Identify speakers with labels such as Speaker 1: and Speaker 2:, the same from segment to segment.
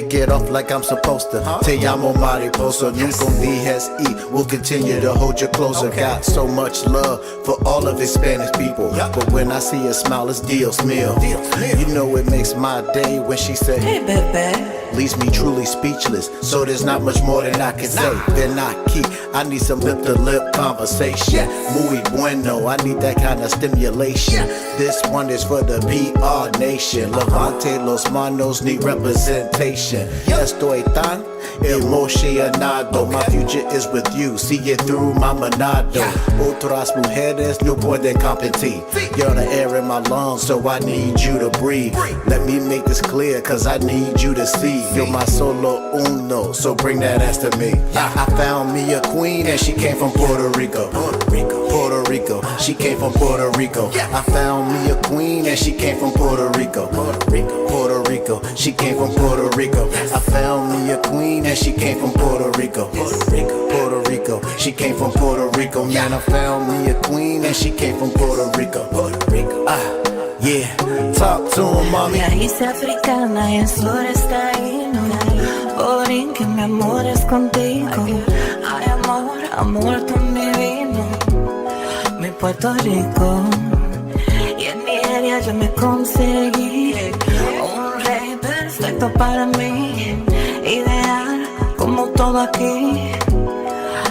Speaker 1: kick it off like I'm supposed to. Te llamo mariposa, nunca un dijes y we'll continue to hold you closer. Got so much love for all of Hispanic people, but when I see a smile, it's Dios mío. You know it makes my day when she said, hey baby. Leaves me truly speechless, so there's not much more that I can say. Then I need some lip-to-lip conversation. Muy bueno, I need that kind of stimulation. This one is for the PR nation. Levante los manos, need representation. Estoy tan emocionado. My future is with you, see it through my manado. Otras mujeres no pueden competir. You're the air in my lungs, so I need you to breathe. Let me make this clear, cause I need you to see. You're my solo uno, so bring that ass to me. I found me a queen and she came from Puerto Rico. Puerto Rico, she came from Puerto Rico. I found me a queen and she came from Puerto Rico. Puerto Rico, she came from Puerto Rico. I found me a queen and she came from Puerto Rico. Puerto Rico, she came from Puerto Rico. Man, I found me a queen and she came from Puerto Rico. Yeah, talk to him, mommy.
Speaker 2: La isla africana y el sur está lleno. Por que mi amor es contigo. Ay, amor, amor tan divino. Mi Puerto Rico. Y en Nigeria yo me conseguí un rey perfecto para mí. Ideal como todo aquí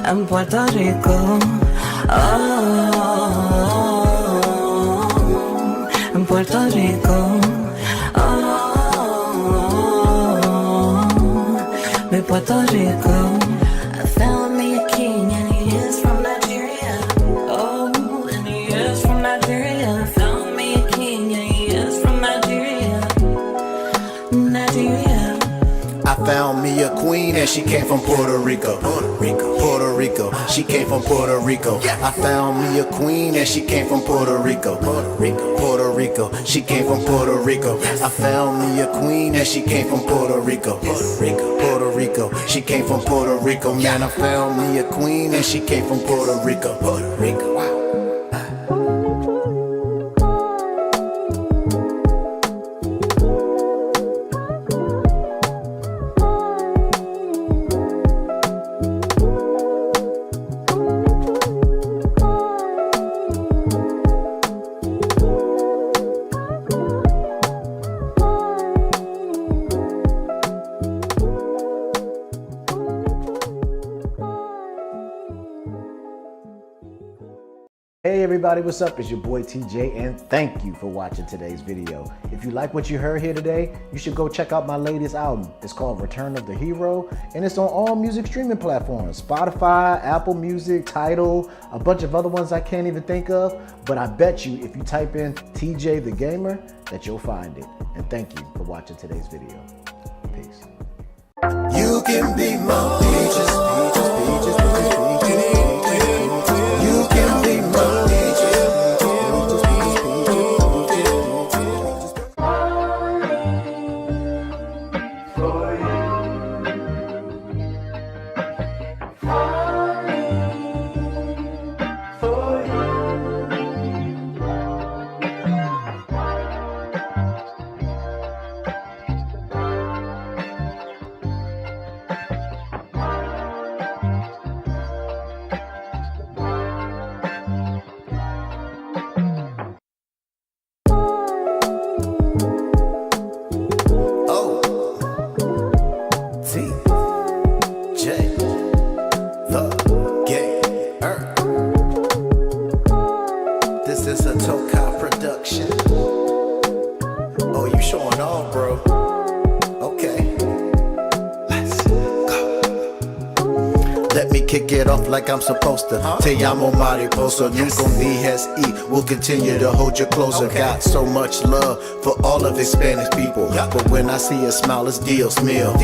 Speaker 2: en Puerto Rico. En Puerto Rico, mi Puerto Rico. I found me a king and he is from Nigeria. Oh, and he is from Nigeria. I found me a king and he is from Nigeria. Nigeria.
Speaker 1: I found me a queen and she came from Puerto Rico. Puerto Rico, she came from Puerto Rico. I found me a queen and she came from Puerto Rico. Puerto Rico, she came from Puerto Rico. I found me a queen and she came from Puerto Rico. Puerto Rico, she came from Puerto Rico. Man, I found me a queen and she came from Puerto Rico. Wow.
Speaker 3: Hey everybody, what's up? It's your boy TJ and thank you for watching today's video. If you like what you heard here today, you should go check out my latest album. It's called Return of the Hero and it's on all music streaming platforms. Spotify, Apple Music, Tidal, a bunch of other ones I can't even think of. But I bet you if you type in TJ the Gamer that you'll find it. And thank you for watching today's video. Peace.
Speaker 1: You can be my peaches, peaches, peaches, peaches, peaches. You can be my Let me kick it off like I'm supposed to. Te llamo mariposa, nunca un dijes y we'll continue to hold you closer. Got so much love for all of Hispanic people, but when I see a smile, it's Dios mío.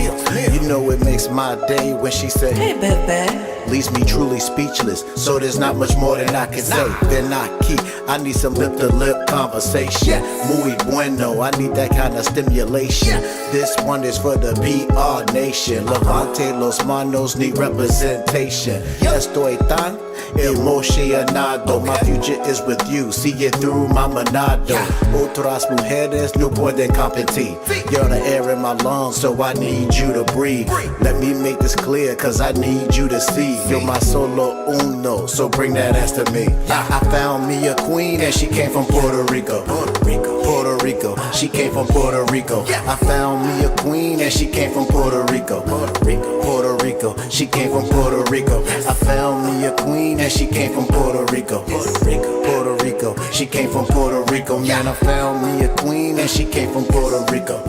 Speaker 1: You know it makes my day when she said, hey baby. Leaves me truly speechless, so there's not much more that I can say. Then I need some lip-to-lip conversation. Muy bueno, I need that kind of stimulation. This one is for the PR nation. Levante los manos, need representation. dicen, estoy tan emocionado. My future is with you, see it through my manado. Otras mujeres no pueden competir. You're the air in my lungs, so I need you to breathe. Let me make this clear, cause I need you to see. You're my solo uno, so bring that ass to me. I found me a queen and she came from Puerto Rico. Puerto Rico, she came from Puerto Rico. I found me a queen and she came from Puerto Rico. Puerto Rico, she came from Puerto Rico. I found me a queen and she came from Puerto Rico. Puerto Rico, she came from Puerto Rico. Man, I found me a queen and she came from Puerto Rico.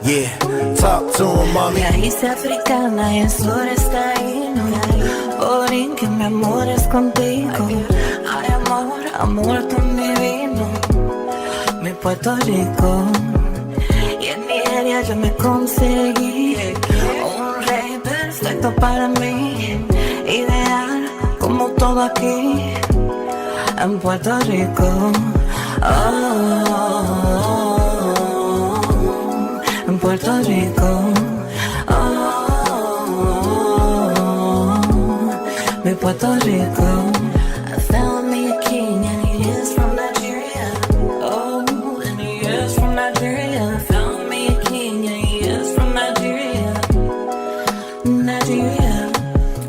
Speaker 1: Yeah, talk to him, mommy.
Speaker 2: Raíz africana y el sur está hino. Orin que mi amor es contigo. Ay, amor, amor tú mi vino. Mi Puerto Rico. Y en Nigeria yo me conseguí un rey perfecto para mí. Ideal como todo aquí en Puerto Rico. En Puerto Rico. Mi Puerto Rico. I found me a king and he is from Nigeria. Oh, and he is from Nigeria. I found me a king and he is from Nigeria. Nigeria.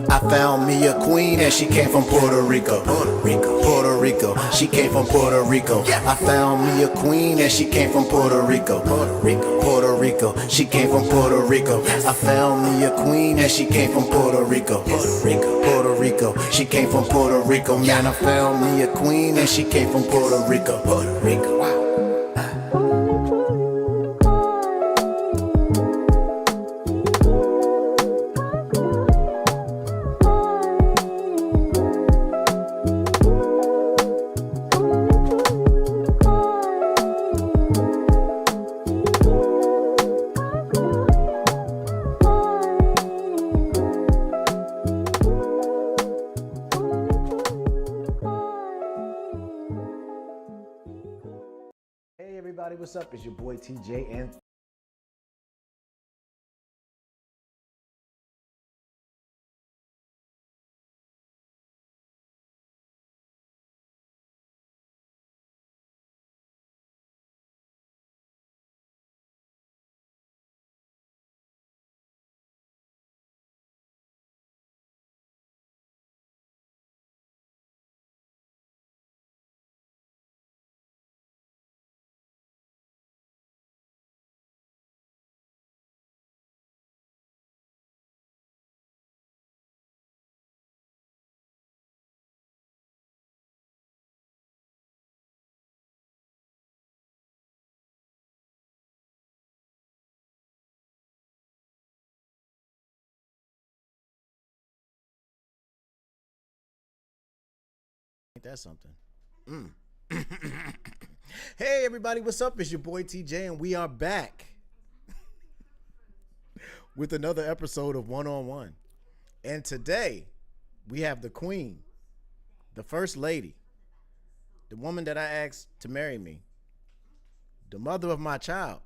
Speaker 1: I found me a queen and she came from Puerto Rico. Puerto Rico, she came from Puerto Rico. I found me a queen and she came from Puerto Rico. Puerto Rico, she came from Puerto Rico. I found me a queen and she came from Puerto Rico. Puerto Rico, she came from Puerto Rico. Man, I found me a queen and she came from Puerto Rico. Puerto Rico, wow.
Speaker 3: Hey everybody, what's up? It's your boy TJ and ain't that something? Hey everybody, what's up? It's your boy TJ and we are back with another episode of One on One. And today we have the queen, the first lady, the woman that I asked to marry me, the mother of my child,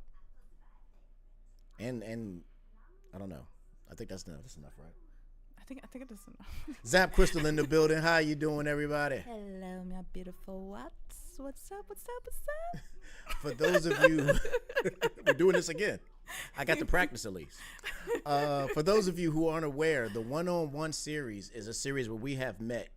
Speaker 3: and I don't know. I think that's enough. That's enough, right?
Speaker 4: I think it is enough.
Speaker 3: ZapCristal in the building. How you doing, everybody?
Speaker 4: Hello, my beautiful what's up?
Speaker 3: For those of you, we're doing this again. I got to practice at least. For those of you who aren't aware, the One-on-One series is a series where we have met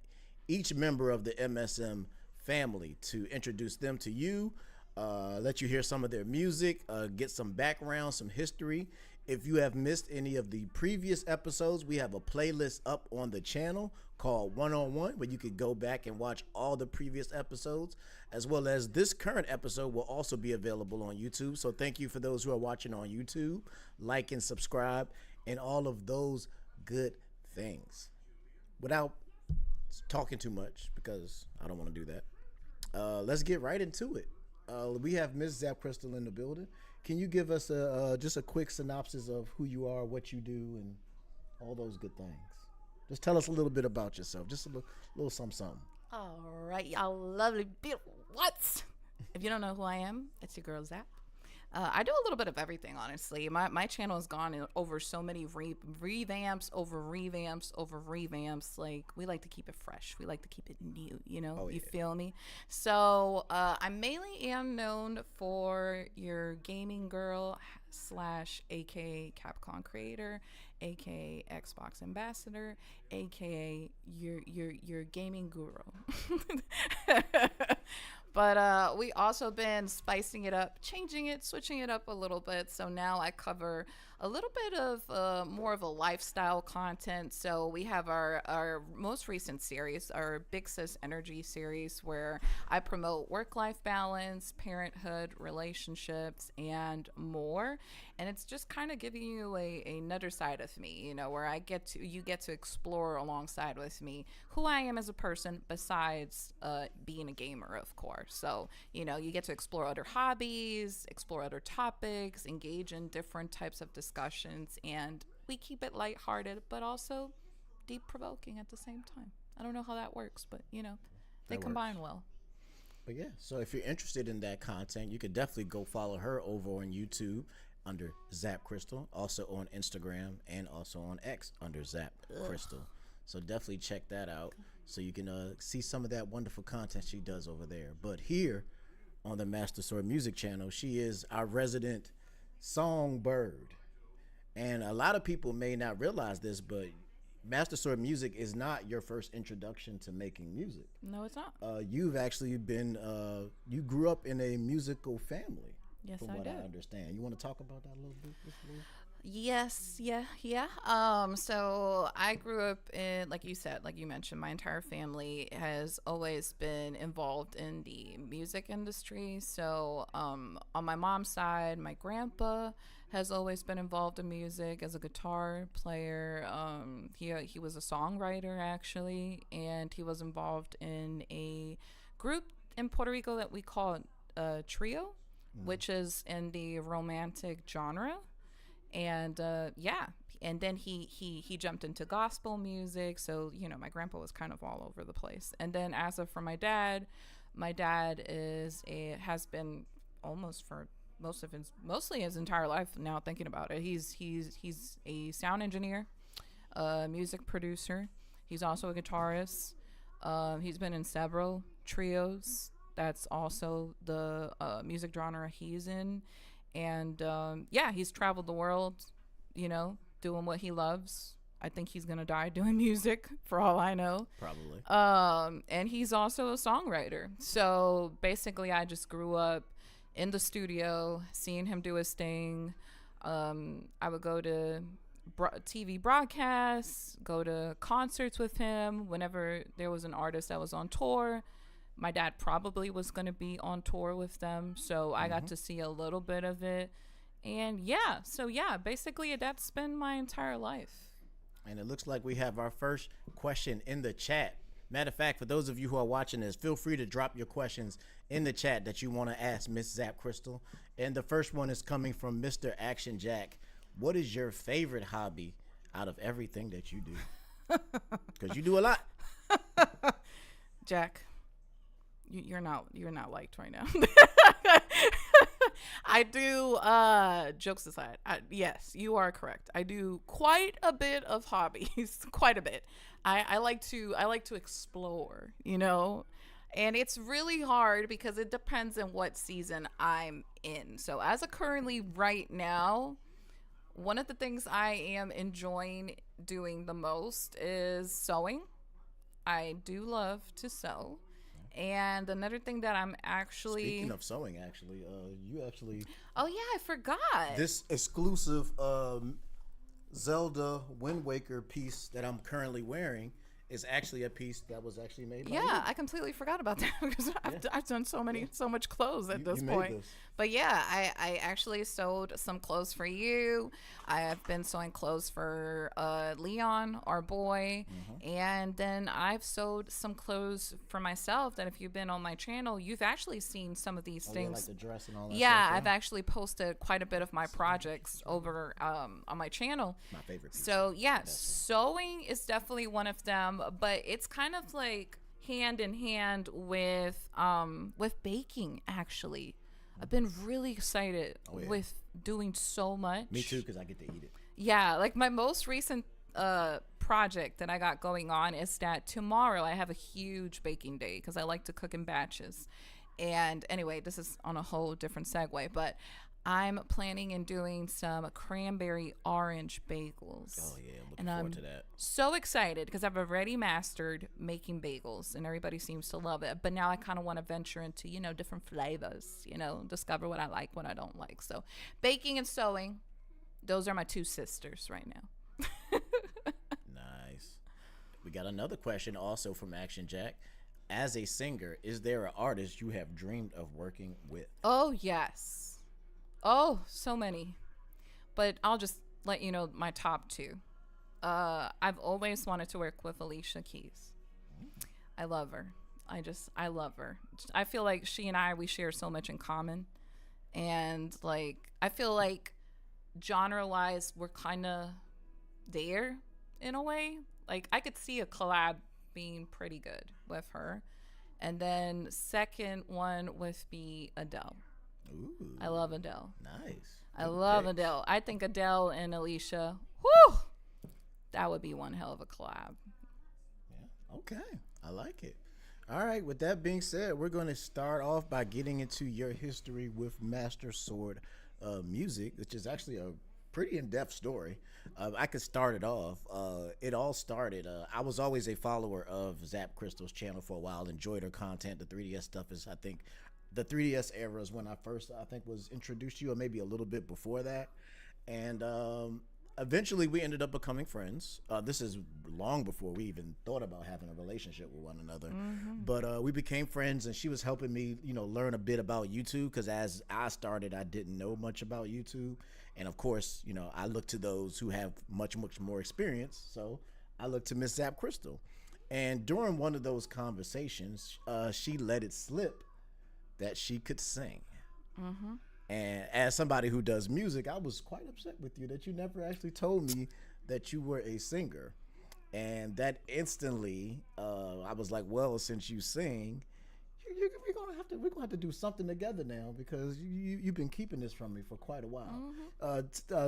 Speaker 3: each member of the MSM family to introduce them to you, let you hear some of their music, get some background, some history. If you have missed any of the previous episodes, we have a playlist up on the channel called One-on-One, where you could go back and watch all the previous episodes, as well as this current episode will also be available on YouTube. So thank you for those who are watching on YouTube, like and subscribe, and all of those good things. Without talking too much, because I don't want to do that, let's get right into it. We have Ms. ZapCristal in the building. Can you give us just a quick synopsis of who you are, what you do, and all those good things? Just tell us a little bit about yourself. Just a little something.
Speaker 4: All right, y'all lovely beautiful what's. If you don't know who I am, it's your girl Zap.
Speaker 5: I do a little bit of everything, honestly. My channel has gone over so many revamps over revamps over revamps. Like, we like to keep it fresh. We like to keep it new, you know?
Speaker 3: Oh,
Speaker 5: You
Speaker 3: yeah.
Speaker 5: feel me? So I mainly am known for your gaming girl slash aka Capcom creator, aka Xbox ambassador, aka your gaming guru. But we also been spicing it up, changing it, switching it up a little bit. So now I cover a little bit of more of a lifestyle content. So we have our most recent series, our Big Sis Energy series, where I promote work-life balance, parenthood, relationships, and more. And it's just kind of giving you another side of me, you know, where you get to explore alongside with me who I am as a person besides being a gamer, of course. So, you know, you get to explore other hobbies, explore other topics, engage in different types of discussions, and we keep it lighthearted, but also deep provoking at the same time. I don't know how that works, but, you know, they
Speaker 3: That
Speaker 5: combine
Speaker 3: works.
Speaker 5: well.
Speaker 3: But yeah, so if you're interested in that content, you could definitely go follow her over on YouTube under ZapCristal, also on Instagram, and also on X under ZapCristal. So definitely check that out so you can see some of that wonderful content she does over there. But here on the Master Sword Music channel, she is our resident songbird. And a lot of people may not realize this, but Master Sword Music is not your first introduction to making music.
Speaker 5: No, it's not.
Speaker 3: You've actually been you grew up in a musical family.
Speaker 5: Yes,
Speaker 3: from
Speaker 5: I
Speaker 3: what
Speaker 5: did.
Speaker 3: I understand. You want to talk about that a little bit?
Speaker 5: Yes, yeah. So I grew up in, like you said, like you mentioned, my entire family has always been involved in the music industry. So, on my mom's side, my grandpa has always been involved in music as a guitar player. He was a songwriter actually, and he was involved in a group in Puerto Rico that we call a trio, which is in the romantic genre. And and then he jumped into gospel music. So, you know, my grandpa was kind of all over the place. And then as of for my dad has been almost for mostly his entire life now, thinking about it. He's a sound engineer, a music producer. He's also a guitarist. He's been in several trios. That's also the music genre he's in. And he's traveled the world, you know, doing what he loves. I think he's gonna die doing music, for all I know.
Speaker 3: Probably.
Speaker 5: And he's also a songwriter. So basically, I just grew up in the studio, seeing him do his thing. I would go to TV broadcasts, go to concerts with him whenever there was an artist that was on tour. My dad probably was going to be on tour with them, so I got to see a little bit of it. And basically that's been my entire life.
Speaker 3: And it looks like we have our first question in the chat. Matter of fact, for those of you who are watching this, feel free to drop your questions in the chat that you want to ask Miss ZapCristal. And the first one is coming from Mr. Action Jack. What is your favorite hobby out of everything that you do? Because you do a lot.
Speaker 5: Jack, you're not liked right now. I do, jokes aside, yes, you are correct. I do quite a bit of hobbies, quite a bit. I like to explore, you know, and it's really hard because it depends on what season I'm in. So as of currently right now, one of the things I am enjoying doing the most is sewing. I do love to sew. And another thing that I'm actually...
Speaker 3: Speaking of sewing, you actually...
Speaker 5: Oh, yeah, I forgot.
Speaker 3: This exclusive Zelda Wind Waker piece that I'm currently wearing is actually a piece that was actually made by you.
Speaker 5: Yeah, I completely forgot about that because I've done so much clothes at this
Speaker 3: you made
Speaker 5: point.
Speaker 3: this.
Speaker 5: But yeah, I actually sewed some clothes for you. I have been sewing clothes for Leon, our boy, and then I've sewed some clothes for myself. That if you've been on my channel, you've actually seen some of these things.
Speaker 3: Yeah, like the dress and all that
Speaker 5: Yeah,
Speaker 3: stuff,
Speaker 5: I've actually posted quite a bit of my projects over on my channel.
Speaker 3: My favorite piece.
Speaker 5: So yeah, sewing is definitely one of them, but it's kind of like hand in hand with baking actually. I've been really excited
Speaker 3: Oh, yeah.
Speaker 5: with doing so much.
Speaker 3: Me too, because I get to eat it.
Speaker 5: Yeah, like my most recent project that I got going on is that tomorrow I have a huge baking day because I like to cook in batches. And anyway, this is on a whole different segue, but I'm planning and doing some cranberry orange bagels.
Speaker 3: Oh yeah, looking
Speaker 5: And
Speaker 3: forward
Speaker 5: I'm
Speaker 3: to that.
Speaker 5: so excited because I've already mastered making bagels and everybody seems to love it. But now I kind of want to venture into, different flavors, discover what I like, what I don't like. So baking and sewing, those are my two sisters right now.
Speaker 3: Nice. We got another question also from Action Jack. As a singer, is there an artist you have dreamed of working with?
Speaker 5: Oh, yes. Oh, so many. But I'll just let you know my top two. I've always wanted to work with Alicia Keys. I love her. I love her. I feel like she and we share so much in common. And I feel like genre-wise, we're kind of there in a way. I could see a collab being pretty good with her. And then second one would be Adele.
Speaker 3: Ooh,
Speaker 5: I love Adele.
Speaker 3: nice.
Speaker 5: I
Speaker 3: Good
Speaker 5: love
Speaker 3: picks.
Speaker 5: Adele. I think Adele and Alicia, whoo, that would be one hell of a collab.
Speaker 3: Yeah. Okay. I like it. All right. With that being said, we're going to start off by getting into your history with Master Sword music, which is actually a pretty in-depth story. I could start it off. It all started. I was always a follower of ZapCristal's channel for a while. Enjoyed her content. The 3DS stuff is, I think, the 3DS era is when I first, was introduced to you, or maybe a little bit before that. And eventually we ended up becoming friends. This is long before we even thought about having a relationship with one another. But we became friends, and she was helping me, learn a bit about YouTube, because as I started, I didn't know much about YouTube. And of course, I look to those who have much, much more experience. So I looked to Miss ZapCristal. And during one of those conversations, she let it slip that she could sing. And as somebody who does music, I was quite upset with you that you never actually told me that you were a singer. And that instantly, I was like, well, since you sing, we're gonna have to do something together now, because you've been keeping this from me for quite a while.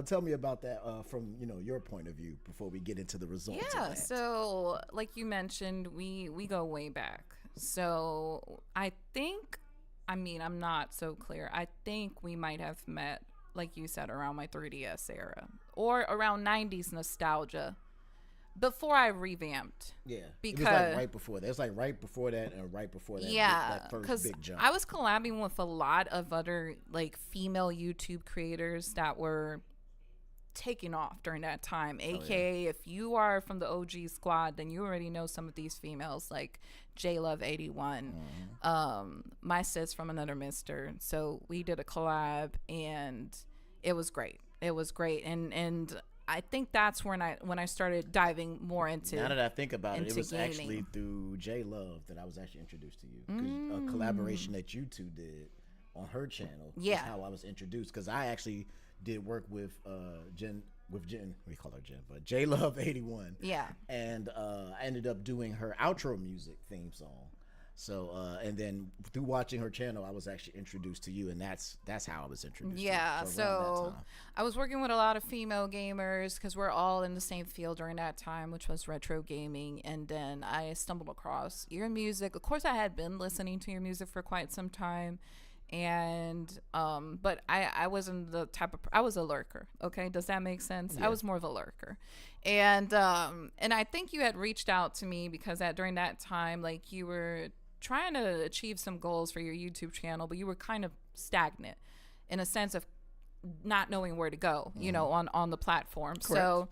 Speaker 3: Tell me about that from your point of view before we get into the results.
Speaker 5: Yeah,
Speaker 3: of that.
Speaker 5: so like you mentioned, we go way back. So I think, I'm not so clear. I think we might have met, like you said, around my 3DS era or around 90s nostalgia before I revamped.
Speaker 3: Yeah, it was
Speaker 5: because
Speaker 3: like right before that. It's like right before that and right before that.
Speaker 5: yeah,
Speaker 3: that first
Speaker 5: because
Speaker 3: big jump.
Speaker 5: I was collabing with a lot of other female YouTube creators that were taking off during that time. AKA, if you are from the OG squad, then you already know some of these females like JLove81, my sis from Another Mister. So we did a collab, and it was great. And I think that's when I started diving more into.
Speaker 3: Now that I think about it, it was
Speaker 5: gaming.
Speaker 3: actually through J Love that I was actually introduced to you. 'Cause a collaboration that you two did on her channel is how I was introduced. Because I actually did work with Jen. We call her Jen, but J Love 81.
Speaker 5: Yeah.
Speaker 3: And I ended up doing her outro music theme song. So and then through watching her channel, I was actually introduced to you, and that's how I was introduced.
Speaker 5: Yeah,
Speaker 3: to you.
Speaker 5: so
Speaker 3: around that time.
Speaker 5: I was working with a lot of female gamers because we're all in the same field during that time, which was retro gaming. And then I stumbled across your music. Of course, I had been listening to your music for quite some time, and but I wasn't the type of I was a lurker. Okay, does that make sense?
Speaker 3: Yeah.
Speaker 5: I was more of a lurker, and I think you had reached out to me because during that time, you were trying to achieve some goals for your YouTube channel, but you were kind of stagnant in a sense of not knowing where to go, on the platform.
Speaker 3: Correct.
Speaker 5: So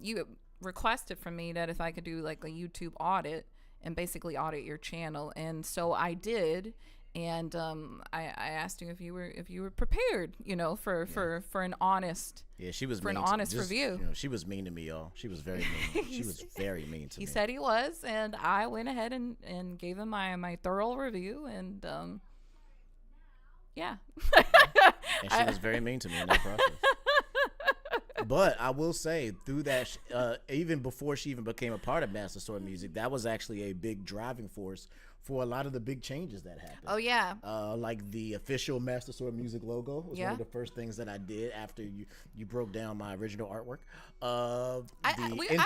Speaker 5: you requested from me that if I could do a YouTube audit and basically audit your channel. And so I did. And I asked you if you were prepared, for an honest
Speaker 3: she was
Speaker 5: for an
Speaker 3: mean to-
Speaker 5: honest
Speaker 3: just,
Speaker 5: review.
Speaker 3: She was mean to me, y'all. She was very mean. She was very mean to
Speaker 5: He
Speaker 3: me.
Speaker 5: said he was, and I went ahead and gave him my thorough review, and yeah.
Speaker 3: And she was very mean to me in that process. But I will say, through that, even before she even became a part of Master Sword Music, that was actually a big driving force for a lot of the big changes that happened.
Speaker 5: Oh yeah.
Speaker 3: Like the official Master Sword Music logo was
Speaker 5: Yeah.
Speaker 3: one of the first things that I did after you broke down my original artwork.
Speaker 5: I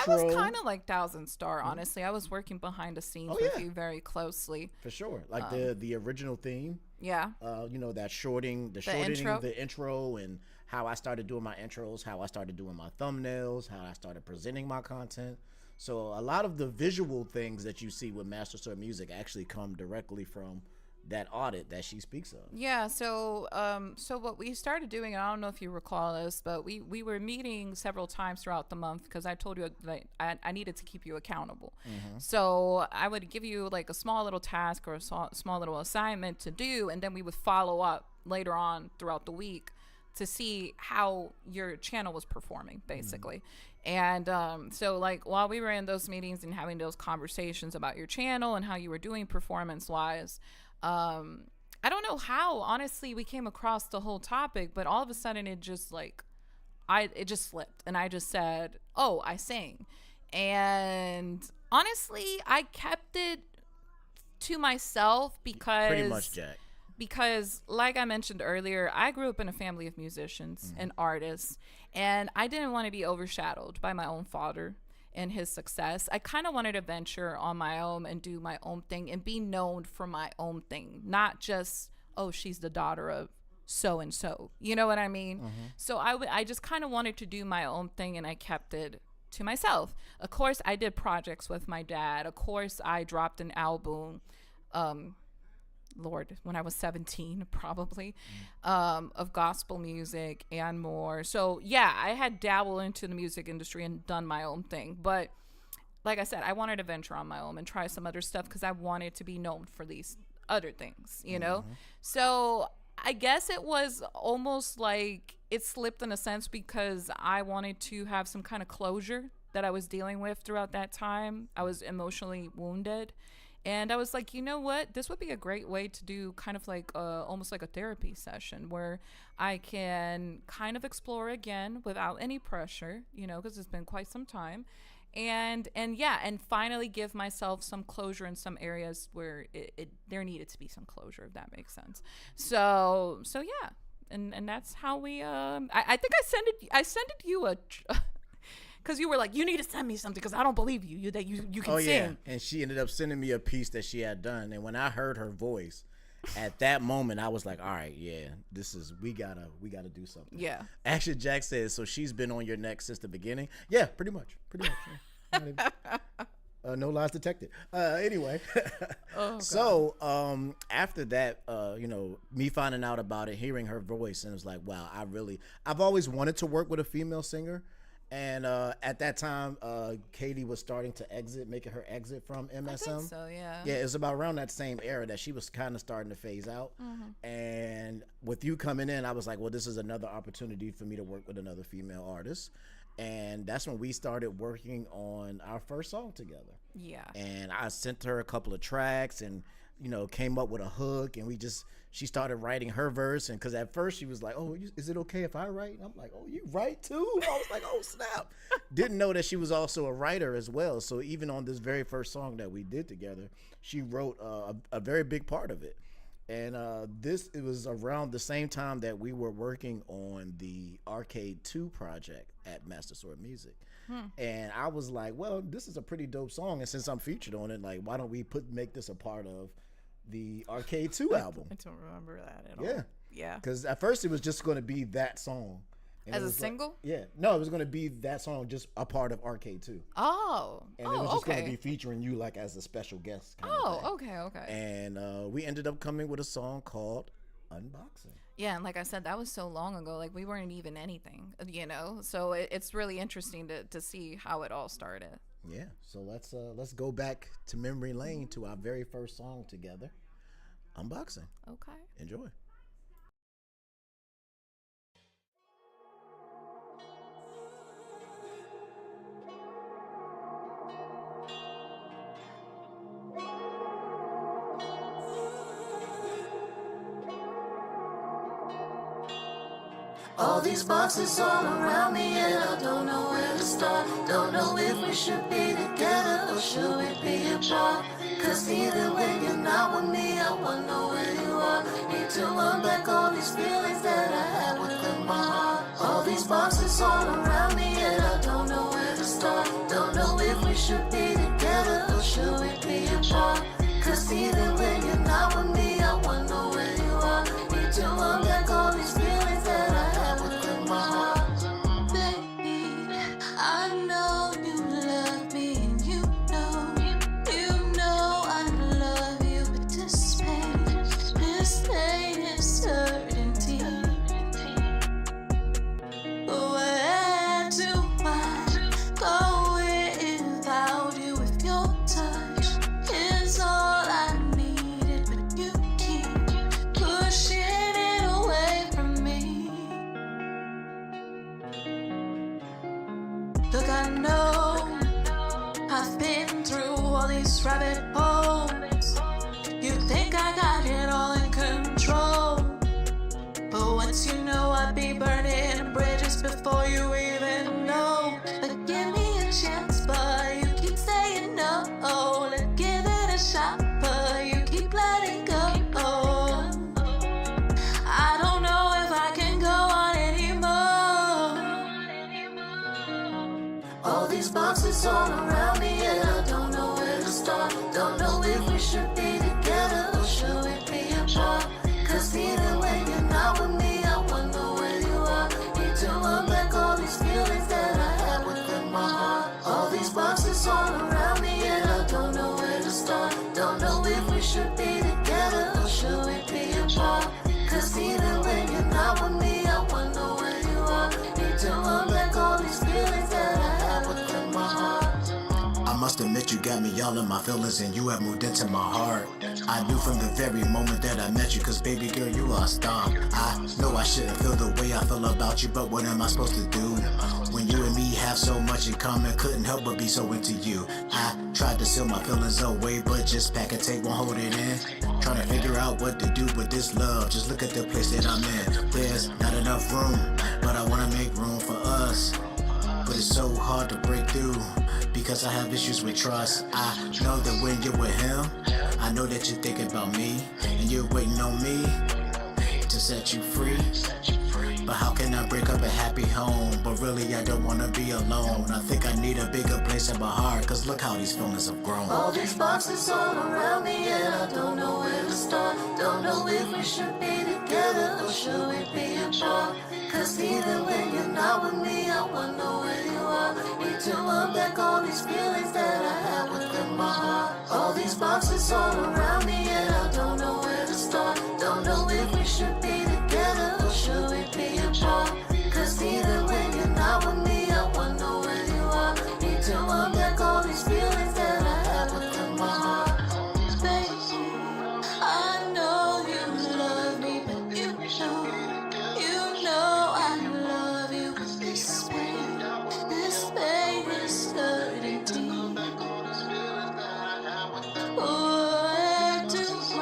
Speaker 5: was kind of like Thousand Star, honestly. I was working behind the scenes with
Speaker 3: yeah.
Speaker 5: you very closely.
Speaker 3: For sure, like the original theme.
Speaker 5: Yeah.
Speaker 3: You know, that shortening
Speaker 5: intro.
Speaker 3: the intro, and how I started doing my intros, how I started doing my thumbnails, how I started presenting my content. So a lot of the visual things that you see with Master Sword Music actually come directly from that audit that she speaks of.
Speaker 5: Yeah, so so what we started doing, and I don't know if you recall this, but we were meeting several times throughout the month because I told you that I needed to keep you accountable. So I would give you like a small little task or a small little assignment to do, and then we would follow up later on throughout the week to see how your channel was performing, basically. And so like while we were in those meetings and having those conversations about your channel and how you were doing performance wise, I don't know how honestly we came across the whole topic, but all of a sudden it just like it just flipped, and I just said, oh, I sing. And honestly, I kept it to myself because
Speaker 3: Pretty much, Jack.
Speaker 5: Because like I mentioned earlier, I grew up in a family of musicians and artists, and I didn't want to be overshadowed by my own father and his success. I kind of wanted to venture on my own and do my own thing and be known for my own thing, not just, oh, she's the daughter of so and so. You know what I mean? So I just kind of wanted to do my own thing, and I kept it to myself. Of course, I did projects with my dad. Of course, I dropped an album. Lord, when I was 17, probably, of gospel music and more. So yeah, I had dabbled into the music industry and done my own thing. But like I said, I wanted to venture on my own and try some other stuff because I wanted to be known for these other things, you know? So I guess it was almost like it slipped in a sense because I wanted to have some kind of closure that I was dealing with throughout that time. I was emotionally wounded. And I was like, you know what? This would be a great way to do kind of like almost like a therapy session where I can kind of explore again without any pressure, you know, because it's been quite some time. And yeah, and finally give myself some closure in some areas where there needed to be some closure, if that makes sense. So yeah. And that's how we I think I sent it you a because you were like, you need to send me something because I don't believe you that you can sing.
Speaker 3: Yeah, and she ended up sending me a piece that she had done, and when I heard her voice, at that moment I was like, all right, yeah, we gotta do something.
Speaker 5: Yeah.
Speaker 3: Actually, Jack says, so she's been on your neck since the beginning. Yeah, pretty much. Yeah. No lies detected. Anyway, so after that, you know, me finding out about it, hearing her voice, and it was like, wow, I've always wanted to work with a female singer. And at that time, Katie was starting to making her exit from MSM.
Speaker 5: I think so, yeah.
Speaker 3: Yeah, it was about around that same era that she was kind of starting to phase out. And with you coming in, I was like, well, this is another opportunity for me to work with another female artist. And that's when we started working on our first song together.
Speaker 5: Yeah.
Speaker 3: And I sent her a couple of tracks and, you know, came up with a hook, and she started writing her verse. And because at first she was like, oh, is it okay if I write? And I'm like, oh, you write too? I was like, oh, snap. Didn't know that she was also a writer as well. So even on this very first song that we did together, she wrote a very big part of it. And it was around the same time that we were working on the Arcade 2 project at Master Sword Music. And I was like, well, this is a pretty dope song, and since I'm featured on it, like, why don't we make this a part of the Arcade 2 album?
Speaker 5: I don't remember that at all.
Speaker 3: Yeah.
Speaker 5: Yeah.
Speaker 3: Because at first it was just going to be that song. And
Speaker 5: As
Speaker 3: it
Speaker 5: a
Speaker 3: was
Speaker 5: single?
Speaker 3: Like, yeah. No, it was going to be that song, just a part of Arcade 2.
Speaker 5: Oh.
Speaker 3: And it was just going to be featuring you like as a special guest kind of thing.
Speaker 5: Okay.
Speaker 3: And we ended up coming with a song called Unboxing.
Speaker 5: Yeah, and like I said, that was so long ago. Like, we weren't even anything, you know? So it's really interesting to see how it all started.
Speaker 3: Yeah, so let's go back to memory lane to our very first song together, Unboxing.
Speaker 5: Okay.
Speaker 3: Enjoy.
Speaker 2: All these boxes all around me and I don't know where to start. Don't know if we should be together or should we be apart. Cause even when you're not with me, I wonder where you are. Need to unpack all these feelings that I had within my heart. All these boxes all around me, and I don't know where to start. Don't know if we should be together or should we be apart. Cause even when you're not with me, I wonder where you are. Need to unpack all these feelings that I had within my heart. Baby, I know you love me, and you know I love you, but this pain is hurting deep. Where do I go without you if your touch is all I needed, but you keep pushing it away from me. Look, I know I've been through all these rabbit holes. You think I got it all in control, but once you know I'd be burning bridges before you even know. But give me a chance, but you keep saying no. Let's give it a shot, but you keep letting go. I don't know if I can go on anymore. All these boxes all around me, and I don't know where to start. Don't know if we should be together or should we be apart. Cause even when you're not with me, I wonder where you are. Need to unpack all these feelings that I had within my heart. All these boxes all around me, and I don't know where to start. Don't know if we should be together or should we be apart. Cause even when you're not with me, I wonder where you are. Need to unpack all these feelings that I had within my heart.
Speaker 1: I must admit you got me all in my feelings and you have moved into my heart. I knew from the very moment that I met you, cause baby girl, you are a star. I know I shouldn't feel the way I feel about you, but what am I supposed to do? When you and me have so much in common, couldn't help but be so into you. I tried to seal my feelings away, but just pack and tape won't hold it in. Trying to figure out what to do with this love, just look at the place that I'm in. There's not enough room, but I wanna make room for us. But it's so hard to break through, because I have issues with trust. I know that when you're with him, I know that you're thinking about me, and you're waiting on me to set you free. But how can I break up a happy home? But really I don't wanna be alone. I think I need a bigger place in my heart, cause look how these feelings have grown.
Speaker 2: All these boxes all around me, and I don't know where to start. Don't know if we should be together or should we be apart. Cause even when you're not with me, I wonder where you are. Need to unpack all these feelings that I have within my heart. All these boxes all around me, and I don't know where to start. Don't know if we should be together or should we be apart. Cause even when you're not with me, I wonder where you are. Need to unpack all these feelings that I have within my heart. Baby, I know you love me, but you know I love you. This pain is hurting deep. Where do I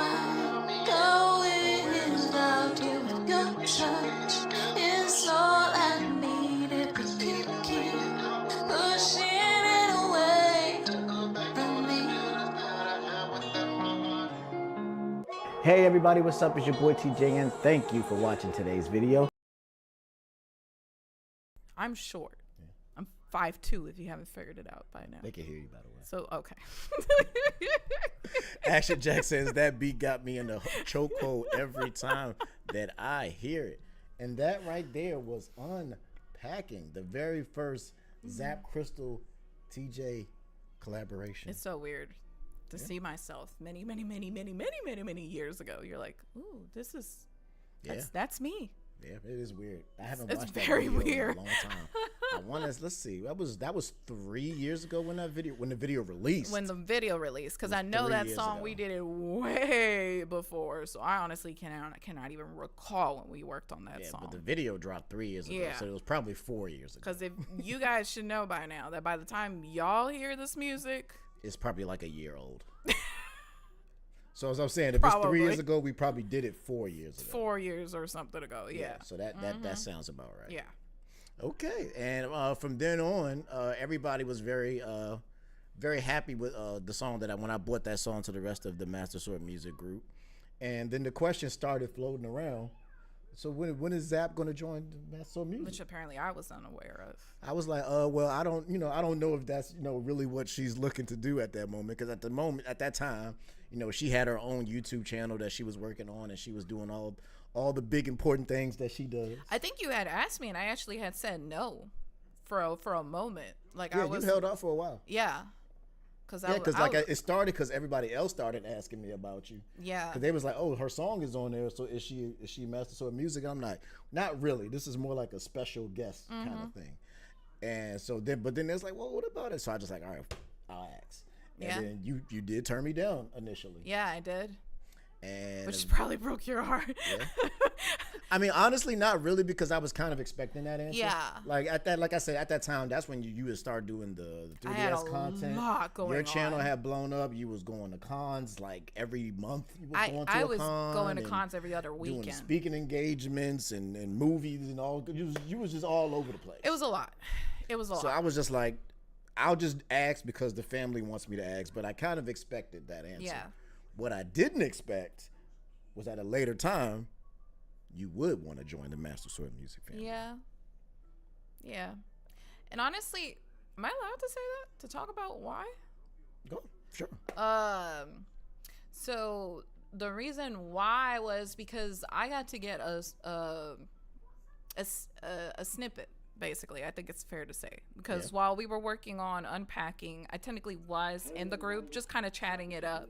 Speaker 2: go without you? Your touch is all I needed, but you keep pushing it away from me.
Speaker 3: Hey everybody, what's up? It's your boy TJ and thank you for watching today's video.
Speaker 5: I'm short. I'm 5'2", if you haven't figured it out by now.
Speaker 3: They can hear you, by the way.
Speaker 5: So, okay.
Speaker 3: Action Jack says that beat got me in the chokehold every time that I hear it. And that right there was Unpacking, the very first ZapCristal TJ collaboration.
Speaker 5: It's so weird to see myself many years ago. You're like, ooh, this is, that's me.
Speaker 3: Yeah, it is weird. I haven't
Speaker 5: It's
Speaker 3: watched that
Speaker 5: very
Speaker 3: video
Speaker 5: weird.
Speaker 3: in a long time. I want to, let's see, that was 3 years ago when the video released.
Speaker 5: When the video released, because I know
Speaker 3: 3
Speaker 5: that
Speaker 3: years
Speaker 5: song,
Speaker 3: ago.
Speaker 5: we did it way before, so I honestly cannot even recall when we worked on that song.
Speaker 3: But the video dropped 3 years ago,
Speaker 5: Yeah.
Speaker 3: so it was probably 4 years ago.
Speaker 5: Because if you guys should know by now that by the time y'all hear this music,
Speaker 3: It's probably like a year old. So as I'm saying, if it's 3 years ago, we probably did it 4 years ago.
Speaker 5: 4 years or something ago, yeah.
Speaker 3: So that sounds about right.
Speaker 5: Yeah.
Speaker 3: Okay, and from then on, everybody was very very happy with the song when I brought that song to the rest of the Master Sword Music group. And then the question started floating around. So when is Zap going to join the Master Sword Music?
Speaker 5: Which apparently I was unaware of.
Speaker 3: I was like, well, I don't know if that's, really what she's looking to do at that moment. Because at that time, she had her own YouTube channel that she was working on, and she was doing all the big important things that she does.
Speaker 5: I think you had asked me, and I actually had said no for a moment. Like,
Speaker 3: yeah, you held off for a while.
Speaker 5: Yeah.
Speaker 3: Because it started because everybody else started asking me about you.
Speaker 5: Yeah.
Speaker 3: Because they was like, oh, her song is on there, so is she Master Sword Music? And I'm like, not really. This is more like a special guest kind of thing. And so but then it's like, well, what about it? So I just like, all right, I'll ask. And then you did turn me down initially.
Speaker 5: Yeah, I did.
Speaker 3: And
Speaker 5: which probably broke your heart.
Speaker 3: Yeah. I mean, honestly, not really, because I was kind of expecting that answer.
Speaker 5: Yeah.
Speaker 3: Like I said, at that time, that's when you would start doing the 3DS
Speaker 5: I had a
Speaker 3: content.
Speaker 5: Lot going
Speaker 3: Your channel
Speaker 5: on.
Speaker 3: had blown up. You was going to cons like every month. You was going to
Speaker 5: I
Speaker 3: a
Speaker 5: was
Speaker 3: con
Speaker 5: going to cons every other weekend.
Speaker 3: Doing speaking engagements and movies and all. You was just all over the place.
Speaker 5: It was a lot. So
Speaker 3: I was just like, I'll just ask because the family wants me to ask, but I kind of expected that answer.
Speaker 5: Yeah.
Speaker 3: What I didn't expect was at a later time, you would want to join the Master Sword Music family.
Speaker 5: Yeah. And honestly, am I allowed to say that? To talk about why?
Speaker 3: Go, sure.
Speaker 5: So the reason why was because I got to get a snippet. Basically, I think it's fair to say, because while we were working on unpacking, I technically was in the group, just kind of chatting it up,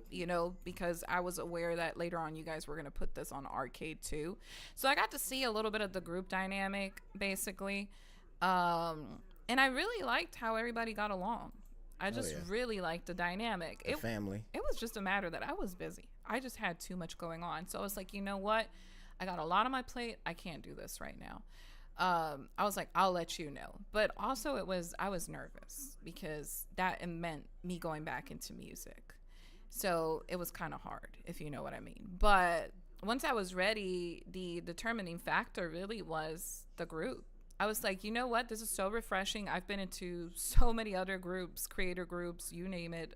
Speaker 5: because I was aware that later on you guys were going to put this on Arcade too. So I got to see a little bit of the group dynamic, basically. And I really liked how everybody got along. I just really liked the dynamic.
Speaker 3: The family.
Speaker 5: It was just a matter that I was busy. I just had too much going on. So I was like, you know what? I got a lot on my plate. I can't do this right now. I was like, I'll let you know. But also I was nervous because that meant me going back into music. So it was kind of hard, if you know what I mean. But once I was ready, the determining factor really was the group. I was like, you know what? This is so refreshing. I've been into so many other groups, creator groups, you name it,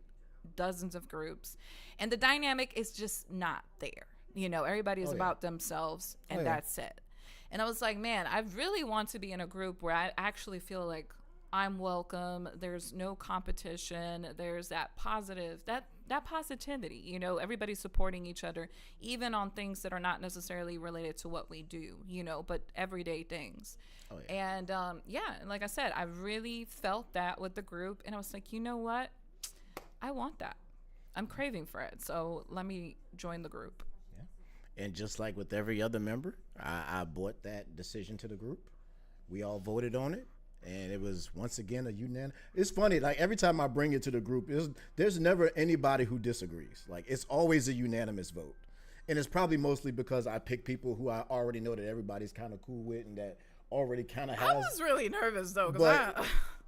Speaker 5: dozens of groups. And the dynamic is just not there. Everybody is about themselves, and that's it. And I was like, man, I really want to be in a group where I actually feel like I'm welcome. There's no competition. There's that positivity, everybody's supporting each other, even on things that are not necessarily related to what we do, but everyday things. And like I said, I really felt that with the group. And I was like, you know what? I want that. I'm craving for it. So let me join the group.
Speaker 3: And just like with every other member, I brought that decision to the group. We all voted on it, and it was once again a unanimous. It's funny, like every time I bring it to the group, there's never anybody who disagrees. Like it's always a unanimous vote, and it's probably mostly because I pick people who I already know that everybody's kind of cool with and that already kind of has.
Speaker 5: I was really nervous though,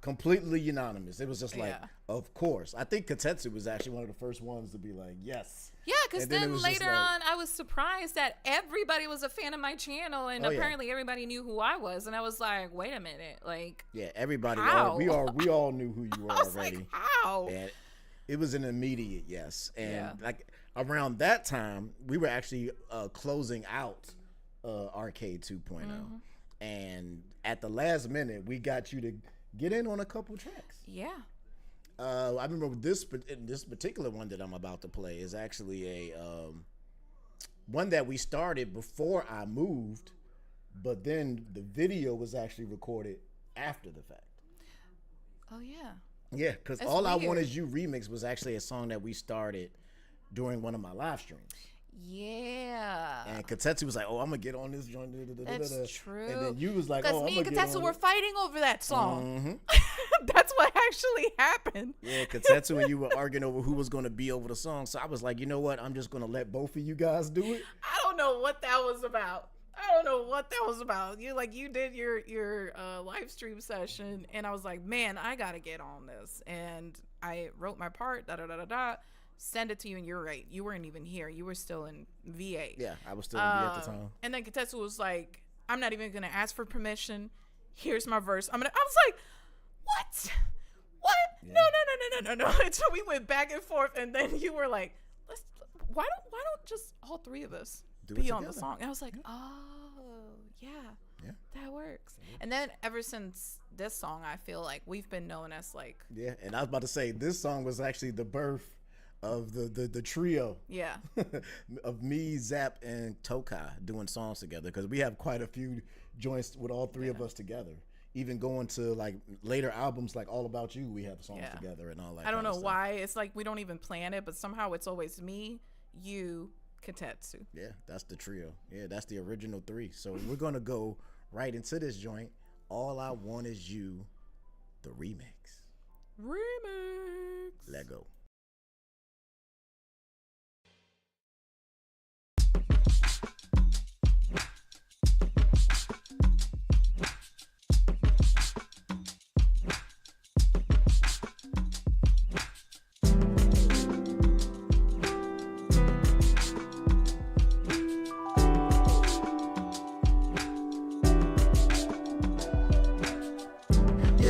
Speaker 3: completely unanimous. It was just like, of course. I think Katetsu was actually one of the first ones to be like, yes.
Speaker 5: Yeah, because then later on, I was surprised that everybody was a fan of my channel, and apparently everybody knew who I was, and I was like, wait a minute, like,
Speaker 3: everybody.
Speaker 5: How?
Speaker 3: We all knew who you were
Speaker 5: I was
Speaker 3: already.
Speaker 5: Like, how?
Speaker 3: And it was an immediate yes, and like around that time, we were actually closing out Arcade 2.0, and at the last minute, we got you to get in on a couple tracks.
Speaker 5: Yeah.
Speaker 3: I remember this particular one that I'm about to play is actually a one that we started before I moved, but then the video was actually recorded after the fact.
Speaker 5: Oh yeah.
Speaker 3: Yeah, because All I Want Is You remix was actually a song that we started during one of my live streams.
Speaker 5: Yeah.
Speaker 3: And Katetsu was like, "Oh, I'm gonna get on this joint."
Speaker 5: That's true.
Speaker 3: And then you was like,
Speaker 5: "Oh, me and Katetsu were fighting over that song." That's what actually happened.
Speaker 3: Yeah, Katetsu and you were arguing over who was gonna be over the song. So I was like, you know what? I'm just gonna let both of you guys do it.
Speaker 5: I don't know what that was about. You did your live stream session, and I was like, man, I gotta get on this. And I wrote my part. Send it to you, and you're right. You weren't even here. You were still in VA.
Speaker 3: Yeah, I was still in VA at the time.
Speaker 5: And then Katetsu was like, I'm not even going to ask for permission. Here's my verse. I was like, what? what? No. Until we went back and forth, and then you were like, why don't just all three of us be on the song? And I was like, oh, yeah, that works. And then ever since this song, I feel like we've been known as like.
Speaker 3: Yeah, and I was about to say, this song was actually the birth of the trio.
Speaker 5: Yeah.
Speaker 3: Of me, Zap, and Tokai doing songs together, because we have quite a few joints with all three of us together. Even going to like later albums like All About You, we have songs together and all that.
Speaker 5: I don't know why. It's like we don't even plan it, but somehow it's always me, you, Katetsu.
Speaker 3: Yeah, that's the trio. Yeah, that's the original three. So we're gonna go right into this joint. All I Want Is You, the remix. Let go.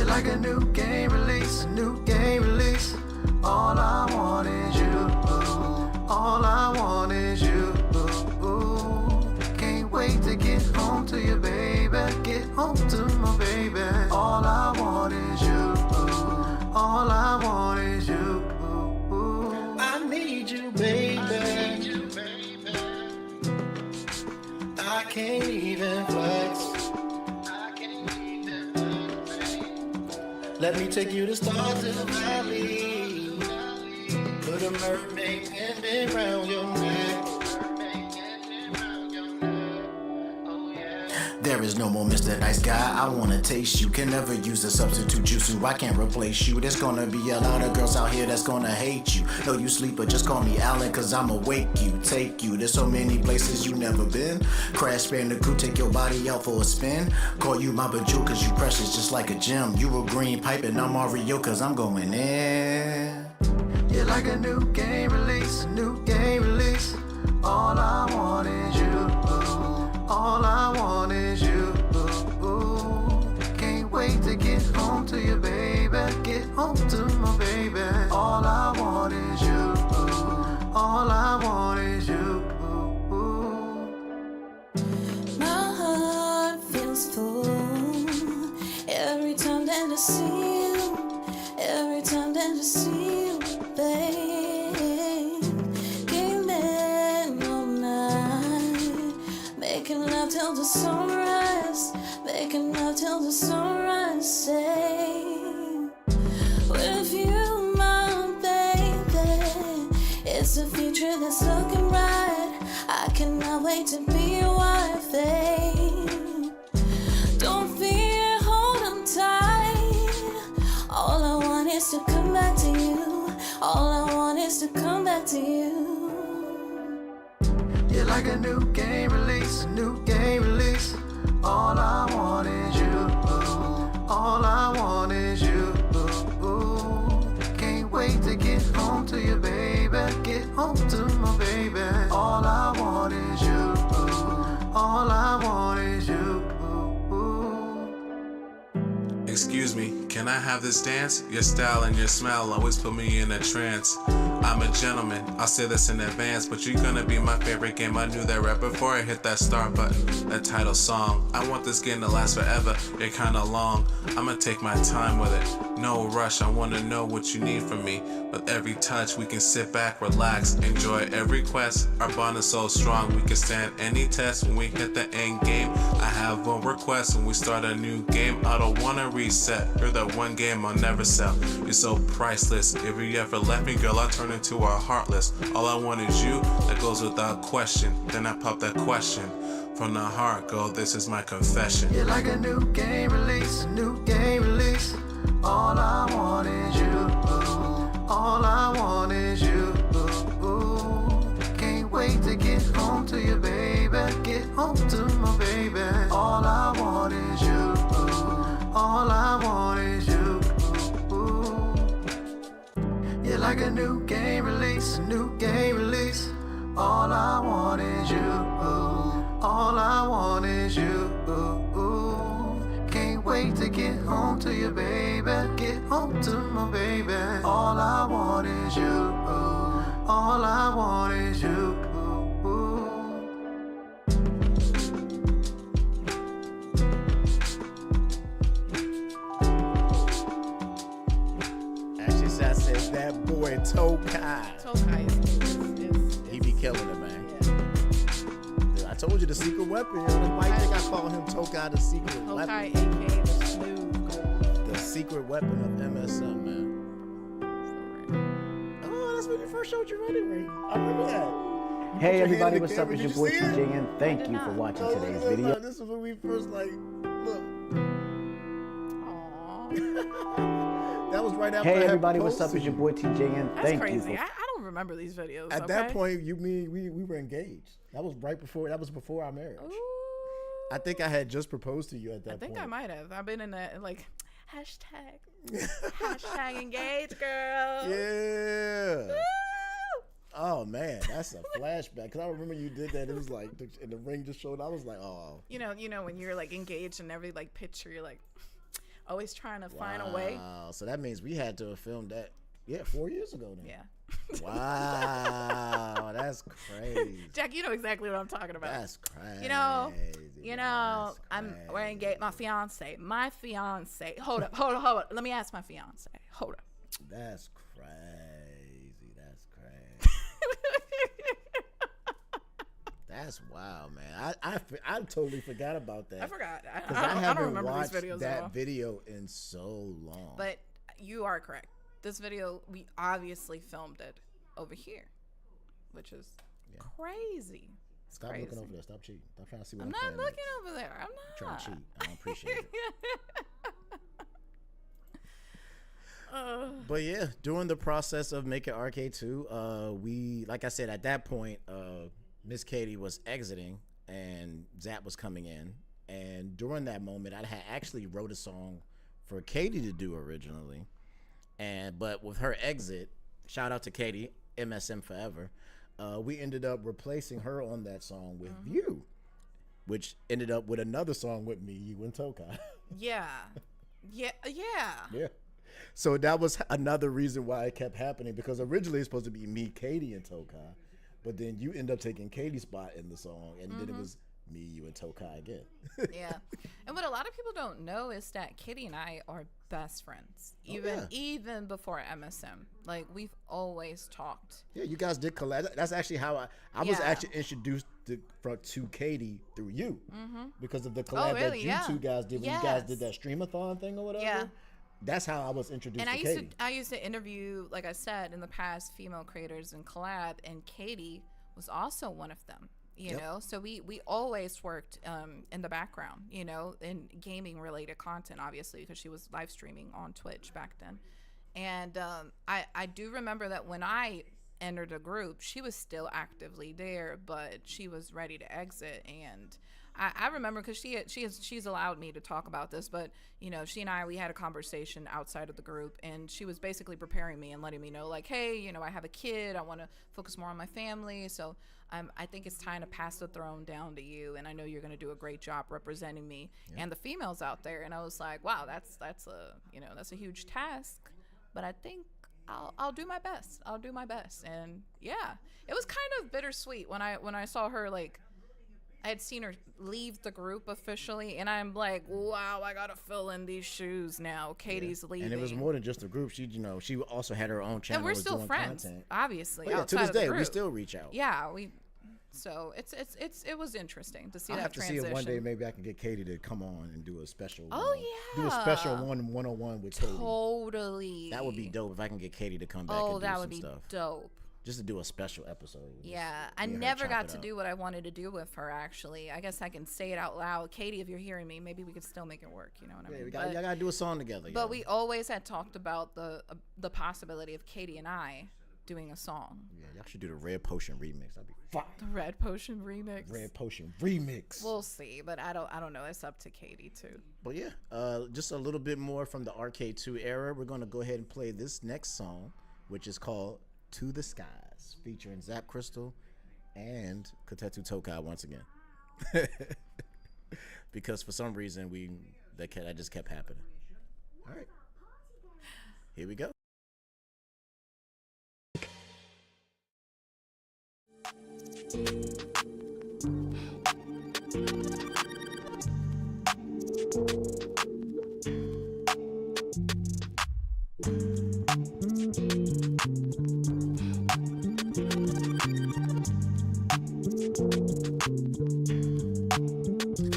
Speaker 1: Like a new game release, all I want is you, all I want is you, can't wait to get home to you, baby, get home to my baby. All I want is you, all I want is you, I need you, baby, I can't even flex. Let me take you to stars in the valley. Put a mermaid band around your neck. There is no more Mr. Nice Guy, I wanna taste you. Can never use a substitute juice, I can't replace you. There's gonna be a lot of girls out here that's gonna hate you. No, you sleeper, just call me Alan, cause I'ma wake you, take you. There's so many places you never been. Crash Bandicoot, take your body out for a spin. Call you my bejewel, cause you precious just like a gem. You a green pipe and I'm Mario, cause I'm going in. You're like a new game release, all I want is you, all I want is you, can't wait to get home to you, baby, get home to my baby. All I want is you, all I want is you.
Speaker 2: My heart feels full every time that I see you, every time that I see you, babe. Game in all night, making love till the sunrise, making love till the sunrise. Say, with you, my baby, it's a future that's looking bright. I cannot wait to be your wife, babe. Don't fear, hold on tight. All I want is to come back to you. All I want is to come back to you.
Speaker 1: You're like a new game release, all I want is you, all I want is you, can't wait to get home to you, baby, get home to my baby. All I want is you, all I want is you.
Speaker 6: Excuse me, can I have this dance? Your style and your smile always put me in a trance. I'm a gentleman, I'll say this in advance, but you're gonna be my favorite game. I knew that right before I hit that start button, that title song. I want this game to last forever, you're kinda long. I'ma take my time with it, no rush. I wanna know what you need from me. With every touch, we can sit back, relax, enjoy every quest. Our bond is so strong, we can stand any test. When we hit the end game, I have one request. When we start a new game, I don't wanna reset. You're the one game I'll never sell. You're so priceless. If you ever left me, girl, I'll turn into a heartless. All I want is you, that goes without question. Then I pop that question from the heart, girl, this is my confession.
Speaker 1: You're like a new game release, all I want is you, all I want is you, can't wait to get home to you, baby, get home to my baby. All I want is you, all I want is you. You're like a new game release, all I want is you, all I want is you, can't wait wait to get home to you, baby. Get home to my baby. All I want is you. All I want is you.
Speaker 3: Actually, I said that boy Tokai.
Speaker 5: Tokai is
Speaker 3: He be killing it, man. Dude, I told you the secret weapon. Yo. Why you think I call him Tokai the secret
Speaker 5: Tokai,
Speaker 3: weapon?
Speaker 5: aka the smooth.
Speaker 3: The secret weapon of MSM, man. Oh, that's when you first showed your running ring. I remember that. Hey everybody, what's up? It's your boy TJ and thank you for watching today's video.
Speaker 1: This is when we first look. That was right after.
Speaker 3: Hey everybody, what's up? It's your boy TJ and
Speaker 5: That's
Speaker 3: thank
Speaker 5: crazy.
Speaker 3: you for...
Speaker 5: I don't remember these videos.
Speaker 1: At that point, you mean we were engaged? That was right before. That was before our marriage.
Speaker 5: Ooh,
Speaker 1: I think I had just proposed to you at that
Speaker 5: I think
Speaker 1: point.
Speaker 5: I might have. I've been in that like hashtag engaged, girl.
Speaker 1: Yeah.
Speaker 5: Woo!
Speaker 1: Oh man, that's a flashback. Cause I remember you did that. It was like, and the ring just showed. I was like, oh.
Speaker 5: You know when you're like engaged in every like picture, you're like always trying to find a way.
Speaker 1: Wow. So that means we had to have filmed that. Yeah, 4 years ago then.
Speaker 5: Yeah.
Speaker 1: Wow, that's crazy.
Speaker 5: Jack, you know exactly what I'm talking about.
Speaker 1: That's crazy.
Speaker 5: You know,
Speaker 1: That's
Speaker 5: we're engaged. My fiance. Hold up. Let me ask my fiance. Hold up.
Speaker 1: That's crazy. That's crazy. That's wild, man. I totally forgot about that.
Speaker 5: I forgot. I
Speaker 1: haven't
Speaker 5: don't remember
Speaker 1: watched
Speaker 5: these videos
Speaker 1: that
Speaker 5: at all.
Speaker 1: video in so long.
Speaker 5: But you are correct. This video, we obviously filmed it over here, which is crazy. It's
Speaker 1: Stop
Speaker 5: crazy.
Speaker 1: looking over there. Stop cheating. Stop trying to see what
Speaker 5: I'm
Speaker 1: I'm
Speaker 5: not
Speaker 1: playing
Speaker 5: looking
Speaker 1: next.
Speaker 5: over there. I'm
Speaker 1: Trying
Speaker 5: not.
Speaker 1: to cheat. I don't appreciate it. But yeah, during the process of making RK2, we, like I said, at that point, Miss Katie was exiting and Zap was coming in. And during that moment, I had actually wrote a song for Katie to do originally. But with her exit, shout out to Katie, MSM Forever, we ended up replacing her on that song with you, which ended up with another song with me, you and Tokai.
Speaker 5: Yeah.
Speaker 1: So that was another reason why it kept happening, because originally it's supposed to be me, Katie, and Tokai, but then you end up taking Katie's spot in the song, and then it was me, you, and Tokai again.
Speaker 5: Yeah. And what a lot of people don't know is that Katie and I are best friends, even before MSM. Like, we've always talked.
Speaker 1: Yeah, you guys did collab. That's actually how I was actually introduced to Katie through you, because of the collab that you two guys did when you guys did that streamathon thing or whatever.
Speaker 5: Yeah.
Speaker 1: That's how I was introduced to Katie.
Speaker 5: I used to interview, like I said, in the past, female creators in collab, and Katie was also one of them. You know, so we always worked in the background, you know, in gaming related content, obviously, because she was live streaming on Twitch back then. And I do remember that when I entered the group, she was still actively there, but she was ready to exit. And I remember, because she's allowed me to talk about this, but you know, she and we had a conversation outside of the group, and she was basically preparing me and letting me know, like, hey, you know, I have a kid, I want to focus more on my family, so I think it's time to pass the throne down to you, and I know you're going to do a great job representing me and the females out there. And I was like, wow, that's a, you know, that's a huge task, but I think I'll do my best. I'll do my best. And yeah, it was kind of bittersweet when I saw her, like, I had seen her leave the group officially, and I'm like, wow, I gotta fill in these shoes now. Katie's leaving.
Speaker 1: And it was more than just a group. She, you know, she also had her own channel.
Speaker 5: And we're still
Speaker 1: doing
Speaker 5: friends,
Speaker 1: content.
Speaker 5: obviously.
Speaker 1: But yeah, to
Speaker 5: outside
Speaker 1: this
Speaker 5: of the
Speaker 1: day, we
Speaker 5: group.
Speaker 1: still reach out.
Speaker 5: Yeah, so it was interesting to see
Speaker 1: I'll
Speaker 5: that
Speaker 1: have to
Speaker 5: transition.
Speaker 1: see if one day maybe I can get Katie to come on and do a special.
Speaker 5: Oh,
Speaker 1: do a
Speaker 5: yeah.
Speaker 1: special one-on-one with Katie.
Speaker 5: Totally.
Speaker 1: That would be dope if I can get Katie to come back and do
Speaker 5: that
Speaker 1: some
Speaker 5: would be
Speaker 1: stuff.
Speaker 5: dope.
Speaker 1: Just to do a special episode.
Speaker 5: Yeah, I
Speaker 1: me and her
Speaker 5: never
Speaker 1: chop
Speaker 5: got
Speaker 1: it
Speaker 5: to
Speaker 1: up.
Speaker 5: do what I wanted to do with her, actually. I guess I can say it out loud. Katie, if you're hearing me, maybe we could still make it work, you know what I mean?
Speaker 1: Y'all gotta do a song together.
Speaker 5: But we always had talked about the possibility of Katie and I doing a song.
Speaker 1: Yeah, y'all should do the Red Potion remix. That'd be fire.
Speaker 5: The Red Potion remix.
Speaker 1: Red Potion remix.
Speaker 5: We'll see, but I don't know. It's up to Katie too.
Speaker 1: But yeah, just a little bit more from the RK2 era. We're gonna go ahead and play this next song, which is called "To the Skies," featuring ZapCristal and Katetu Tokai once again. Because for some reason
Speaker 3: that just kept happening. All right, here we go.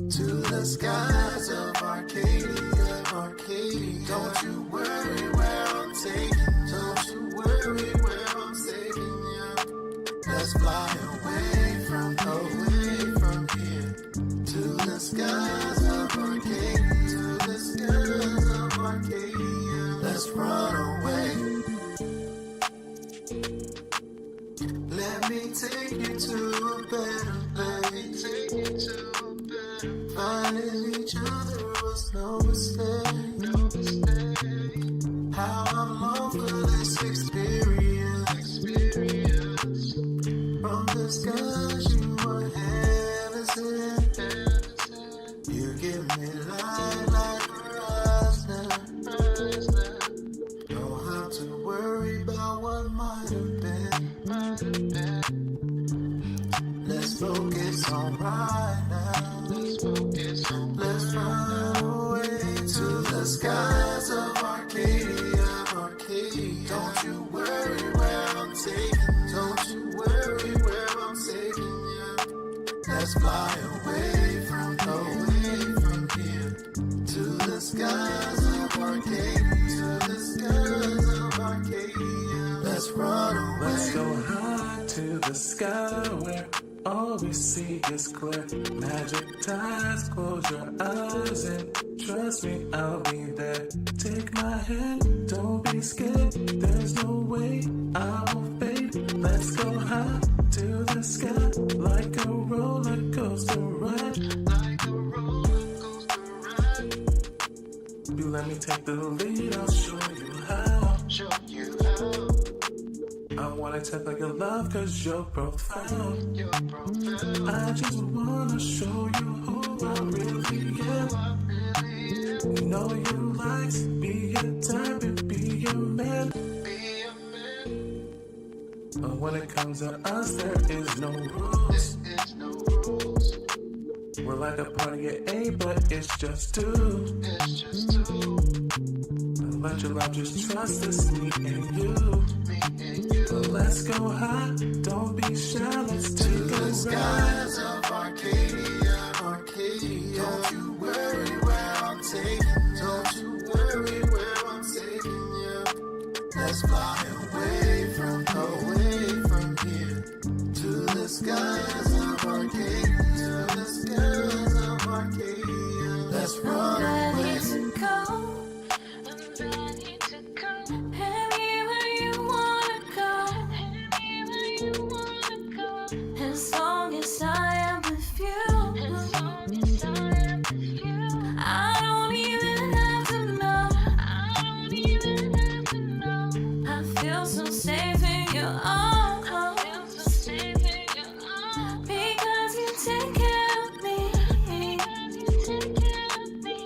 Speaker 1: To the skies of Arcadia, Arcadia. Don't you worry where I'm taking. Don't you worry where I'm taking you. Let's fly away from here. To the skies of Arcadia, to the skies of Arcadia. Let's run away. Let me take you to a better place. Take you to a better. Finding each other was no mistake. No mistake. How I long for this experience. From the skies you were heaven sent. You give me light like horizon. Don't have to worry about what might have been. Let's focus on right now. Let's run away to the skies of Arcadia, Arcadia. Don't you worry where I'm taking. Don't you worry where I'm taking you. Let's fly away from here. To the skies of Arcadia, to the skies of Arcadia. Let's run away.
Speaker 6: Let's go high to the sky where all we see is clear. Magic tides, close your eyes and trust me, I'll be there. Take my hand, don't be scared. There's no way I will fade. Let's go high to the sky like a roller coaster ride. Like a roller coaster ride. You let me take the lead, I'll show you how. Show you how. I wanna take like your love cause you're profound. I just wanna show you who I really am. You know you like be a type and be a man. But when it comes to us, there is no rules. We're like a party at 8, but it's just 2. Let your love just trust us, me and you. But let's go high, don't be shy, let's take a
Speaker 1: the
Speaker 6: ride.
Speaker 1: skies of Arcadia, Arcadia. Don't you worry where I'm taking. Don't you worry where I'm taking you. Let's fly away from here. To the skies of Arcadia, to the skies of Arcadia. Let's run away.
Speaker 2: Ready to go. I'm ready to go. Anywhere you wanna go. Anywhere you wanna go. As long as I am with you. As long as I am with you. I don't even have to know. I don't even have to know. I feel so safe in your arms. I feel so safe in your arms. Because you take care of me. Because you take care of me.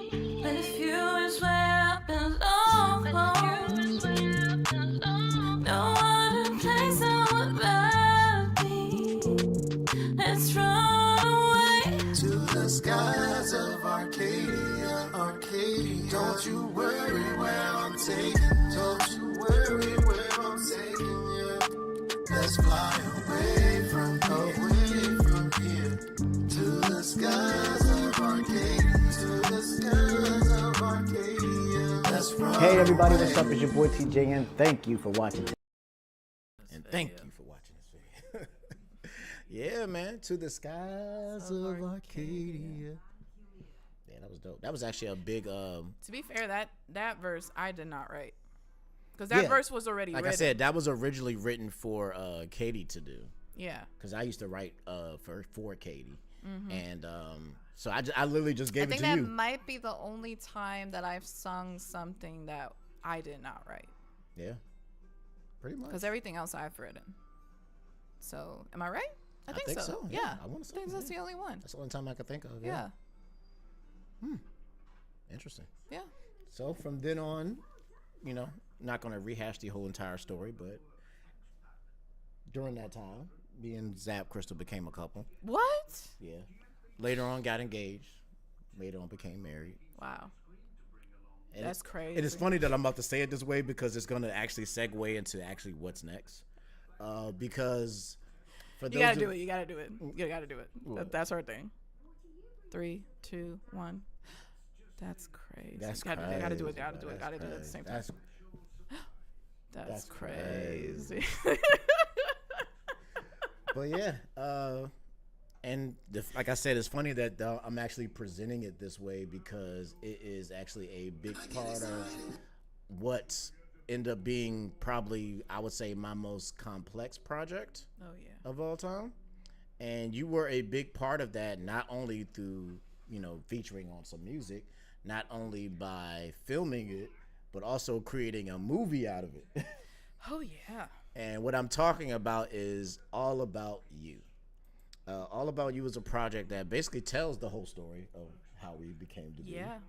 Speaker 2: With you is where I belong. No other place I would rather be. Let's run away.
Speaker 1: To the skies of Arcadia, Arcadia. Don't you worry where I'm taking. Don't you worry where I'm taking you. Let's fly away from here. To the skies of Arcadia, to the skies of Arcadia. Let's run
Speaker 3: Hey everybody, what's
Speaker 1: away.
Speaker 3: up? It's your boy TJ and thank you for watching. And thank you for watching this video. Yeah, man, to the skies of Arcadia. Yeah, that was dope. That was actually a big
Speaker 5: To be fair, that verse I did not write. Because that
Speaker 3: Yeah.
Speaker 5: verse was already
Speaker 3: like
Speaker 5: written.
Speaker 3: I said, that was originally written for Katie to do.
Speaker 5: Yeah.
Speaker 3: Because I used to write for Katie. And so I literally just gave
Speaker 5: I think
Speaker 3: it to
Speaker 5: that
Speaker 3: you.
Speaker 5: might be the only time that I've sung something that I did not write.
Speaker 3: Yeah, pretty much.
Speaker 5: Because everything else I've written. So, am I right? I
Speaker 3: think so, yeah.
Speaker 5: Yeah.
Speaker 3: I wanna say
Speaker 5: think
Speaker 3: so,
Speaker 5: that's
Speaker 3: yeah.
Speaker 5: the only one.
Speaker 3: That's the only time I could think of.
Speaker 5: Yeah.
Speaker 3: Interesting.
Speaker 5: Yeah.
Speaker 3: So from then on, you know, not going to rehash the whole entire story, but during that time, me and ZapCristal became a couple.
Speaker 5: What?
Speaker 3: Yeah. Later on, got engaged. Later on, became married.
Speaker 5: Wow.
Speaker 3: And
Speaker 5: That's crazy.
Speaker 3: And it's funny that I'm about to say it this way because it's going to actually segue into actually what's next. Because for
Speaker 5: You
Speaker 3: those
Speaker 5: gotta
Speaker 3: of-
Speaker 5: do it. You gotta do it. You gotta do it. That's our thing. 3, 2, 1. That's crazy.
Speaker 3: That's
Speaker 5: gotta,
Speaker 3: crazy.
Speaker 5: Gotta do it. Gotta do it.
Speaker 3: That's
Speaker 5: Gotta do it at the
Speaker 3: crazy.
Speaker 5: same time. That's crazy.
Speaker 3: But yeah, and like I said, it's funny that I'm actually presenting it this way because it is actually a big part of what ended up being probably, I would say, my most complex project
Speaker 5: Oh yeah.
Speaker 3: of all time. And you were a big part of that, not only through, you know, featuring on some music, not only by filming it, but also creating a movie out of it.
Speaker 5: Oh yeah.
Speaker 3: And what I'm talking about is All About You. All About You is a project that basically tells the whole story of how we became to be.
Speaker 5: Yeah.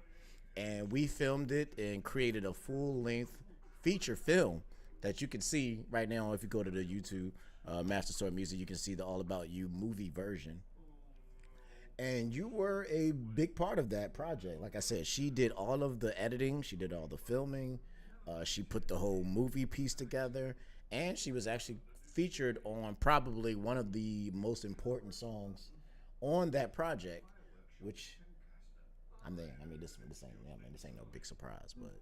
Speaker 3: And we filmed it and created a full-length feature film that you can see right now. If you go to the YouTube Master Sword Music, you can see the All About You movie version. And you were a big part of that project. Like I said, she did all of the editing. She did all the filming. She put the whole movie piece together. And she was actually featured on probably one of the most important songs on that project, which this ain't no big surprise, but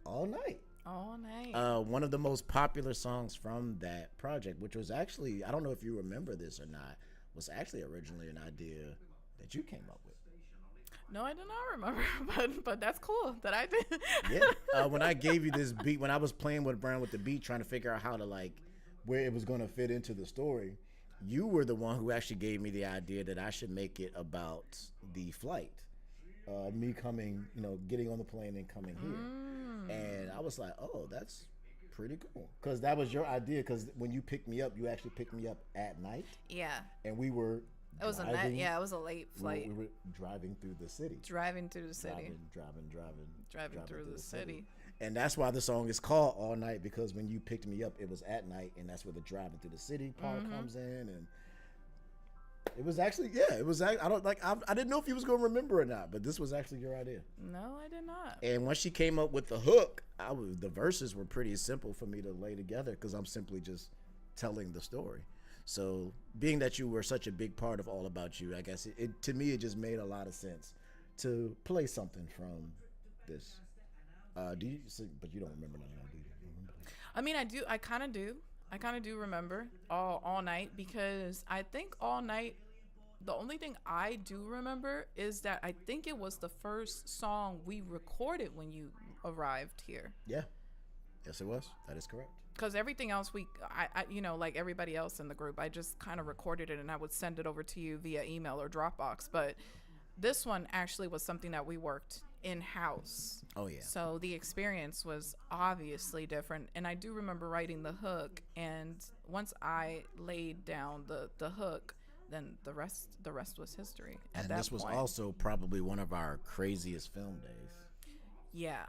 Speaker 3: All Night.
Speaker 5: All night.
Speaker 3: One of the most popular songs from that project, which was actually, I don't know if you remember this or not, was actually originally an idea that you came up with.
Speaker 5: No, I do not remember, but that's cool that I did.
Speaker 3: Yeah. When I gave you this beat, when I was playing around with the beat, trying to figure out how to where it was going to fit into the story, you were the one who actually gave me the idea that I should make it about the flight. Me coming, getting on the plane and coming here. And I was like, oh, that's pretty cool. Because that was your idea. Because when you picked me up, you actually picked me up at night.
Speaker 5: Yeah.
Speaker 3: And we were
Speaker 5: It was
Speaker 3: driving,
Speaker 5: it was a late flight.
Speaker 3: We were driving through the city.
Speaker 5: Driving through the city.
Speaker 3: Driving
Speaker 5: through the city.
Speaker 3: And that's why the song is called All Night, because when you picked me up, it was at night, and that's where the driving through the city part comes in. And it was actually, I didn't know if you was going to remember or not, but this was actually your idea.
Speaker 5: No, I did not.
Speaker 3: And once she came up with the hook, the verses were pretty simple for me to lay together because I'm simply just telling the story. So being that you were such a big part of All About You, I guess to me, it just made a lot of sense to play something from this. But you don't remember none of that, do you?
Speaker 5: I mean, I do. I kind of do. I kind of do remember all night, because I think All Night, the only thing I do remember is that I think it was the first song we recorded when you arrived here.
Speaker 3: Yeah. Yes, it was. That is correct.
Speaker 5: Because everything else I like everybody else in the group, I just kind of recorded it and I would send it over to you via email or Dropbox. But this one actually was something that we worked in-house.
Speaker 3: Oh, yeah.
Speaker 5: So the experience was obviously different. And I do remember writing the hook. And once I laid down the hook, then the rest was history.
Speaker 3: And this was also probably one of our craziest film days.
Speaker 5: Yeah.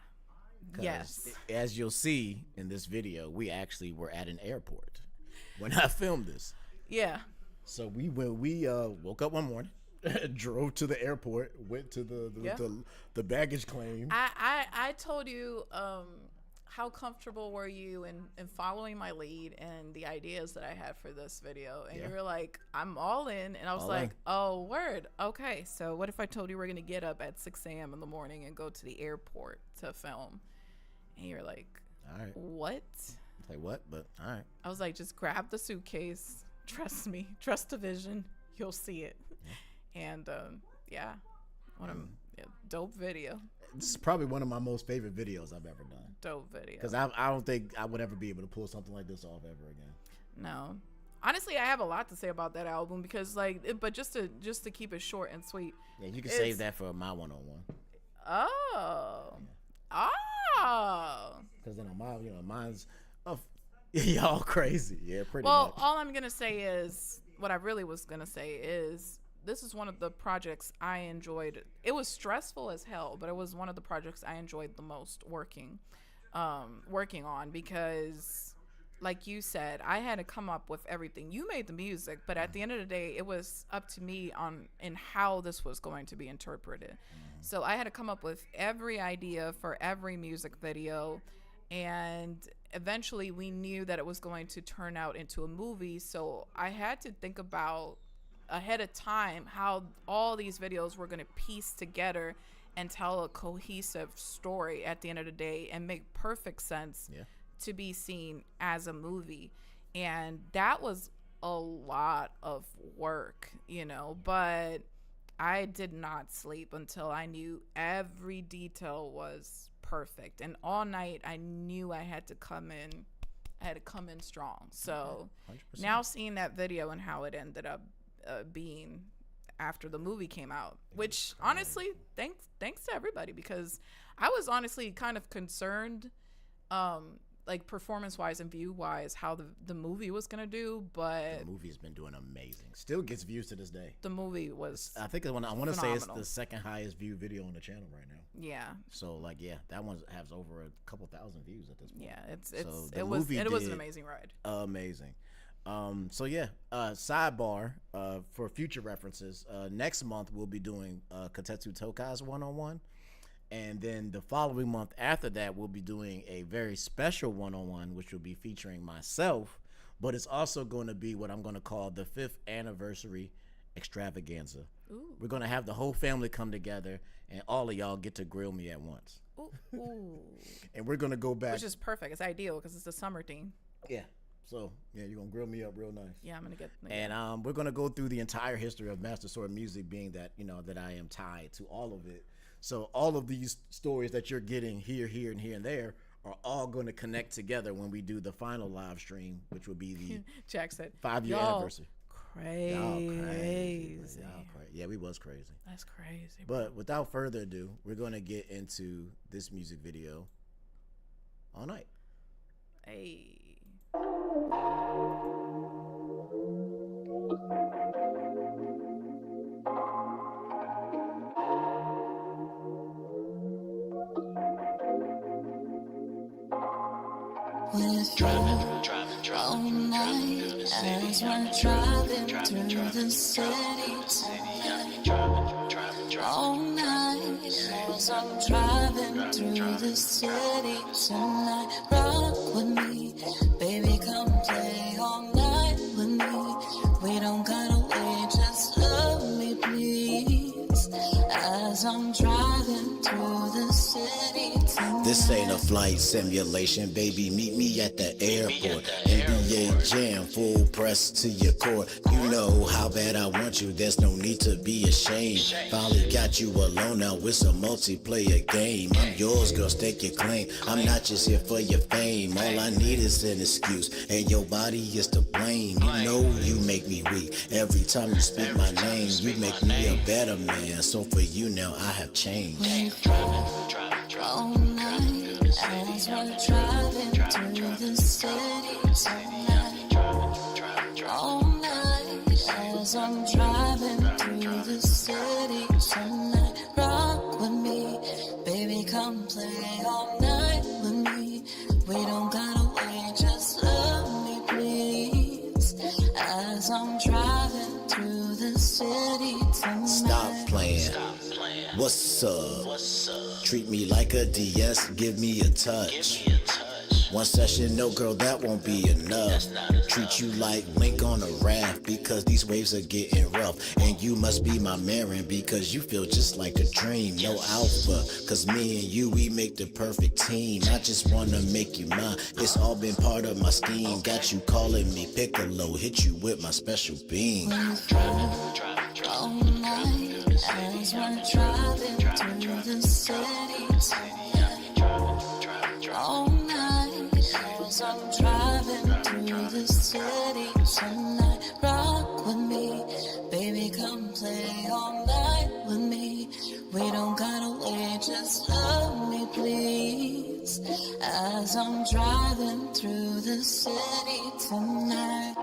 Speaker 3: 'Cause
Speaker 5: Yes.
Speaker 3: as you'll see in this video, we actually were at an airport when I filmed this.
Speaker 5: Yeah.
Speaker 3: So we woke up one morning, drove to the airport, went to the baggage claim.
Speaker 5: I told you how comfortable were you in following my lead and the ideas that I had for this video, and you were like, I'm all in, and I was
Speaker 3: All
Speaker 5: like,
Speaker 3: in.
Speaker 5: oh, word, okay, so what if I told you we're gonna get up at 6 a.m. in the morning and go to the airport to film? And you're like,
Speaker 3: All right.
Speaker 5: what?
Speaker 3: Like what? But all right.
Speaker 5: I was like, just grab the suitcase, trust me, trust the vision, you'll see it. And dope video.
Speaker 3: This is probably one of my most favorite videos I've ever done.
Speaker 5: Dope video.
Speaker 3: Because I don't think I would ever be able to pull something like this off ever again.
Speaker 5: No, honestly, I have a lot to say about that album, because but just to keep it short and sweet.
Speaker 3: Yeah, you can save that for my one-on-one.
Speaker 5: Oh.
Speaker 3: Because then mine's y'all crazy. Yeah, pretty
Speaker 5: Well,
Speaker 3: much.
Speaker 5: all I'm gonna say is what I really was gonna say is this is one of the projects I enjoyed. It was stressful as hell, but it was one of the projects I enjoyed the most working on, because like you said, I had to come up with everything. You made the music, but at the end of the day, it was up to me in how this was going to be interpreted. So I had to come up with every idea for every music video, and eventually we knew that it was going to turn out into a movie. So I had to think about ahead of time how all these videos were going to piece together and tell a cohesive story at the end of the day and make perfect sense to be seen as a movie. And that was a lot of work, but I did not sleep until I knew every detail was perfect. And all night I knew I had to come in strong. So
Speaker 3: 100%.
Speaker 5: Now seeing that video and how it ended up being after the movie came out, which honestly, thanks to everybody, because I was honestly kind of concerned, like performance-wise and view-wise, how the movie was gonna do, but
Speaker 3: the movie's been doing amazing. Still gets views to this day.
Speaker 5: The movie was,
Speaker 3: I think I want to say it's the second highest viewed video on the channel right now.
Speaker 5: Yeah.
Speaker 3: So like, that one has over a couple thousand views at this point.
Speaker 5: Yeah, it was an amazing ride.
Speaker 3: Amazing. Sidebar, for future references, next month we'll be doing Katetsu Tokai's one-on-one, and then the following month after that we'll be doing a very special one-on-one, which will be featuring myself, but it's also going to be what I'm going to call the 5th anniversary extravaganza. Ooh. We're going to have the whole family come together, and all of y'all get to grill me at once.
Speaker 5: Ooh.
Speaker 3: And we're going to go back,
Speaker 5: which is perfect. It's ideal because it's the summer theme.
Speaker 3: Yeah. So, you're going to grill me up real nice.
Speaker 5: Yeah, I'm going to get...
Speaker 3: And we're going to go through the entire history of Master Sword Music, being that, that I am tied to all of it. So all of these stories that you're getting here, and there are all going to connect together when we do the final live stream, which will be the
Speaker 5: Jack said
Speaker 3: 5-year anniversary.
Speaker 5: Crazy.
Speaker 3: Y'all crazy. Yeah, we was crazy.
Speaker 5: That's crazy.
Speaker 3: But without further ado, we're going to get into this music video all night.
Speaker 5: Hey.
Speaker 2: Driving all night as we're driving through the city tonight. All night as I'm driving through the city tonight. Rock with me, baby, come play all night with me. We don't gotta wait, just love me, please. As I'm driving through the city tonight.
Speaker 1: This ain't a flight simulation, baby, meet me at the airport. NBA Jam, full press to your core. You know how bad I want you, there's no need to be ashamed. Finally got you alone, now it's a multiplayer game. I'm yours, girl, stake your claim. I'm not just here for your fame. All I need is an excuse, and your body is to blame. You know you make me weak every time you speak my name. You make me a better man, so for you now I have changed.
Speaker 2: All night as we're driving through the city tonight. All night as I'm driving through the city tonight. Rock with me, baby, come play all night with me. We don't gotta wait, just love me, please. As I'm driving through the city tonight.
Speaker 1: Stop playing. What's up? Treat me like a DS, give me a touch. One session, no girl, that won't be enough. Treat you like Link on a raft, because these waves are getting rough. And you must be my Marin, because you feel just like a dream. No alpha, cause me and you, we make the perfect team. I just wanna make you mine, it's all been part of my scheme. Got you calling me Piccolo, hit you with my special beam.
Speaker 2: All night as we're driving through the city tonight. All night as I'm driving through the city tonight. Rock with me, baby, come play all night with me. We don't gotta wait, just love me, please. As I'm driving through the city tonight.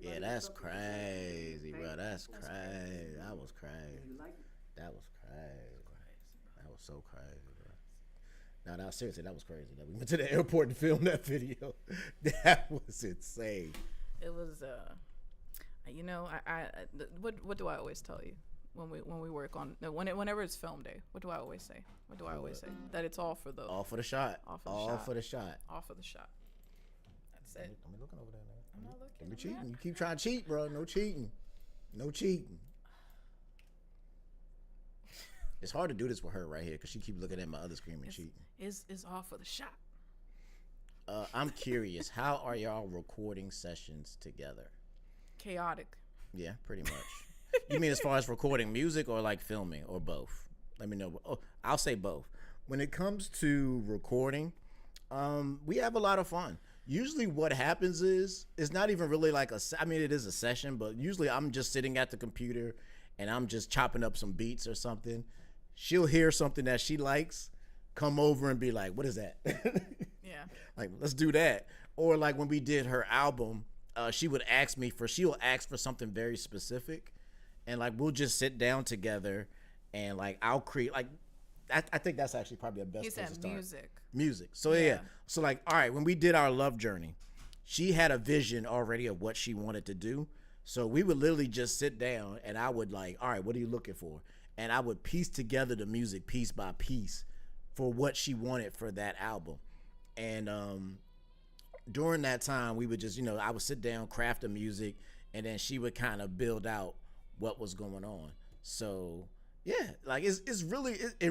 Speaker 3: Yeah, that's crazy, bro. That's crazy. That was crazy. That was crazy. That was so crazy, bro. Now, seriously, that was crazy. That we went to the airport and filmed that video. That was insane.
Speaker 5: It was, you know, what do I always tell you when we work on whenever it's film day? What do I always say? What do I always say? That it's all for the
Speaker 3: shot.
Speaker 5: All
Speaker 3: for the shot.
Speaker 5: All for the shot. That's it.
Speaker 3: I'm looking over there now.
Speaker 5: I'm not looking.
Speaker 3: You cheating. You keep trying to cheat, bro. No cheating. No cheating. It's hard to do this with her right here because she keep looking at my other screen and cheating.
Speaker 5: It's all for the shot.
Speaker 3: I'm curious. How are y'all recording sessions together?
Speaker 5: Chaotic.
Speaker 3: Yeah, pretty much. You mean as far as recording music or like filming or both? Let me know. Oh, I'll say both. When it comes to recording, we have a lot of fun. Usually what happens is, it's not even really like I mean, it is a session, but usually I'm just sitting at the computer and I'm just chopping up some beats or something. She'll hear something that she likes, come over and be like, what is that?
Speaker 5: Yeah.
Speaker 3: Like, let's do that. Or like when we did her album, she'll ask for something very specific. And like, we'll just sit down together and like, I'll create like, I think that's actually probably the best place to start. Music. So yeah. So like, all right, when we did our love journey, she had a vision already of what she wanted to do. So we would literally just sit down and I would like, all right, what are you looking for? And I would piece together the music piece by piece for what she wanted for that album. And during that time, we would just, you know, I would sit down, craft the music, and then she would kind of build out what was going on. So yeah, like it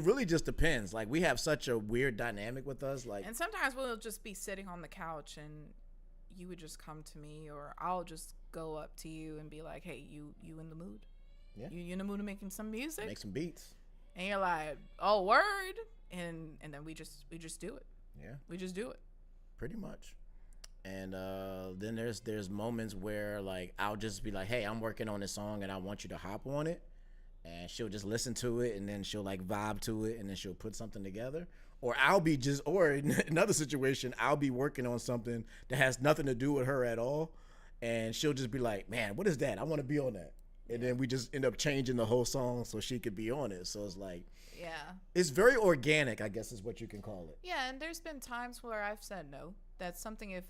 Speaker 3: really just depends. Like we have such a weird dynamic with us. Like,
Speaker 5: and sometimes we'll just be sitting on the couch and you would just come to me, or I'll just go up to you and be like, hey, you in the mood?
Speaker 3: Yeah.
Speaker 5: You in the mood of making some music?
Speaker 3: Make some beats.
Speaker 5: And you're like, oh, word. And then we just do it.
Speaker 3: Yeah.
Speaker 5: We just do it.
Speaker 3: Pretty much. And then there's moments where like I'll just be like, hey, I'm working on this song and I want you to hop on it. And she'll just listen to it and then she'll like vibe to it and then she'll put something together. Or or in another situation, I'll be working on something that has nothing to do with her at all. And she'll just be like, man, what is that? I want to be on that. And then we just end up changing the whole song so she could be on it. So it's like,
Speaker 5: yeah,
Speaker 3: it's very organic, I guess is what you can call it.
Speaker 5: Yeah, and there's been times where I've said no. That's something if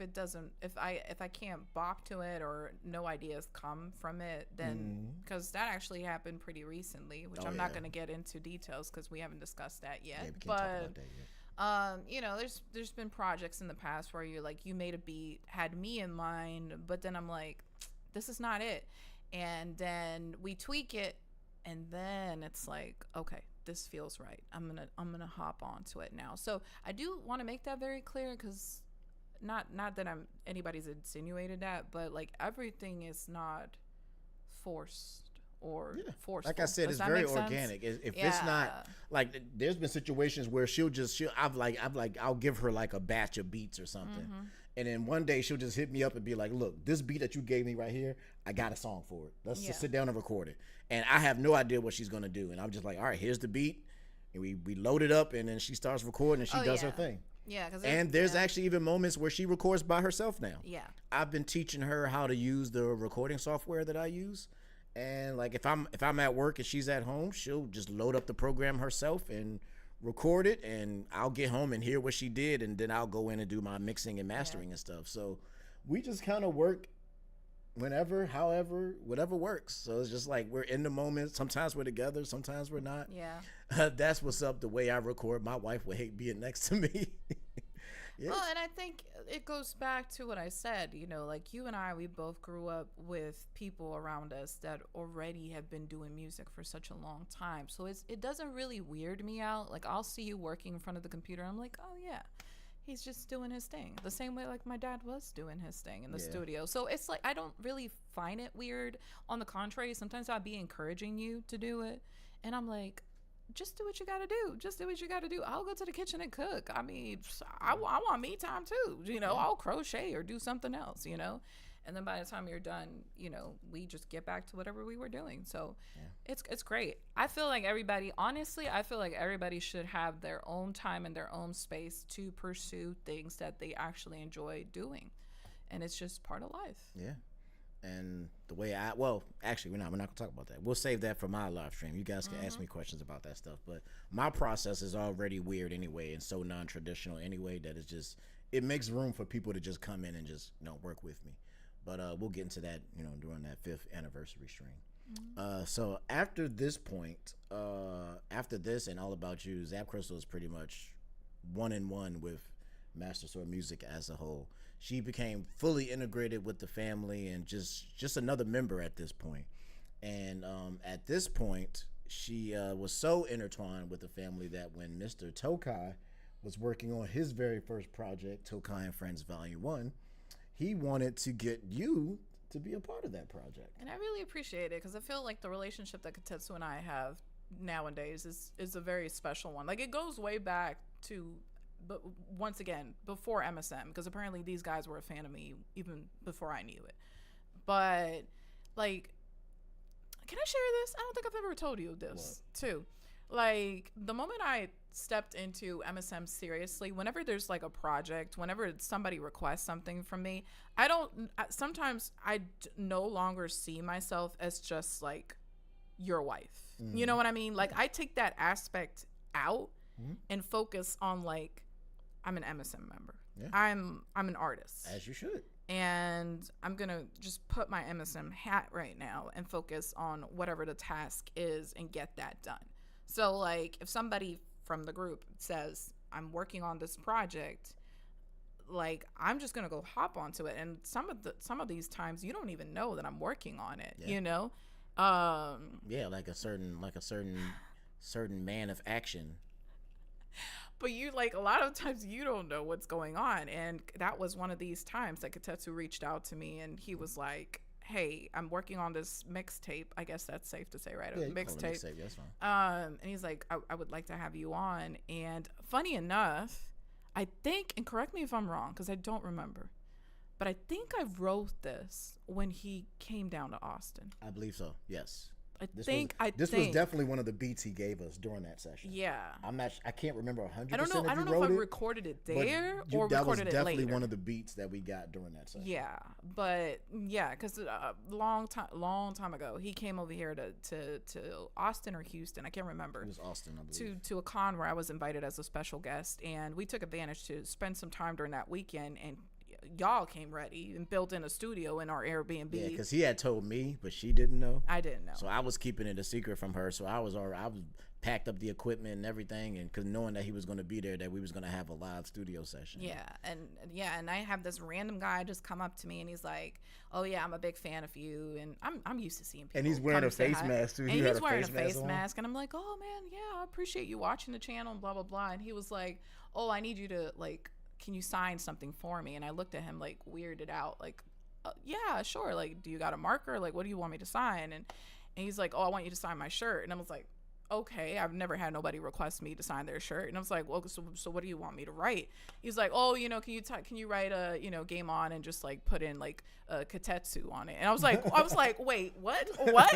Speaker 5: I can't bop to it or no ideas come from it, then because that actually happened pretty recently, which I'm not going to get into details because we haven't discussed that yet.
Speaker 3: Yeah, we can't talk about that yet.
Speaker 5: You know, there's been projects in the past where you're like, you made a beat, had me in mind, but then I'm like, this is not it. And then we tweak it, and then it's like, okay, this feels right. I'm gonna hop onto it now. So I do want to make that very clear, because not that anybody's insinuated that, but like everything is not forced or forceful.
Speaker 3: Like I said,
Speaker 5: Does
Speaker 3: it's very organic. If it's not like, there's been situations where I'll give her like a batch of beats or something. Mm-hmm. And then one day she'll just hit me up and be like, look, this beat that you gave me right here, I got a song for it. Let's just sit down and record it. And I have no idea what she's going to do. And I'm just like, all right, here's the beat. And we load it up, and then she starts recording and she does her thing.
Speaker 5: Yeah.
Speaker 3: And there's actually even moments where she records by herself now.
Speaker 5: Yeah.
Speaker 3: I've been teaching her how to use the recording software that I use. And like if I'm at work and she's at home, she'll just load up the program herself and record it, and I'll get home and hear what she did, and then I'll go in and do my mixing and mastering and stuff. So we just kind of work whenever, however, whatever works. So it's just like we're in the moment. Sometimes we're together, sometimes we're not.
Speaker 5: Yeah.
Speaker 3: That's what's up. The way I record, my wife would hate being next to me.
Speaker 5: Yeah. Well, and I think it goes back to what I said, you know, like you and I, we both grew up with people around us that already have been doing music for such a long time. So it doesn't really weird me out. Like I'll see you working in front of the computer. I'm like, oh yeah, he's just doing his thing. The same way like my dad was doing his thing in the studio. So it's like, I don't really find it weird. On the contrary, sometimes I'll be encouraging you to do it. And I'm like, just do what you gotta do. Just do what you gotta do. I'll go to the kitchen and cook. I mean, I want me time too. You know, I'll crochet or do something else, you know? And then by the time you're done, we just get back to whatever we were doing. So it's great. I feel like everybody should have their own time and their own space to pursue things that they actually enjoy doing. And it's just part of life.
Speaker 3: Yeah. And the way actually, we're not gonna talk about that. We'll save that for my live stream. You guys can ask me questions about that stuff. But my process is already weird anyway, and so non-traditional anyway, that it makes room for people to just come in and just work with me. But we'll get into that during that 5th anniversary stream. So after this point, after this and All About You, ZapCristal is pretty much 1-in-1 with Master Sword Music as a whole. She became fully integrated with the family and just another member at this point. And at this point, she was so intertwined with the family that when Mr. Tokai was working on his very first project, Tokai and Friends Volume 1, he wanted to get you to be a part of that project.
Speaker 5: And I really appreciate it because I feel like the relationship that Katetsu and I have nowadays is a very special one. Like, it goes way back to, but once again, before MSM, because apparently these guys were a fan of me even before I knew it. But, like, can I share this? I don't think I've ever told you this, too. Like, the moment I stepped into MSM seriously, whenever there's like a project, whenever somebody requests something from me, sometimes I no longer see myself as just like your wife. You know what I mean? Like, I take that aspect out and focus on, like, I'm an MSM member. Yeah. I'm an artist.
Speaker 3: As you should.
Speaker 5: And I'm going to just put my MSM hat right now and focus on whatever the task is and get that done. So, like, if somebody from the group says, I'm working on this project, like, I'm just going to go hop onto it. And some of these times you don't even know that I'm working on it, you know?
Speaker 3: Yeah, like a certain man of action.
Speaker 5: But you, like, a lot of times you don't know what's going on. And that was one of these times that Katetsu reached out to me and he was like, hey, I'm working on this mixtape. I guess that's safe to say, right?
Speaker 3: Yeah,
Speaker 5: mixtape.
Speaker 3: That's fine.
Speaker 5: And he's like, I would like to have you on. And funny enough, I think, and correct me if I'm wrong, because I don't remember, but I think I wrote this when he came down to Austin.
Speaker 3: I believe so. Yes.
Speaker 5: This
Speaker 3: was definitely one of the beats he gave us during that session.
Speaker 5: Yeah.
Speaker 3: I can't remember 100%.
Speaker 5: I don't know if I recorded it there or recorded it later. That was definitely
Speaker 3: one of the beats that we got during that session.
Speaker 5: Yeah, but yeah, because a long time ago, he came over here to Austin or Houston, I can't remember.
Speaker 3: It was Austin, I believe.
Speaker 5: To a con where I was invited as a special guest, and we took advantage to spend some time during that weekend, and y'all came ready and built in a studio in our Airbnb.
Speaker 3: Yeah, because he had told me, but she didn't know.
Speaker 5: I didn't know.
Speaker 3: So I was keeping it a secret from her. So I was packed up the equipment and everything, and because knowing that he was going to be there, that we was going to have a live studio session.
Speaker 5: Yeah, and I have this random guy just come up to me and he's like, "Oh yeah, I'm a big fan of you," and I'm used to seeing people.
Speaker 3: And he's wearing a face mask too.
Speaker 5: And he's wearing a face mask, and I'm like, "Oh man, yeah, I appreciate you watching the channel," and blah blah blah. And he was like, "Oh, I need you to, like, can you sign something for me?" And I looked at him like weirded out, like, yeah, sure. Like, do you got a marker? Like, what do you want me to sign? And he's like, "Oh, I want you to sign my shirt." And I was like, okay, I've never had nobody request me to sign their shirt. And I was like, well, so what do you want me to write? He's like, oh, can you write a, game on and just like put in like a Katetsu on it? And I was like, wait, what?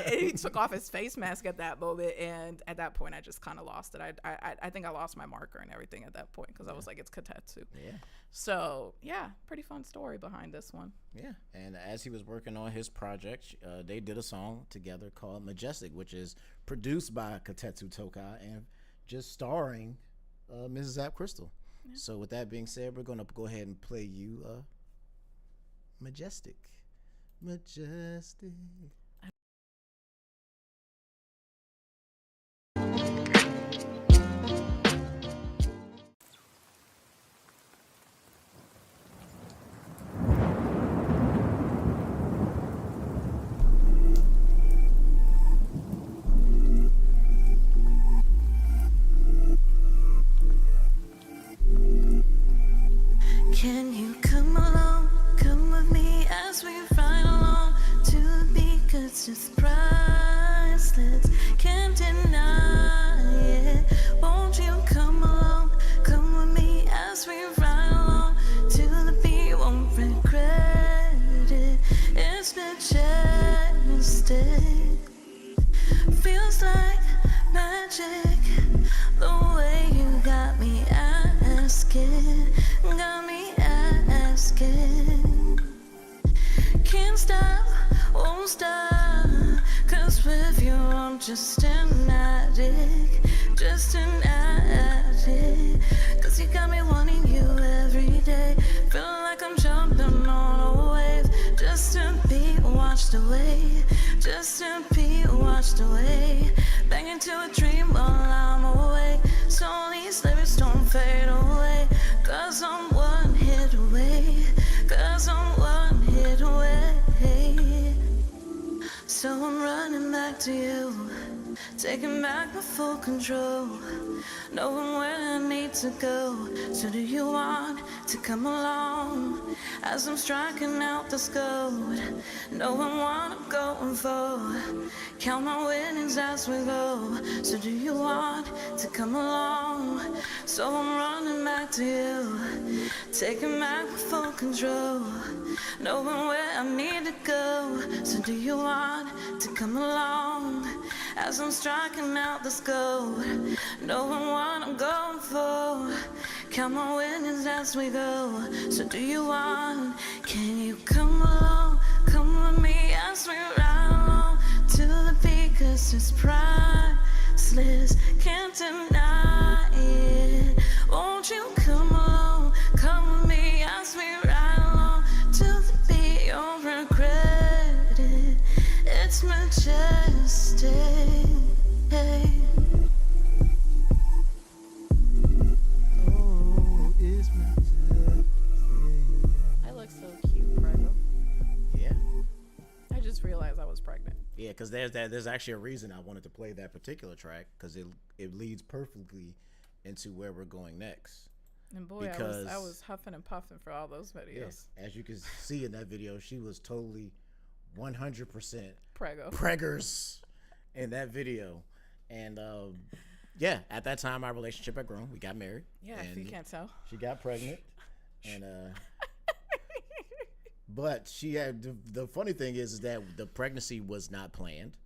Speaker 5: And he took off his face mask at that moment. And at that point, I just kind of lost it. I think I lost my marker and everything at that point because I was like, it's Katetsu.
Speaker 3: Yeah.
Speaker 5: So yeah, pretty fun story behind this one.
Speaker 3: Yeah. And as he was working on his project, they did a song together called Majestic, which is produced by Katetsu Tokai and just starring Mrs. ZapCristal. Yeah. So with that being said, we're going to go ahead and play you Majestic. Majestic.
Speaker 2: Can you come along, come with me as we ride along to the beat, 'cause it's priceless, can't deny it. Won't you come along, come with me as we ride along to the beat, won't regret it. magic. The way you got me asking, got me asking. Can't stop, won't stop, 'cause with you I'm just an addict, just an addict. 'Cause you got me wanting you every day, feeling like I'm jumping on a wave, just to be washed away, just to be washed away. Banging to a dream while I'm awake, so these lyrics don't fade away, 'cause I'm one hit away, 'cause I'm one hit away. So I'm running back to you, taking back my full control, knowing where I need to go. So do you want to come along as I'm striking out this gold, knowing what I'm going for, count my winnings as we go. So do you want to come along? So I'm running back to you, taking back my full control, knowing where I need to go. So do you want to come along as I'm striking out this gold, knowing what I'm going for, count my winnings as we go. So do you want, can you come along, come with me as we ride along to the beat, 'cause it's priceless, can't deny it. Won't you come along, come with me as we ride along to the beat, you'll regret it, it's majestic. Hey.
Speaker 3: Oh, it's majestic.
Speaker 5: I look so cute, Prego.
Speaker 3: Yeah.
Speaker 5: I just realized I was pregnant.
Speaker 3: Yeah, because there's actually a reason I wanted to play that particular track, because it leads perfectly into where we're going next.
Speaker 5: And boy, I was huffing and puffing for all those videos.
Speaker 3: Yes, as you can see in that video, she was totally 100%
Speaker 5: Prego.
Speaker 3: preggers in that video. And yeah, at that time, our relationship had grown. We got married.
Speaker 5: Yeah, if you can't tell.
Speaker 3: She got pregnant. And but she had the funny thing is that the pregnancy was not planned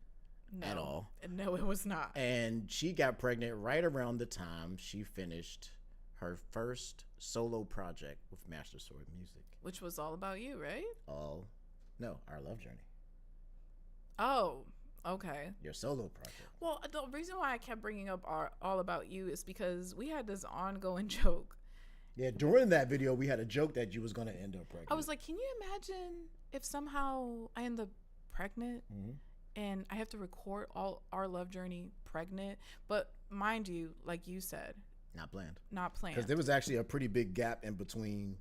Speaker 3: at all.
Speaker 5: No, it was not.
Speaker 3: And she got pregnant right around the time she finished her first solo project with Master Sword Music.
Speaker 5: Which was all about you, right?
Speaker 3: No, our love journey.
Speaker 5: Oh, okay.
Speaker 3: Your solo project.
Speaker 5: Well, the reason why I kept bringing up all about you is because we had this ongoing joke.
Speaker 3: Yeah, during that video, we had a joke that you was going to end up pregnant.
Speaker 5: I was like, can you imagine if somehow I end up pregnant and I have to record all our love journey pregnant? But mind you, like you said,
Speaker 3: not planned.
Speaker 5: Not planned.
Speaker 3: Because there was actually a pretty big gap in between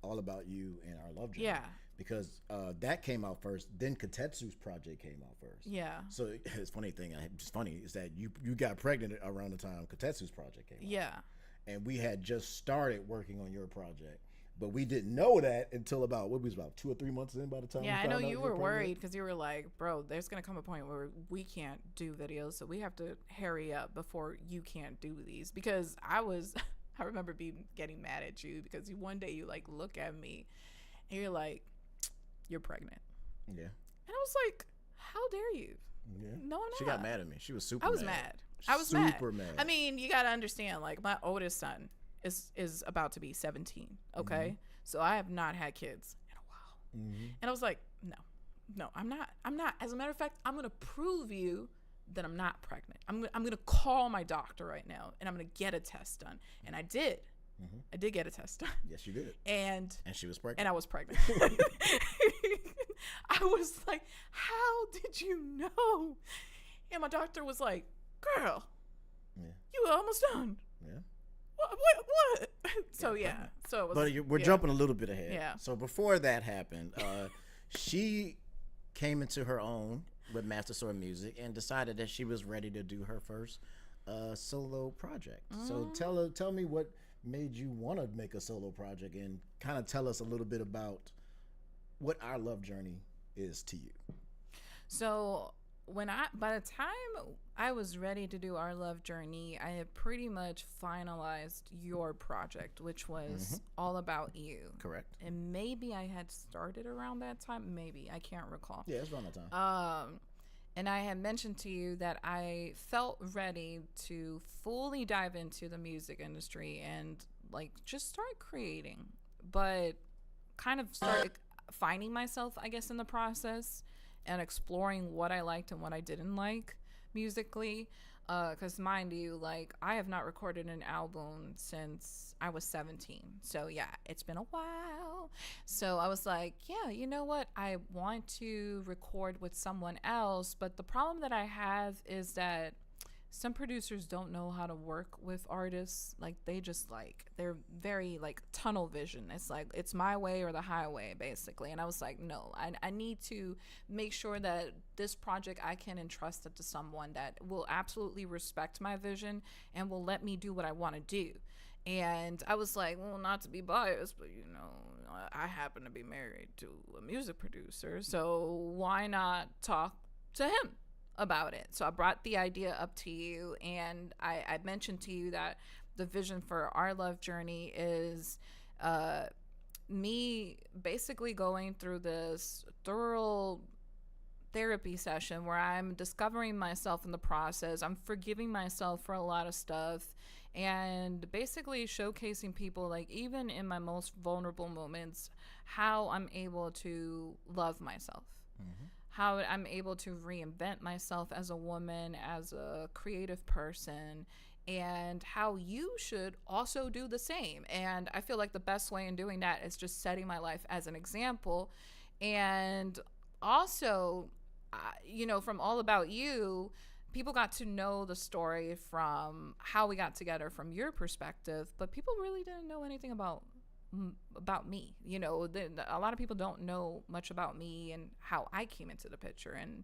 Speaker 3: All About You and our love journey.
Speaker 5: Yeah.
Speaker 3: Because that came out first, then Katetsu's project came out first.
Speaker 5: Yeah.
Speaker 3: So it's funny thing, it's funny is that you got pregnant around the time Katetsu's project came out.
Speaker 5: Yeah.
Speaker 3: And we had just started working on your project, but we didn't know that until about 2 or 3 months in. By the time,
Speaker 5: yeah, I know you were worried because you were like, "Bro, there's gonna come a point where we can't do videos, so we have to hurry up before you can't do these." Because I remember getting mad at you because one day you like look at me, and you're like, "You're pregnant."
Speaker 3: Yeah. And
Speaker 5: I was like, "How dare you?"
Speaker 3: Yeah.
Speaker 5: No, I'm not.
Speaker 3: She got mad at me. She was super.
Speaker 5: I was mad. I was
Speaker 3: super mad.
Speaker 5: I mean, you gotta understand. Like, my oldest son is about to be 17. Okay, so I have not had kids in a while, and I was like, no, I'm not. As a matter of fact, I'm gonna prove you that I'm not pregnant. I'm gonna call my doctor right now, and I'm gonna get a test done. And I did. I did get a test done.
Speaker 3: Yes, you did.
Speaker 5: And
Speaker 3: she was pregnant.
Speaker 5: And I was pregnant. I was like, how did you know? And my doctor was like, girl, you were almost done.
Speaker 3: Yeah.
Speaker 5: What? So yeah. So it was,
Speaker 3: but we're jumping a little bit ahead.
Speaker 5: Yeah.
Speaker 3: So before that happened, she came into her own with Master Sword Music and decided that she was ready to do her first solo project. So tell me what made you want to make a solo project, and kind of tell us a little bit about what our love journey is to you.
Speaker 5: So by the time I was ready to do our love journey, I had pretty much finalized your project, which was All About You.
Speaker 3: Correct.
Speaker 5: And maybe I had started around that time. Maybe, I can't recall.
Speaker 3: Yeah, it's around that time.
Speaker 5: And I had mentioned to you that I felt ready to fully dive into the music industry and like just start creating, but kind of start finding myself, I guess, in the process and exploring what I liked and what I didn't like musically. Because mind you, like I have not recorded an album since I was 17. So yeah, it's been a while. So I was like, yeah, you know what? I want to record with someone else. But the problem that I have is that some producers don't know how to work with artists. Like they just like, they're very like tunnel vision. It's like, it's my way or the highway basically. And I was like, no, I need to make sure that this project I can entrust it to someone that will absolutely respect my vision and will let me do what I want to do. And I was like, well, not to be biased, but you know, I happen to be married to a music producer, so why not talk to him about it? So I brought the idea up to you, and I mentioned to you that the vision for our love journey is me basically going through this thorough therapy session where I'm discovering myself in the process. I'm forgiving myself for a lot of stuff and basically showcasing people, like even in my most vulnerable moments, how I'm able to love myself. How I'm able to reinvent myself as a woman, as a creative person, and how you should also do the same. And I feel like the best way in doing that is just setting my life as an example. And also, you know, from All About You, people got to know the story from how we got together from your perspective, but people really didn't know anything about me. You know, a lot of people don't know much about me and how I came into the picture and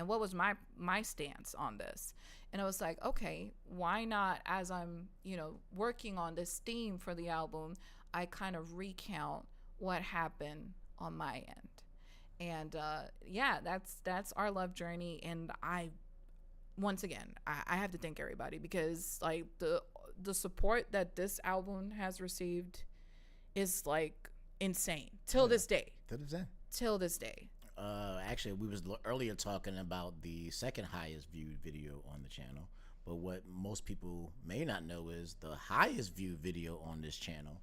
Speaker 5: what was my stance on this. And I was like, okay, why not, as I'm, you know, working on this theme for the album, I kind of recount what happened on my end. And yeah, that's our love journey. And once again, I have to thank everybody, because like the support that this album has received is like insane till this day. Till this day.
Speaker 3: Actually, we was earlier talking about the second highest viewed video on the channel, but what most people may not know is the highest viewed video on this channel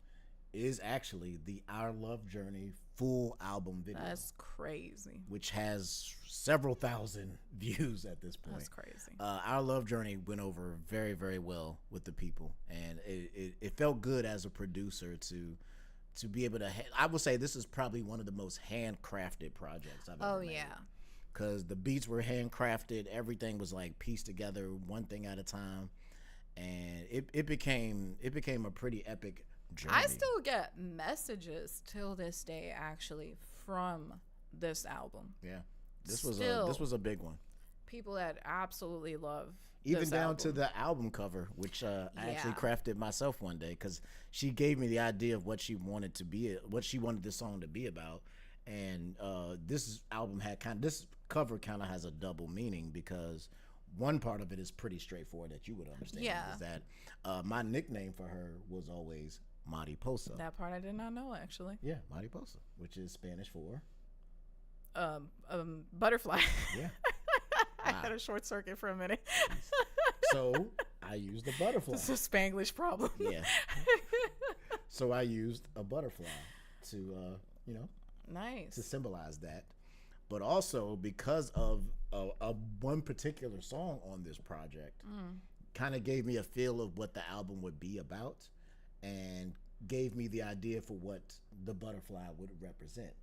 Speaker 3: is actually the Our Love Journey full album video.
Speaker 5: That's crazy.
Speaker 3: Which has several thousand views at this point.
Speaker 5: That's crazy.
Speaker 3: Our Love Journey went over very, very well with the people, and it felt good as a producer to be able to. I would say this is probably one of the most handcrafted projects I've ever made. Oh yeah. Because the beats were handcrafted, everything was like pieced together, one thing at a time, and it became a pretty epic journey.
Speaker 5: I still get messages till this day, actually, from this album.
Speaker 3: Yeah, this was a big one.
Speaker 5: People that absolutely love
Speaker 3: even down to the album cover, which I actually crafted myself one day, because she gave me the idea of what she wanted this song to be about. And this album had this cover kind of has a double meaning, because one part of it is pretty straightforward that you would understand.
Speaker 5: Yeah.
Speaker 3: Is that my nickname for her was always Mariposa.
Speaker 5: That part I did not know, actually.
Speaker 3: Yeah, Mariposa, which is Spanish for
Speaker 5: butterfly.
Speaker 3: Yeah.
Speaker 5: I had a short circuit for a minute.
Speaker 3: So I used a butterfly.
Speaker 5: It's a Spanglish problem.
Speaker 3: Yeah. So I used a butterfly to
Speaker 5: nice,
Speaker 3: to symbolize that. But also because of one particular song on this project kind of gave me a feel of what the album would be about, and gave me the idea for what the butterfly would represent.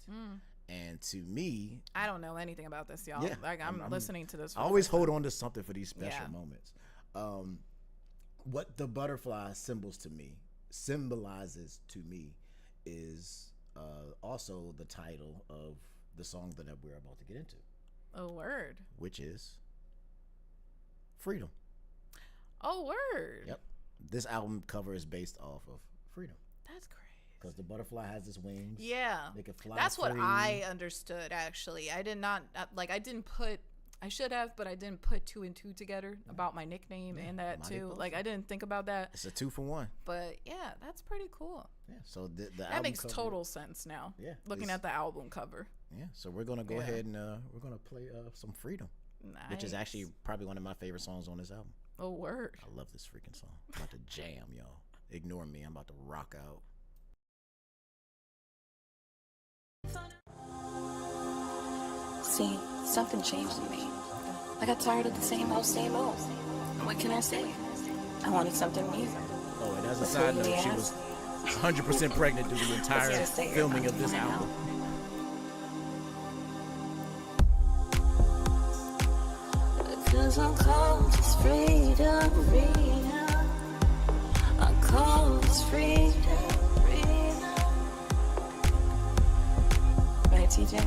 Speaker 3: And to me,
Speaker 5: I don't know anything about this, y'all.
Speaker 3: Yeah,
Speaker 5: like I'm listening to this.
Speaker 3: I always hold on to something for these special moments. What the butterfly symbolizes to me is also the title of the song that we're about to get into.
Speaker 5: Oh, word.
Speaker 3: Which is Freedom.
Speaker 5: Oh, word.
Speaker 3: Yep. This album cover is based off of freedom.
Speaker 5: That's crazy.
Speaker 3: Because the butterfly has its wings.
Speaker 5: Yeah.
Speaker 3: They can fly.
Speaker 5: That's
Speaker 3: free.
Speaker 5: what I understood, actually. I did not, I should have, but I didn't put two and two together about my nickname and that too. Like, I didn't think about that.
Speaker 3: It's a 2-for-1.
Speaker 5: But yeah, that's pretty cool.
Speaker 3: Yeah. So the
Speaker 5: that
Speaker 3: album
Speaker 5: makes
Speaker 3: cover,
Speaker 5: total sense now.
Speaker 3: Yeah.
Speaker 5: Looking at the album cover.
Speaker 3: Yeah. So we're gonna go ahead and we're gonna play some Freedom. which is actually probably one of my favorite songs on this album.
Speaker 5: Oh, word.
Speaker 3: I love this freaking song. I'm about to jam, y'all. Ignore me. I'm about to rock out.
Speaker 2: See, something changed in me. I got tired of the same old, same old. What can I say? I wanted something new.
Speaker 3: Oh, and as a side note, she was 100% pregnant through the entire filming of this album.
Speaker 2: Cause I'm called this freedom, freedom. I'm called this freedom, freedom. Right, TJ?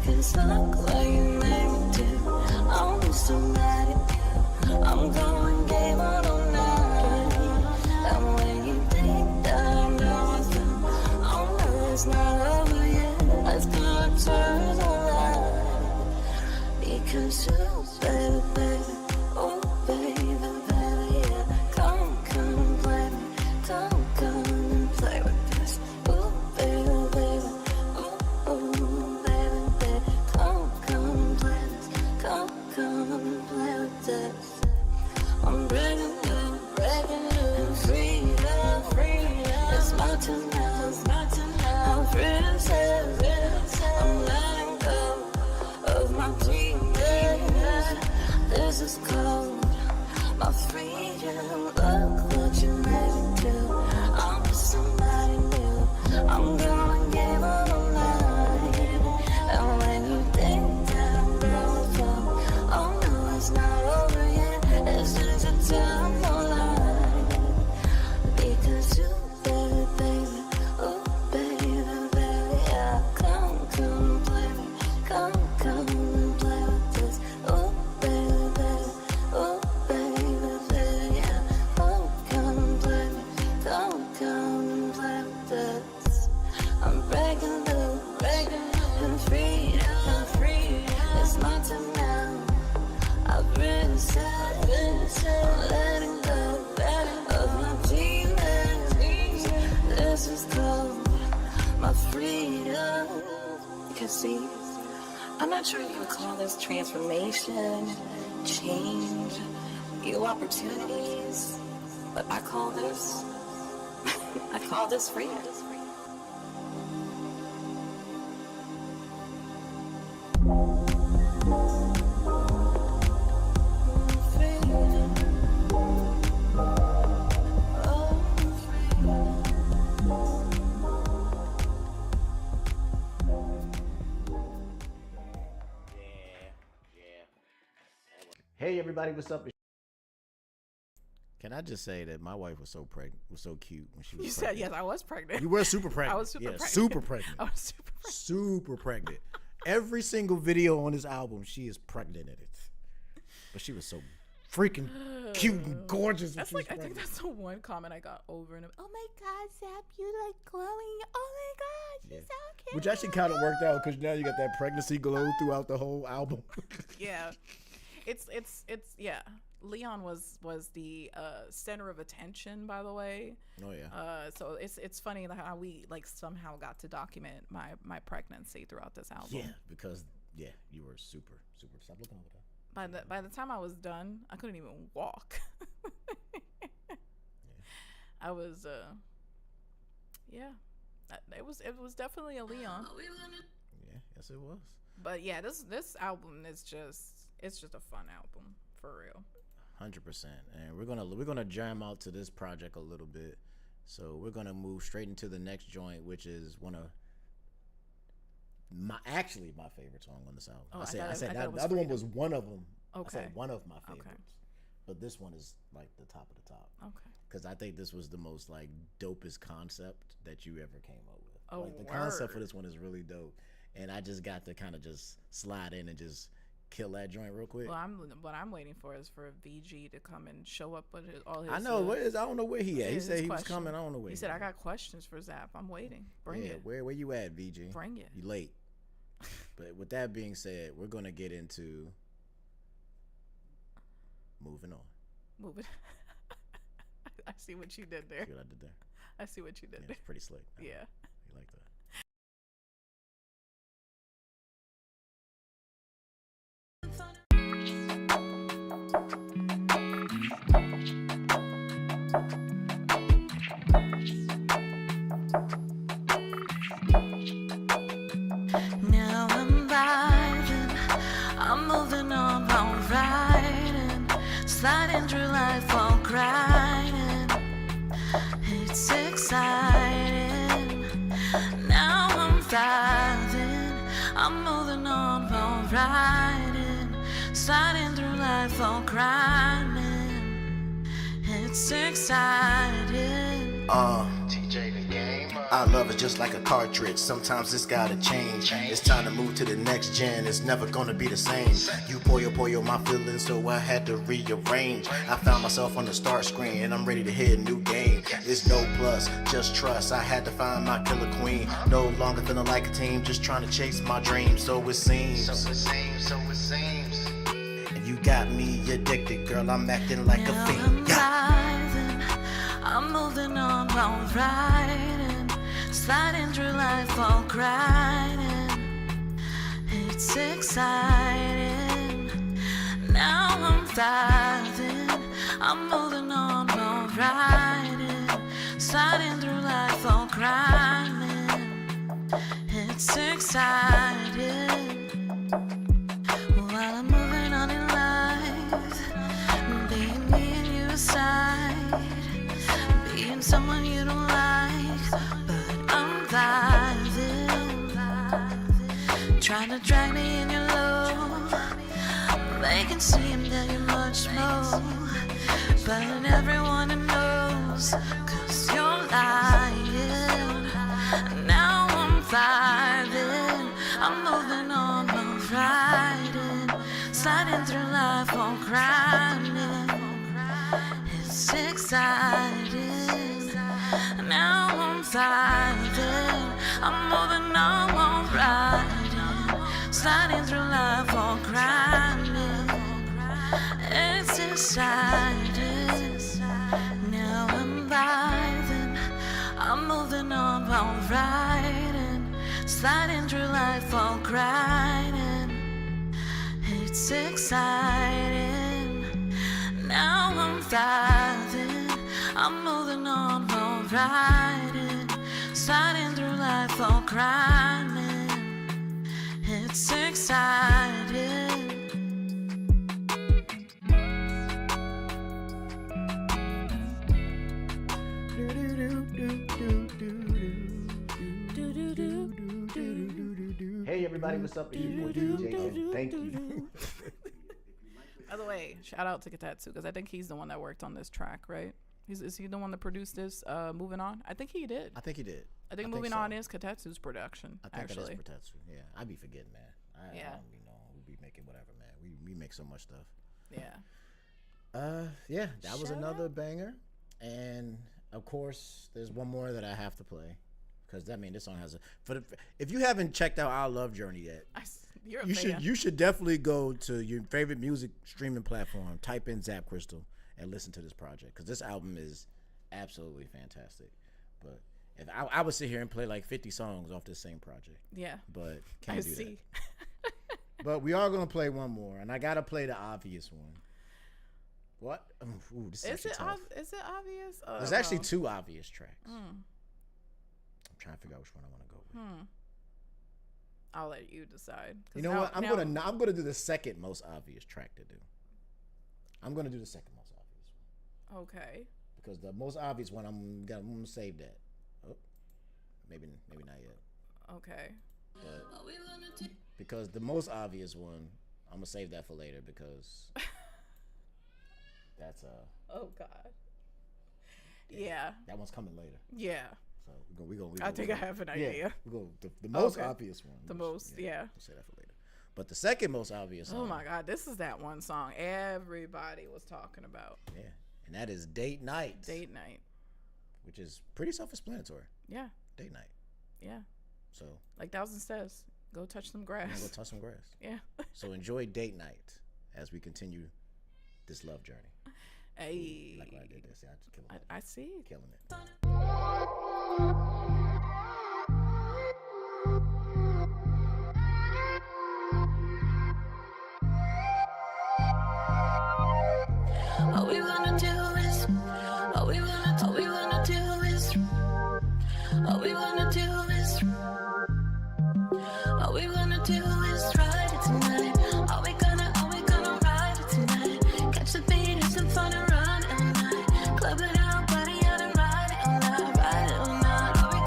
Speaker 2: Cause look what you made me do. I'm just somebody new. I'm going game on all night. And when you think that I know it's done, oh no, it's not over yet. Let's go turn the light. Because you, baby, baby, oh baby, baby, yeah. Come and play me, come and play with this. Oh baby, baby, oh baby, baby, come and play this. Come and play with this. I'm breaking you, freedom, freedom. It's my turn now, it's my turn now. I'm free to say, I'm letting go of my dreams. This is cold, my freedom. Look what you made me do. I'm just somebody new. I'm gonna give all the night. And when you think that I'm going from, oh no, it's not over yet. It's just a time for life. Because you, baby, baby, oh baby, baby, yeah. Come play me, come and play with this. Oh baby, baby, oh baby, baby, yeah. Come and play me, come and play with this. I'm breaking loose, and free, it's my time now. I've been sad, I'm letting go of my demons. This is called my freedom. Because see, I'm not sure if you would call this transformation, change, new opportunities, but I call this, I call this freedom.
Speaker 3: Hey everybody, what's up? Can I just say that my wife was so pregnant, was so cute when she was
Speaker 5: You
Speaker 3: pregnant.
Speaker 5: said, yes, I was pregnant.
Speaker 3: You were super pregnant.
Speaker 5: I was super pregnant.
Speaker 3: Super pregnant.
Speaker 5: I was super pregnant.
Speaker 3: Super pregnant. Every single video on this album, she is pregnant in it. But she was so freaking cute and gorgeous.
Speaker 5: That's like, I think that's the one comment I got over and over. Oh my God, Zap, you like glowing. Oh my God, she's so cute.
Speaker 3: Which actually kind of worked out because now you got that pregnancy glow throughout the whole album.
Speaker 5: Yeah. It's yeah. Leon was the center of attention, by the way.
Speaker 3: Oh yeah.
Speaker 5: So it's funny how we like somehow got to document my pregnancy throughout this album.
Speaker 3: Yeah, because you were super. Stop looking over there.
Speaker 5: By the time I was done, I couldn't even walk. I was it was definitely a Leon.
Speaker 3: Yeah, yes it was.
Speaker 5: But yeah, this album is it's just a fun album for real.
Speaker 3: 100%. And we're gonna jam out to this project a little bit. So we're gonna move straight into the next joint, which is one of my favorite song on this album.
Speaker 5: Oh,
Speaker 3: I said that the other one was one of them.
Speaker 5: Okay.
Speaker 3: I said one of my favorites.
Speaker 5: Okay.
Speaker 3: But this one is like the top of the top.
Speaker 5: Okay.
Speaker 3: Because I think this was the most like dopest concept that you ever came up with.
Speaker 5: Oh,
Speaker 3: like the concept for this one is really dope. And I just got to kind of just slide in and just kill that joint real quick.
Speaker 5: Well, what I'm waiting for is for VG to come and show up with all his.
Speaker 3: I know I don't know where he at. He said he was
Speaker 5: question.
Speaker 3: coming. I don't know where
Speaker 5: He said I got questions for Zap. I'm waiting. Bring it.
Speaker 3: Where you at, VG?
Speaker 5: Bring it.
Speaker 3: You late. But with that being said, we're gonna get into moving on.
Speaker 5: Move it. I see what you did there.
Speaker 3: See what I did there?
Speaker 5: I see what you did
Speaker 3: Yeah,
Speaker 5: there.
Speaker 3: it's pretty slick.
Speaker 5: Yeah.
Speaker 3: You like that?
Speaker 2: grinding. It's exciting.
Speaker 1: TJ the game. Our love is just like a cartridge. Sometimes it's gotta change. It's time to move to the next gen. It's never gonna be the same. You puyo my feelings, so I had to rearrange. I found myself on the start screen, and I'm ready to hit a new game. It's no plus, just trust. I had to find my killer queen. No longer feeling like a team, just trying to chase my dreams. So it seems. And you got me addicted, girl. I'm acting like a
Speaker 2: Now
Speaker 1: fiend.
Speaker 2: I'm
Speaker 1: Yeah.
Speaker 2: driving, I'm moving on while riding, sliding through life all grinding. It's exciting. Now I'm driving, I'm moving on while riding, sliding through life all grinding. It's exciting. While I'm moving on in life, being me and you aside, being someone you don't like, but I'm vibing. Trying to drag me in your love, make it seem that you're much more, but everyone knows, 'cause you're lying. Now I'm vibing, I'm moving on while riding, sliding through life while grinding. It's exciting. Now I'm vibing, I'm moving on while riding, sliding through life while grinding. It's exciting. Now I'm vibing, I'm moving on while riding, sliding through life while grinding. It's exciting. Now I'm vibing, I'm moving on while riding, sliding through life while grinding. It's exciting.
Speaker 3: Hey everybody, what's up? It's your boy TJ, and thank you.
Speaker 5: By the way, shout out to Katetsu, because I think he's the one that worked on this track, right? Is he the one that produced this? Moving On. I think he did.
Speaker 3: I think he did.
Speaker 5: I think Moving On is Katetsu's production.
Speaker 3: I think
Speaker 5: actually.
Speaker 3: it is Protetsu. Yeah, I be forgetting, man. I
Speaker 5: Yeah.
Speaker 3: don't be knowing. We be making whatever, man. We make so much stuff.
Speaker 5: Yeah.
Speaker 3: Yeah, that was
Speaker 5: Shout
Speaker 3: another banger, and of course, there's one more that I have to play, because I mean, this song has a. If you haven't checked out Our Love Journey yet,
Speaker 5: You're a fan.
Speaker 3: you should definitely go to your favorite music streaming platform, type in ZapCristal, and listen to this project, because this album is absolutely fantastic. But if I would sit here and play like 50 songs off this same project,
Speaker 5: Yeah.
Speaker 3: but can't
Speaker 5: I
Speaker 3: do
Speaker 5: see.
Speaker 3: that. But we are gonna play one more, and I gotta play the obvious one. What? Ooh, this is
Speaker 5: Is
Speaker 3: actually
Speaker 5: it
Speaker 3: tough.
Speaker 5: is it obvious?
Speaker 3: There's actually two obvious tracks.
Speaker 5: Mm.
Speaker 3: I'm trying to figure out which one I want to go with.
Speaker 5: I'll let you decide. 'Cause
Speaker 3: You know
Speaker 5: now-
Speaker 3: what? I'm
Speaker 5: now-
Speaker 3: gonna do the second most obvious track to do. I'm gonna do the second most obvious one,
Speaker 5: Okay.
Speaker 3: because the most obvious one I'm gonna save that. Oh, maybe not yet.
Speaker 5: Okay.
Speaker 3: But because the most obvious one, I'm gonna save that for later, because that's
Speaker 5: Oh God. Yeah.
Speaker 3: that one's coming later.
Speaker 5: Yeah.
Speaker 3: So we go.
Speaker 5: I think I have an idea.
Speaker 3: Yeah, we go the most
Speaker 5: Okay.
Speaker 3: obvious one.
Speaker 5: The most, yeah.
Speaker 3: We'll say that for later. But the second most obvious
Speaker 5: Oh
Speaker 3: song,
Speaker 5: my God, this is that one song everybody was talking about.
Speaker 3: yeah, and that is Date Night,
Speaker 5: Date Night.
Speaker 3: which is pretty self-explanatory.
Speaker 5: Yeah.
Speaker 3: Date night.
Speaker 5: Yeah.
Speaker 3: So
Speaker 5: Like Thousand says, go touch some
Speaker 3: I'm gonna
Speaker 5: grass.
Speaker 3: go touch some grass.
Speaker 5: Yeah.
Speaker 3: So enjoy Date Night as we continue this love journey.
Speaker 5: Hey.
Speaker 3: Like what I did there. See, I just killing it.
Speaker 5: I see.
Speaker 3: Killing it.
Speaker 2: All we wanna do is, all we wanna do is, all we wanna do is, all we wanna do is ride it tonight. Are we gonna ride it tonight? Catch the beat, have some fun and run it all night. Club it out, party out and ride it all night, ride it all night. Are we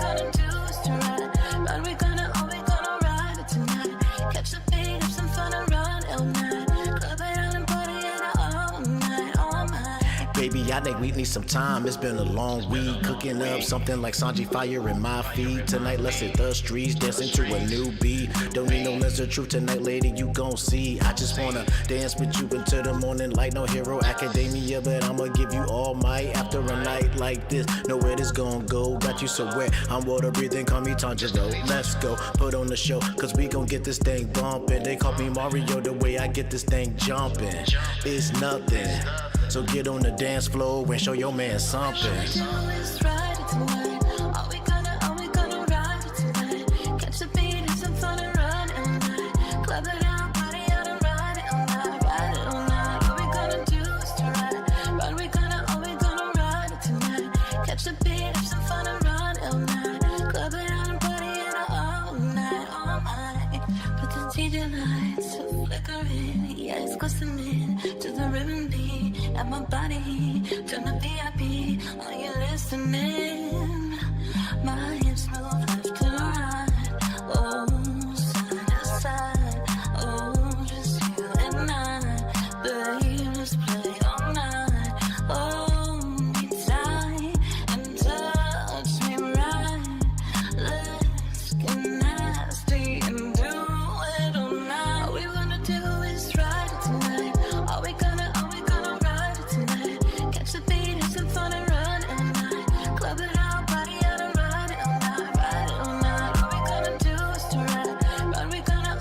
Speaker 1: I think we need some time. It's been a long week. Cooking up something like Sanji Fire in my feed. Tonight, let's hit the streets, dance into a new beat. Don't need no lens of truth tonight, lady, you gon' see. I just wanna dance with you until the morning light. No Hero Academia, but I'ma give you all might. After a night like this, know where this gon' go. Got you so wet, I'm water breathing, call me Tanjiro. Let's go, put on the show, cause we gon' get this thing bumping. They call me Mario, the way I get this thing jumping. It's nothing, so get on the dance floor and show your man something.
Speaker 2: Let's ride it tonight. Are we gonna ride it tonight? Catch the beat and some fun and run all night. Club it out, party out and ride it all night. Ride it all night. What we gonna do is to ride. Are we gonna ride it tonight? Catch the beat, have some fun and run all night. Club it out and party out all night, all night. Put the DJ lights to flickering. Yeah, it's custom in to the ribbon beat. At my body, turn the VIP. Are you listening? My hips move left to right. Oh, side to side. Oh, just you and I. Babe, let's play all night. Oh, be tight and touch me right. Let's get nasty and do it all night. All we wanna do is ride it tonight. Are we gonna ride it tonight? Catch the beat, have some fun and run all night. Club it out, party out and ride it all night. Ride it all night. All we gonna do is to ride. Are we gonna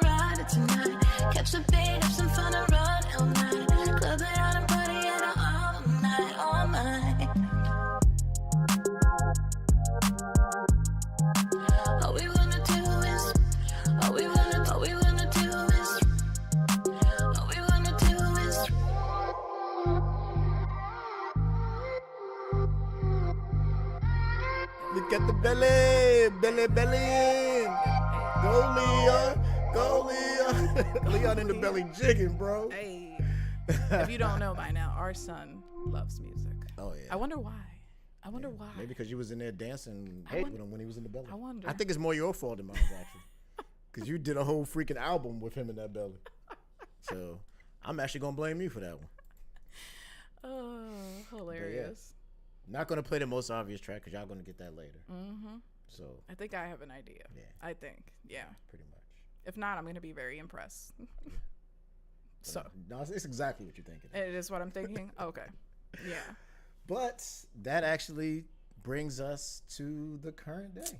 Speaker 2: ride it tonight? Catch the beat, have some fun and run all night. Club it out and party out all night, all night. All we wanna do is, all we wanna do is, all we wanna do is.
Speaker 3: Look at the belly in. Go Leon, go Leon. Leon in the belly jigging, bro.
Speaker 4: Hey, if you don't know by now, our son loves music.
Speaker 3: Oh yeah.
Speaker 4: I wonder why. I wonder why.
Speaker 3: Maybe because you was in there dancing
Speaker 4: I
Speaker 3: with him when he was in the belly.
Speaker 4: I wonder.
Speaker 3: I think it's more your fault than mine, actually. Because you did a whole freaking album with him in that belly. So I'm actually going to blame you for that one.
Speaker 4: Oh, hilarious.
Speaker 3: Not going to play the most obvious track because y'all going to get that later.
Speaker 4: Mm-hmm.
Speaker 3: So
Speaker 4: I think I have an idea.
Speaker 3: Yeah.
Speaker 4: I think. Yeah.
Speaker 3: pretty much.
Speaker 4: If not, I'm going to be very impressed. So
Speaker 3: No, it's exactly what you're thinking.
Speaker 4: it is what I'm thinking. Okay. Yeah.
Speaker 3: But that actually brings us to the current day.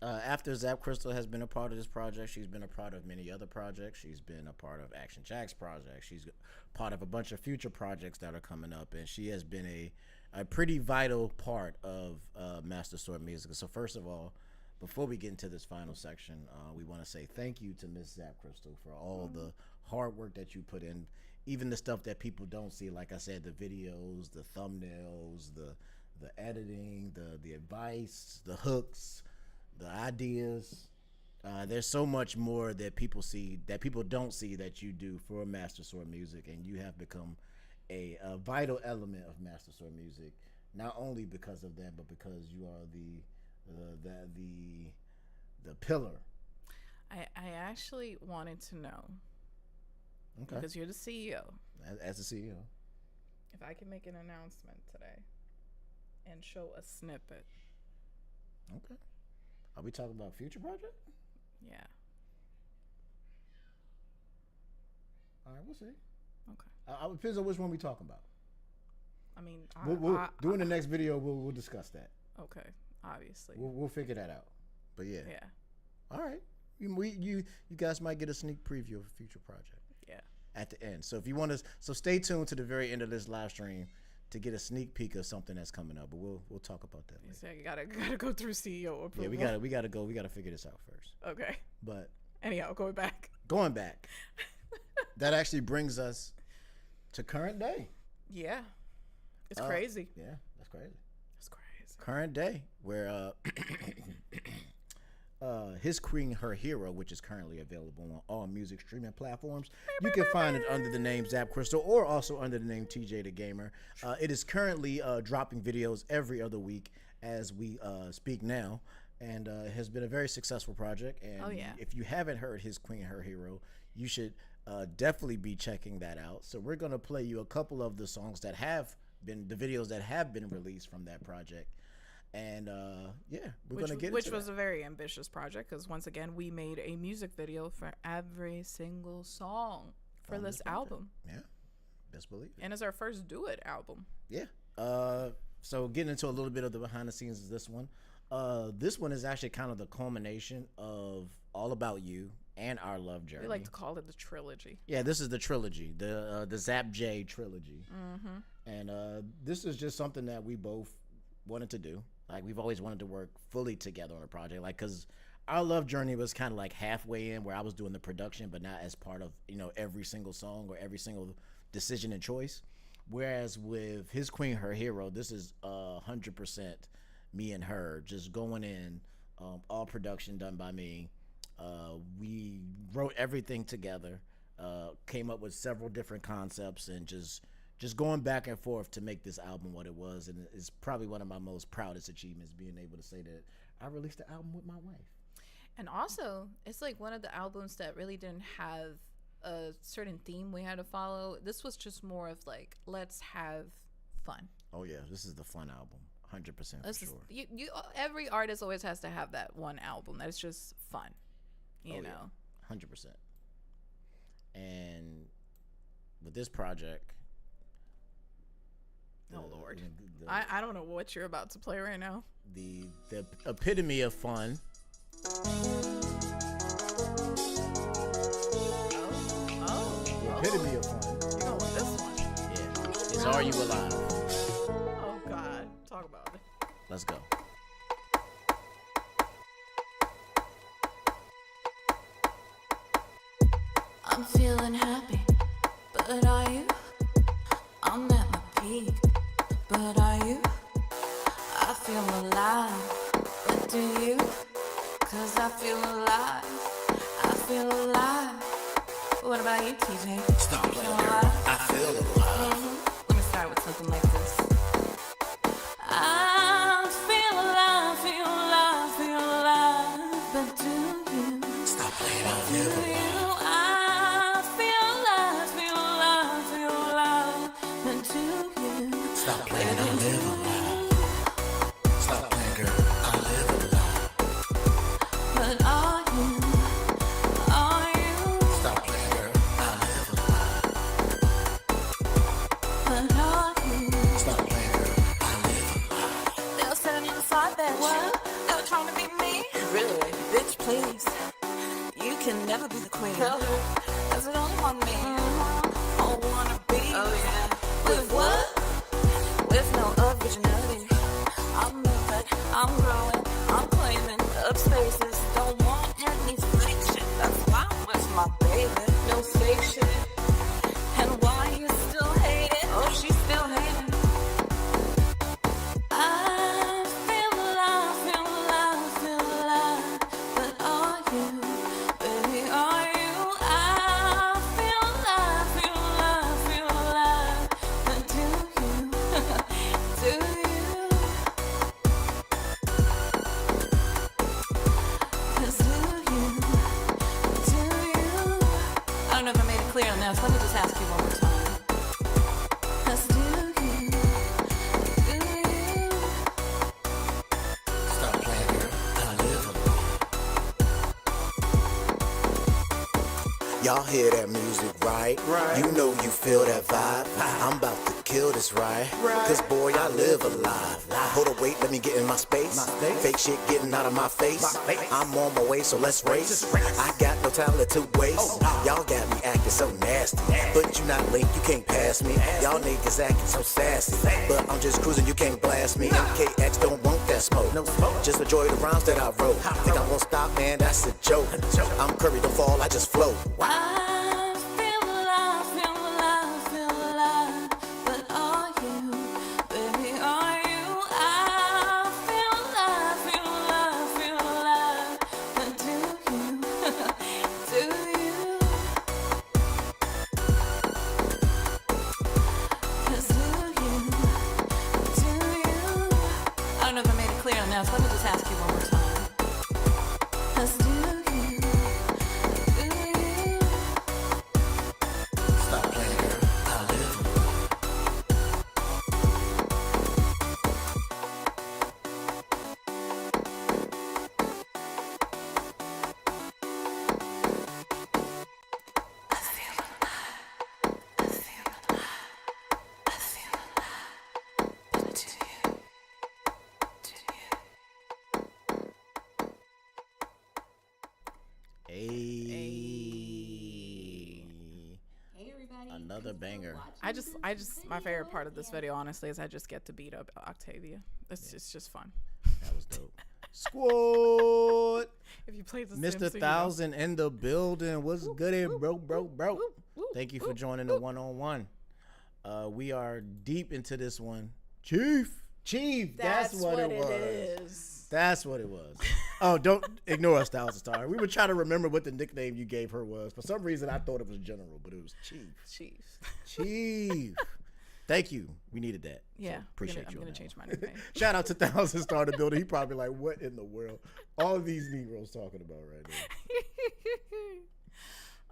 Speaker 3: After ZapCristal has been a part of this project, she's been a part of many other projects. She's been a part of Action Jack's project. She's part of a bunch of future projects that are coming up, and she has been a pretty vital part of Master Sword Music. So first of all, before we get into this final section, we want to say thank you to Miss ZapCristal for all the hard work that you put in, even the stuff that people don't see. Like I said, the videos, the thumbnails, the editing, the advice, the hooks, the ideas. There's so much more that people see that people don't see that you do for Master Sword Music, and you have become a vital element of Master Sword Music. Not only because of that, but because you are the pillar.
Speaker 4: I actually wanted to know,
Speaker 3: Okay.
Speaker 4: because you're the CEO,
Speaker 3: As the CEO.
Speaker 4: if I can make an announcement today and show a snippet.
Speaker 3: Okay. Are we talking about future project?
Speaker 4: Yeah.
Speaker 3: All right, we'll see.
Speaker 4: Okay.
Speaker 3: It depends on which one we talking about.
Speaker 4: I mean,
Speaker 3: During the next video, we'll discuss that.
Speaker 4: okay, obviously.
Speaker 3: We'll figure that out. But yeah.
Speaker 4: Yeah.
Speaker 3: All right. You guys might get a sneak preview of a future project.
Speaker 4: Yeah.
Speaker 3: At the end. So if you want to, so stay tuned to the very end of this live stream to get a sneak peek of something that's coming up. But we'll talk about that
Speaker 4: You
Speaker 3: later.
Speaker 4: say you gotta go through CEO approval.
Speaker 3: Yeah, we gotta figure this out first.
Speaker 4: Okay.
Speaker 3: But
Speaker 4: Anyhow, going back.
Speaker 3: going back, that actually brings us to current day.
Speaker 4: Yeah. It's crazy.
Speaker 3: Yeah, that's crazy.
Speaker 4: It's crazy.
Speaker 3: Current day, where His Queen, Her Hero, which is currently available on all music streaming platforms. You can find it under the name ZapCristal or also under the name TJ the Gamer. It is currently dropping videos every other week as we speak now, and has been a very successful project. And
Speaker 4: Oh, yeah.
Speaker 3: if you haven't heard His Queen, Her Hero, you should definitely be checking that out. So we're going to play you a couple of the songs that have been the videos that have been released from that project. And yeah, we're gonna get
Speaker 4: which
Speaker 3: into
Speaker 4: was
Speaker 3: that.
Speaker 4: a very ambitious project because once again we made a music video for every single song for
Speaker 3: On
Speaker 4: this
Speaker 3: this project.
Speaker 4: album,
Speaker 3: Yeah, best believe it.
Speaker 4: and it's our first duet album.
Speaker 3: Yeah. So getting into a little bit of the behind the scenes of this one. This one is actually kind of the culmination of All About You and Our Love Journey.
Speaker 4: We like to call it the trilogy.
Speaker 3: Yeah, this is the trilogy, the Zap J trilogy. And this is just something that we both wanted to do. Like, we've always wanted to work fully together on a project. Like, because Our Love Journey was kind of like halfway in, where I was doing the production, but not as part of, you know, every single song or every single decision and choice. Whereas with His Queen, Her Hero, this is 100% me and her just going in, all production done by me. We wrote everything together, came up with several different concepts, and just going back and forth to make this album what it was. And it's probably one of my most proudest achievements, being able to say that I released the album with my wife.
Speaker 4: And also, it's like one of the albums that really didn't have a certain theme we had to follow. This was just more of like, let's have fun.
Speaker 3: Oh yeah, this is the fun album, 100% for
Speaker 4: This
Speaker 3: sure.
Speaker 4: is, you every artist always has to have that one album that's just fun, you know.
Speaker 3: 100%. And with this project,
Speaker 4: Oh Lord,
Speaker 3: the,
Speaker 4: I don't know what you're about to play right now.
Speaker 3: the epitome of fun. The epitome of fun.
Speaker 4: You going with this one?
Speaker 3: Yeah, is Are You Alive?
Speaker 4: Oh God, talk about it.
Speaker 3: Let's go.
Speaker 2: I'm feeling happy, but are you? I'm at my peak, but are you? I feel alive, but do you? 'Cause I feel alive, I feel alive. What about you, TJ?
Speaker 1: Stop
Speaker 2: You
Speaker 1: playing,
Speaker 2: feel
Speaker 1: girl.
Speaker 2: alive?
Speaker 1: I feel alive.
Speaker 2: Let me start with something like this. I feel alive, feel alive, feel alive, but do you?
Speaker 1: Stop playing, I
Speaker 2: Do
Speaker 1: feel alive.
Speaker 2: you? I feel alive, feel alive, feel alive, but do you?
Speaker 1: Stop playing, I live alive. Stop playing, girl. I live alive.
Speaker 2: But are you? Are you?
Speaker 1: Stop playing, girl. I live alive.
Speaker 2: But are you?
Speaker 1: Stop playing, girl. I live alive.
Speaker 2: They'll send you inside that what? They're trying to be me? Really? Bitch, please. You can never be the queen. Cause it only on me. I wanna be. Oh yeah. With what? With no originality. I'm moving, I'm growing, I'm claiming up spaces. Don't want any fake shit. That's why I'm with my baby. No fake shit. And why you still hate it? Oh, she still hating. I feel alive, feel alive, feel alive. But are you? Baby, are you? I feel alive, feel alive, feel alive. But do you? Do you? 'Cause do you? Do you? I don't know if I made it clear enough. Let me just ask you one more time. 'Cause do you? Do you?
Speaker 1: Stop playing, girl. I live alive. Y'all hear that music, right? You know you feel that vibe. I'm about to kill this, right? Cause boy, I live alive. Hold on, wait, let me get in my space. Fake shit getting out of my face. I'm on my way, so let's race. I got no talent to waste. Y'all got me acting so nasty. But you not linked, you can't pass me. Y'all niggas acting so sassy. But I'm just cruising, you can't blast me. MKX don't want that smoke. Just enjoy the rhymes that I wrote. Think I won't stop, man, that's a joke. I'm Curry, don't fall, I just float.
Speaker 2: I feel alive, feel alive, feel alive. But are you? Baby, are you? I feel alive, feel alive, feel alive. But do you? Do you? 'Cause do you? Do you? I don't know if I made it clear enough. Let me just ask you one more time. 'Cause do you? Do you?
Speaker 1: Stop playing, girl. I live alive.
Speaker 3: Another banger.
Speaker 5: I just my favorite part of this video, honestly, is I just get to beat up Octavia. It's just fun.
Speaker 3: That was dope. Squad.
Speaker 5: If you played the
Speaker 3: Mr.
Speaker 5: Sims,
Speaker 3: 1000 in the building. What's good, bro? Thank you for joining the one-on-one. We are deep into this one. Chief, that's what it was. That's what it was. Oh, don't ignore us, 1000 Star. We were trying to remember what the nickname you gave her was. For some reason, I thought it was General, but it was Chief. Thank you. We needed that.
Speaker 5: Yeah,
Speaker 3: so appreciate
Speaker 5: I'm
Speaker 3: you.
Speaker 5: gonna change my nickname.
Speaker 3: Shout out to 1000 Star in the building. He probably like, what in the world? All of these Negroes talking about right now.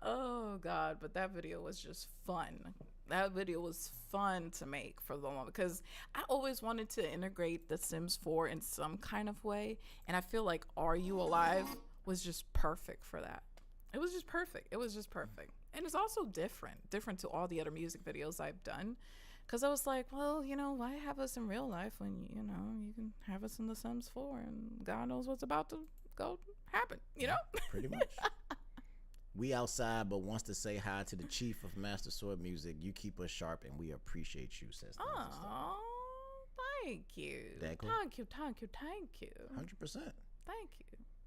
Speaker 5: Oh God, but that video was just fun. That video was fun to make for the long because I always wanted to integrate The Sims 4 in some kind of way, and I feel like Are You Alive was just perfect for that. It was just perfect. And it's also different to all the other music videos I've done, because I was like, well, why have us in real life when you can have us in The Sims 4 and God knows what's about to go happen,
Speaker 3: Pretty much. We outside, but wants to say hi to the chief of Master Sword Music. You keep us sharp, and we appreciate you, says.
Speaker 5: Oh, thank you.
Speaker 3: That cool?
Speaker 5: Thank you.
Speaker 3: 100%.
Speaker 5: Thank you.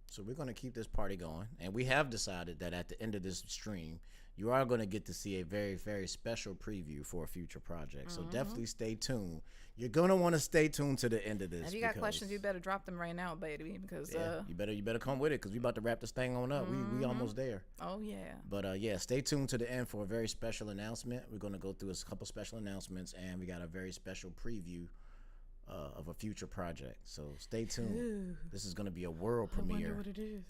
Speaker 3: So we're going to keep this party going, and we have decided that at the end of this stream, you are going to get to see a very, very special preview for a future project. So definitely stay tuned. You're going to want to stay tuned to the end of this.
Speaker 5: If you got questions, you better drop them right now, baby, because
Speaker 3: you better come with it, because we about to wrap this thing on up. We almost there.
Speaker 5: Oh yeah.
Speaker 3: But stay tuned to the end for a very special announcement. We're going to go through a couple special announcements, and we got a very special preview of a future project. So stay tuned. Ooh. This is going to be a world premiere.
Speaker 5: I wonder what it is.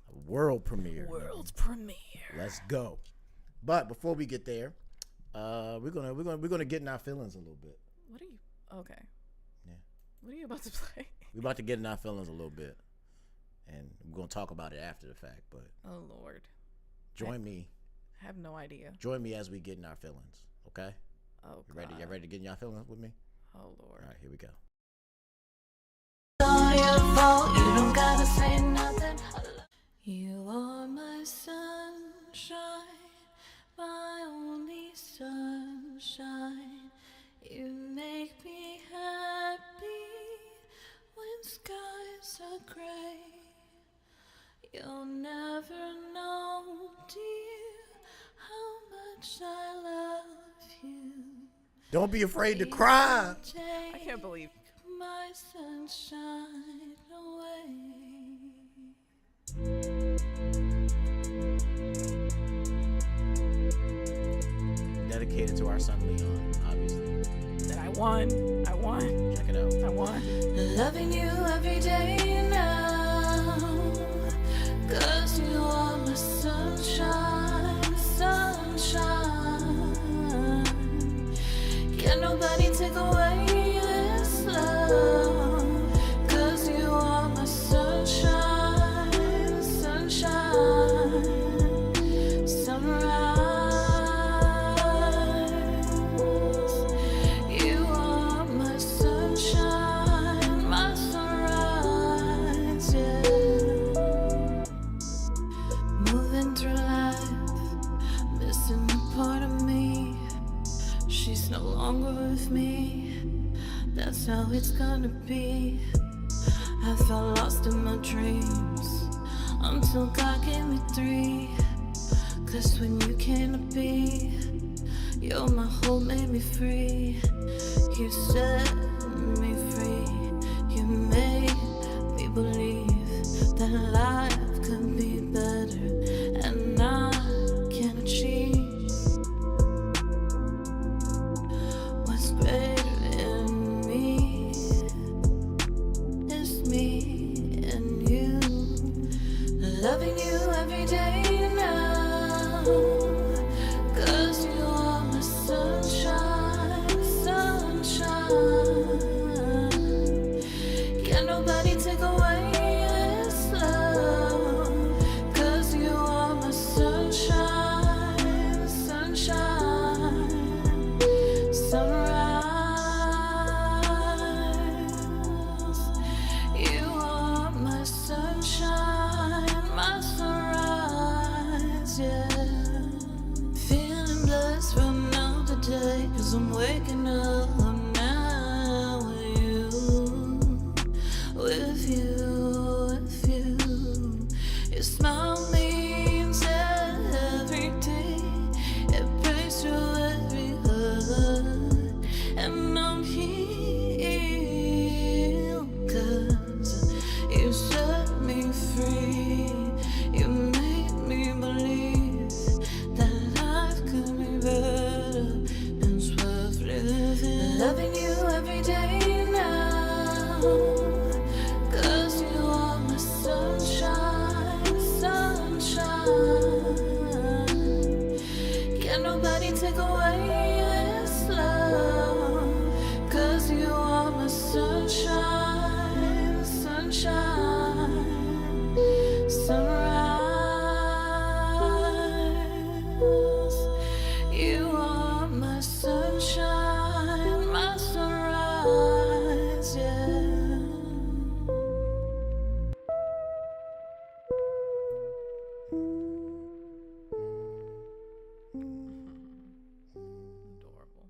Speaker 3: A world premiere.
Speaker 5: Premiere.
Speaker 3: Let's go. But before we get there, we're gonna get in our feelings a little bit.
Speaker 5: What are you? Okay.
Speaker 3: Yeah.
Speaker 5: What are you about to play?
Speaker 3: We're about to get in our feelings a little bit, and we're gonna talk about it after the fact. But
Speaker 5: oh Lord,
Speaker 3: join me.
Speaker 5: I have no idea.
Speaker 3: Join me as we get in our feelings. Okay.
Speaker 5: Oh.
Speaker 3: You ready? You ready to get in your feelings with me?
Speaker 5: Oh Lord.
Speaker 3: All right, here we go.
Speaker 2: You don't gotta say nothing. You are my sunshine, my only sunshine. You make me happy when skies are gray. You'll never know, dear, how much I love you.
Speaker 3: Don't be afraid to cry.
Speaker 5: I can't believe
Speaker 2: my sunshine away.
Speaker 3: Dedicated to our son Leon, obviously.
Speaker 5: That I won.
Speaker 3: Check it out.
Speaker 5: I won.
Speaker 2: Loving you every day now, 'cause you are my sunshine, sunshine. Can nobody take away this love, 'cause you are my sunshine, sunshine, sunrise. You are my sunshine, my sunrise, yeah. Moving through life, missing a part of me. She's no longer with me, that's how it's gonna be. I felt lost in my dreams until God gave me 3. 'Cause when you came to be, you're my hope, made me free. You set me free, you made me believe that life could be better, and I can achieve what's greater in me. It's me and you, loving you every day now, 'cause you are my sunshine, sunshine. 'cause you are my sunshine, sunshine. Can nobody take away this love, 'cause you are my sunshine, sunshine, sunrise. You are my sunshine, my sunrise, yeah.
Speaker 4: Adorable.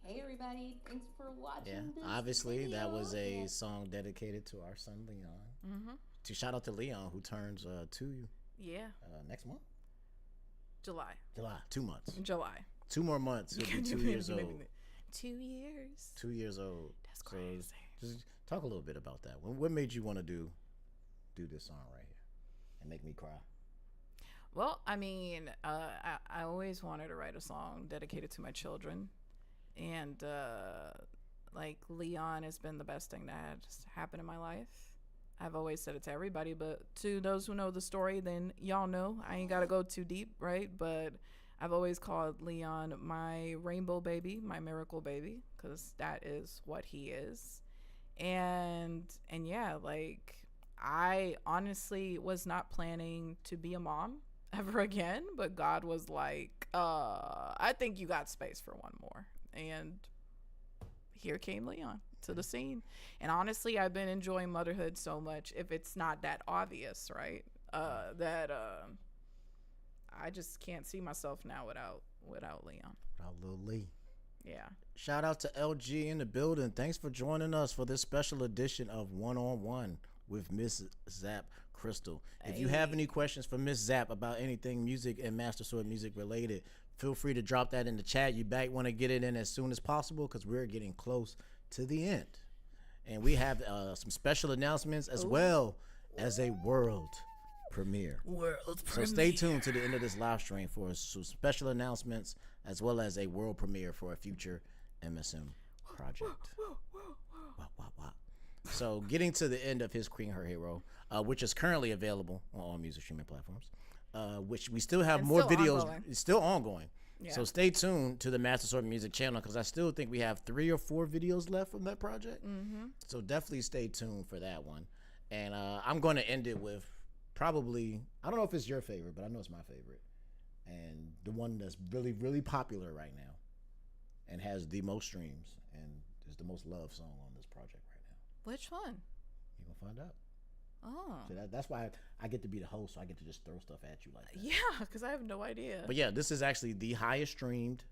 Speaker 7: Hey everybody, thanks for watching.
Speaker 3: Yeah,
Speaker 7: this
Speaker 3: obviously that
Speaker 7: video.
Speaker 3: was a
Speaker 7: Yeah.
Speaker 3: song dedicated to our son Leon.
Speaker 4: Mm-hmm.
Speaker 3: To shout out to Leon, who turns 2
Speaker 4: Yeah.
Speaker 3: next month,
Speaker 4: July.
Speaker 3: 2 months,
Speaker 4: July.
Speaker 3: 2 more months. He'll be 2 years old.
Speaker 4: 2 years.
Speaker 3: 2 years old.
Speaker 4: That's
Speaker 3: So
Speaker 4: crazy.
Speaker 3: just talk a little bit about that. What made you want to do this song right here and make me cry?
Speaker 4: Well, I mean, I always wanted to write a song dedicated to my children. And, like, Leon has been the best thing that has happened in my life. I've always said it to everybody, but to those who know the story, then y'all know. I ain't got to go too deep, right? But I've always called Leon my rainbow baby, my miracle baby, because that is what he is. And yeah, like, I honestly was not planning to be a mom ever again, but God was like, I think you got space for one more. And here came Leon to the scene. And honestly, I've been enjoying motherhood so much, if it's not that obvious, right? That I just can't see myself now without Leon.
Speaker 3: Without Lil Lee.
Speaker 4: Yeah.
Speaker 3: Shout out to LG in the building. Thanks for joining us for this special edition of One on One with Miss ZapCristal. If you have any questions for Miss Zap about anything music and Master Sword music related, feel free to drop that in the chat. You might want to get it in as soon as possible because we're getting close to the end. And we have some special announcements as well as a world premiere. So stay tuned to the end of this live stream for some special announcements as well as a world premiere for a future MSM project. Wah. So getting to the end of his Queen Her Hero, which is currently available on all music streaming platforms, which we still have
Speaker 4: And
Speaker 3: more
Speaker 4: still
Speaker 3: videos.
Speaker 4: ongoing.
Speaker 3: It's still ongoing.
Speaker 4: Yeah.
Speaker 3: So stay tuned to the Master Sword Music channel because I still think we have 3 or 4 videos left from that project.
Speaker 4: Mm-hmm.
Speaker 3: So definitely stay tuned for that one. And I'm going to end it with probably, I don't know if it's your favorite, but I know it's my favorite. And the one that's really, really popular right now and has the most streams and is the most loved song on this project right now.
Speaker 4: Which one?
Speaker 3: You're going to find out.
Speaker 4: Oh.
Speaker 3: So that's why I get to be the host, so I get to just throw stuff at you like that.
Speaker 4: Yeah, because I have no idea.
Speaker 3: But yeah, this is actually the highest streamed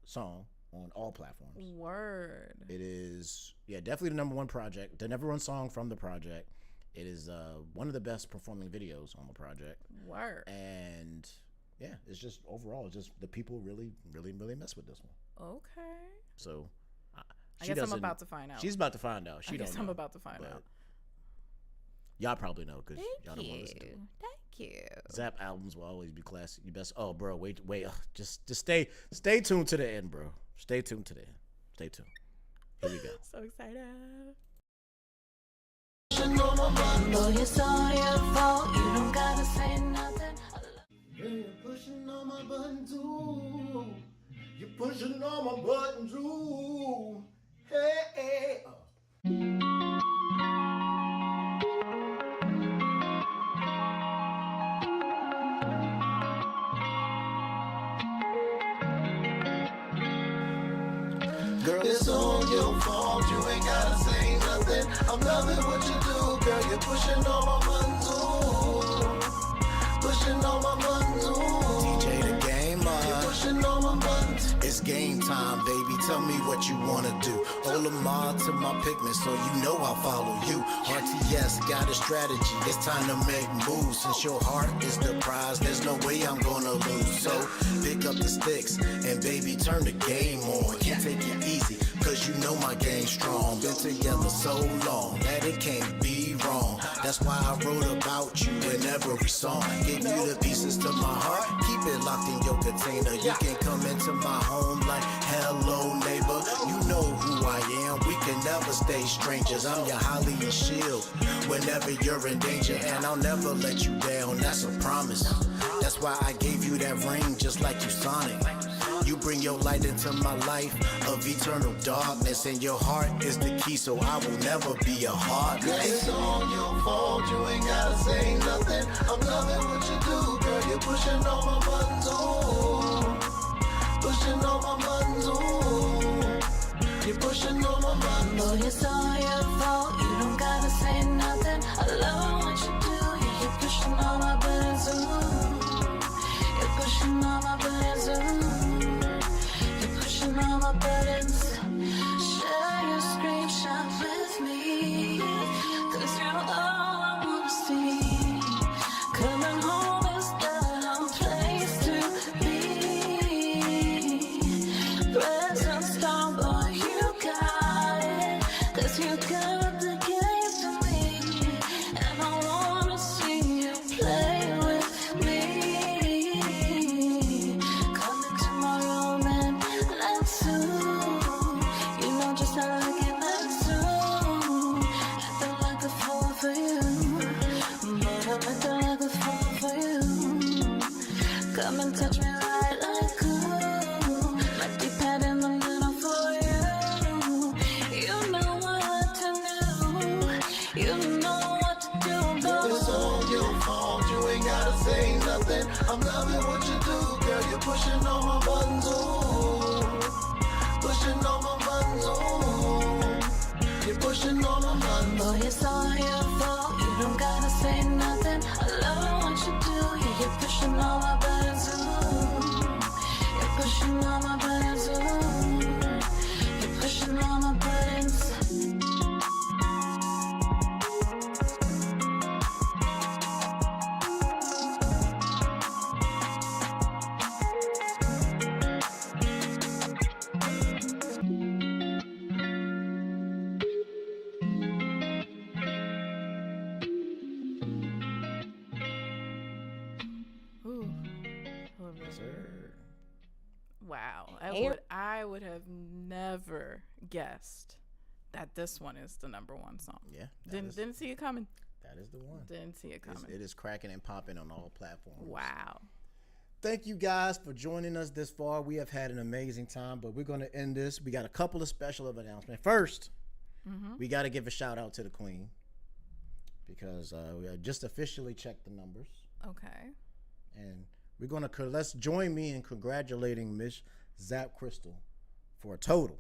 Speaker 3: song on all platforms.
Speaker 4: Word.
Speaker 3: It is, yeah, definitely the #1 project, the #1 song from the project. It is one of the best performing videos on the project.
Speaker 4: Word.
Speaker 3: And yeah, it's just overall, it's just the people really, really, really mess with this one.
Speaker 4: Okay.
Speaker 3: So
Speaker 4: I guess I'm about to find out.
Speaker 3: She's about to find out. She
Speaker 4: I guess
Speaker 3: don't
Speaker 4: I'm
Speaker 3: know,
Speaker 4: about to find
Speaker 3: but
Speaker 4: out.
Speaker 3: Y'all probably know because y'all
Speaker 4: Thank
Speaker 3: don't want to listen to
Speaker 4: you.
Speaker 3: it.
Speaker 4: Thank you.
Speaker 3: Zap albums will always be classic. You best. Oh, bro, wait. Just stay tuned to the end, bro. Stay tuned to the end. Stay tuned. Here we go.
Speaker 4: So excited.
Speaker 2: Boy, it's all your fault. You don't gotta say nothing.
Speaker 1: Yeah, you're pushing on my buttons, ooh. You're pushing on my buttons, ooh. Hey. Girl, it's all your fault. You ain't gotta say nothing. I'm loving what you do, girl. You're pushing on my buttons, ooh. Pushing on my buttons, ooh. DJ the game on. You're pushing on my buttons. It's game time, baby. Tell me what you wanna do. Olamar to my pigment, so you know I'll follow you. RTS got a strategy. It's time to make moves. Since your heart is the prize, there's no way I'm gonna lose. So pick up the sticks and baby, turn the game on. Can't take it easy, cause you know my game's strong. Been together so long that it can't be wrong. That's why I wrote about you in every song. Give you the pieces to my heart. Keep it locked in your container. You can come into my home like hello neighbor. You know who I am. We can never stay strangers. I'm your holly and shield whenever you're in danger, and I'll never let you down, that's a promise. That's why I gave you that ring just like you Sonic. You bring your light into my life of eternal darkness, and your heart is the key, so I will never be a heartless. It's all your fault, you ain't gotta say nothing. I'm loving what you do, girl, you're pushing all my buttons, ooh. Pushing all my buttons, ooh. You're pushing all my buttons.
Speaker 2: Boy, it's all your fault, you don't gotta say nothing. I love what you do, yeah, you're pushing all my buttons, ooh. You're pushing all my buttons, ooh. All my buttons. Share your screenshot with me, 'cause you're all I wanna see. Coming home is the place to be. Present star boy, you got it, 'cause you got the game to me, and I wanna see you play with me. Come into my room and you know just how I get that soon. Acting like a fool for you, but I'm acting like a fool for you. Come and touch me right like glue, like deep pad in the middle for you. You know what to do, you know what to do, boo.
Speaker 1: It's all your fault, you ain't gotta say nothing. I'm loving what you do, girl, you're pushing all my buttons, ooh. Pushing all my buttons, ooh. You're pushing all my buttons.
Speaker 2: Boy, it's all your fault, you don't gotta say nothing. I love what you do, yeah, you're pushing all my buttons, ooh. You're pushing all my buttons, ooh. You're pushing all my buttons.
Speaker 4: Wow, I would have never guessed that this one is the #1 song.
Speaker 3: Yeah.
Speaker 4: Didn't see it coming.
Speaker 3: That is the one.
Speaker 4: Didn't see it coming.
Speaker 3: It is cracking and popping on all platforms.
Speaker 4: Wow.
Speaker 3: Thank you guys for joining us this far. We have had an amazing time, but we're going to end this. We got a couple of special announcements. First, we got to give a shout out to the Queen, because we just officially checked the numbers.
Speaker 4: Okay.
Speaker 3: And we're going to, let's join me in congratulating Miss ZapCristal for a total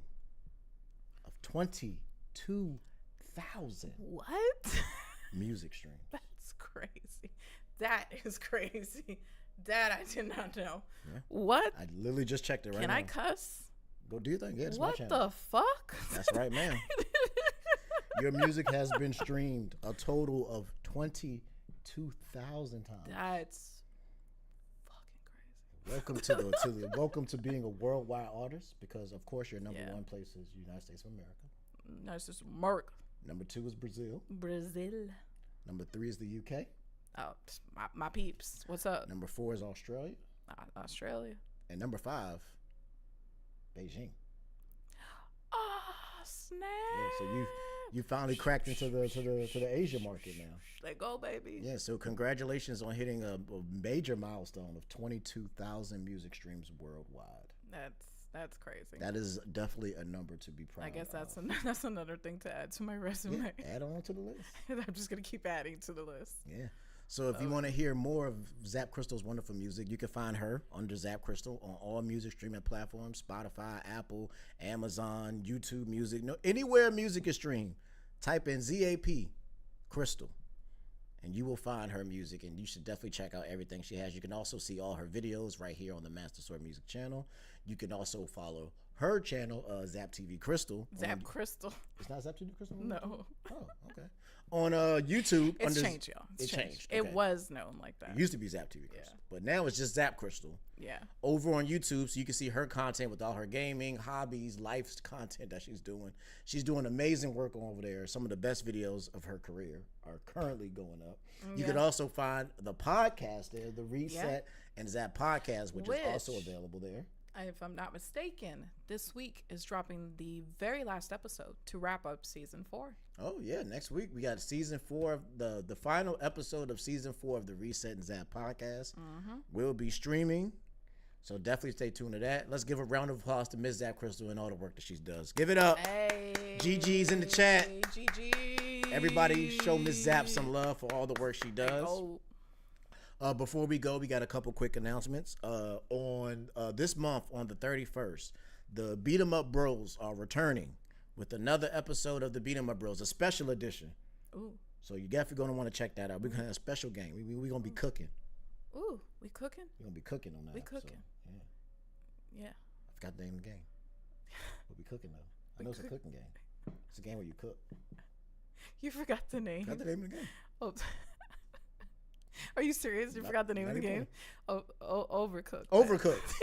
Speaker 3: of 22,000
Speaker 4: What?
Speaker 3: music streams.
Speaker 4: That's crazy. That is crazy. That I did not know.
Speaker 3: Yeah.
Speaker 4: What?
Speaker 3: I literally just checked it right now.
Speaker 4: Can I cuss?
Speaker 3: Go do your thing. Yeah, it's my
Speaker 4: What
Speaker 3: channel.
Speaker 4: the fuck?
Speaker 3: That's right, man. Your music has been streamed a total of 22,000 times.
Speaker 4: That's fucking crazy.
Speaker 3: Welcome to welcome to being a worldwide artist, because of course your number one place is United States of America.
Speaker 4: No, it's just Merc.
Speaker 3: Number 2 is Brazil.
Speaker 4: Brazil.
Speaker 3: Number 3 is the UK.
Speaker 4: Oh, my peeps. What's up?
Speaker 3: Number 4 is Australia.
Speaker 4: Australia.
Speaker 3: And number 5, Beijing.
Speaker 4: Oh, snap.
Speaker 3: Yeah, so you finally cracked into the Asia market now.
Speaker 4: Let go, baby.
Speaker 3: Yeah, so congratulations on hitting a major milestone of 22,000 music streams worldwide.
Speaker 4: That's crazy.
Speaker 3: That is definitely a number to be proud of.
Speaker 4: I guess that's another thing to add to my resume.
Speaker 3: Yeah, add on to the list.
Speaker 4: I'm just gonna keep adding to the list.
Speaker 3: Yeah. So if you want to hear more of ZapCristal's wonderful music, you can find her under ZapCristal on all music streaming platforms: Spotify, Apple, Amazon, YouTube Music. No, anywhere music is streamed, type in ZAP Crystal, and you will find her music, and you should definitely check out everything she has. You can also see all her videos right here on the Master Sword Music channel. You can also follow her channel, Zap TV Crystal.
Speaker 4: ZapCristal.
Speaker 3: It's not Zap TV Crystal?
Speaker 4: No.
Speaker 3: Oh, okay. On YouTube.
Speaker 4: It's changed, y'all. It's changed.
Speaker 3: Okay.
Speaker 4: It was known like that.
Speaker 3: It used to be Zap TV Crystal, but now it's just ZapCristal.
Speaker 4: Yeah.
Speaker 3: Over on YouTube, so you can see her content with all her gaming, hobbies, life content that she's doing. She's doing amazing work over there. Some of the best videos of her career are currently going up. You can also find the podcast there, the Reset and Zap Podcast, which is also available there.
Speaker 4: if I'm not mistaken, this week is dropping the very last episode to wrap up season 4.
Speaker 3: Oh yeah, next week we got season 4 of the final episode of season 4 of the Reset and Zap podcast. Will be streaming, so definitely stay tuned to that. Let's give a round of applause to Miss ZapCristal and all the work that she does. Give it up.
Speaker 4: Hey,
Speaker 3: GG's in the chat.
Speaker 4: GG.
Speaker 3: Everybody show Miss Zap some love for all the work she does.
Speaker 4: Oh,
Speaker 3: Before we go, we got a couple quick announcements. On this month, on the 31st, the Beat 'em Up Bros are returning with another episode of the Beat 'em Up Bros, a special edition.
Speaker 4: ooh,
Speaker 3: So you definitely gonna want to check that out. We're gonna have a special game. We gonna be cooking.
Speaker 4: ooh. We cooking?
Speaker 3: We're gonna be cooking on that.
Speaker 4: We
Speaker 3: episode.
Speaker 4: cooking.
Speaker 3: Yeah,
Speaker 4: Yeah.
Speaker 3: I forgot the name of the game. We'll be cooking though. I know it's a cooking game. It's a game where you cook.
Speaker 4: You forgot the name.
Speaker 3: Forgot the name of the game.
Speaker 4: Oh. Are you serious? You forgot the name of the game? Overcooked.
Speaker 3: Overcooked.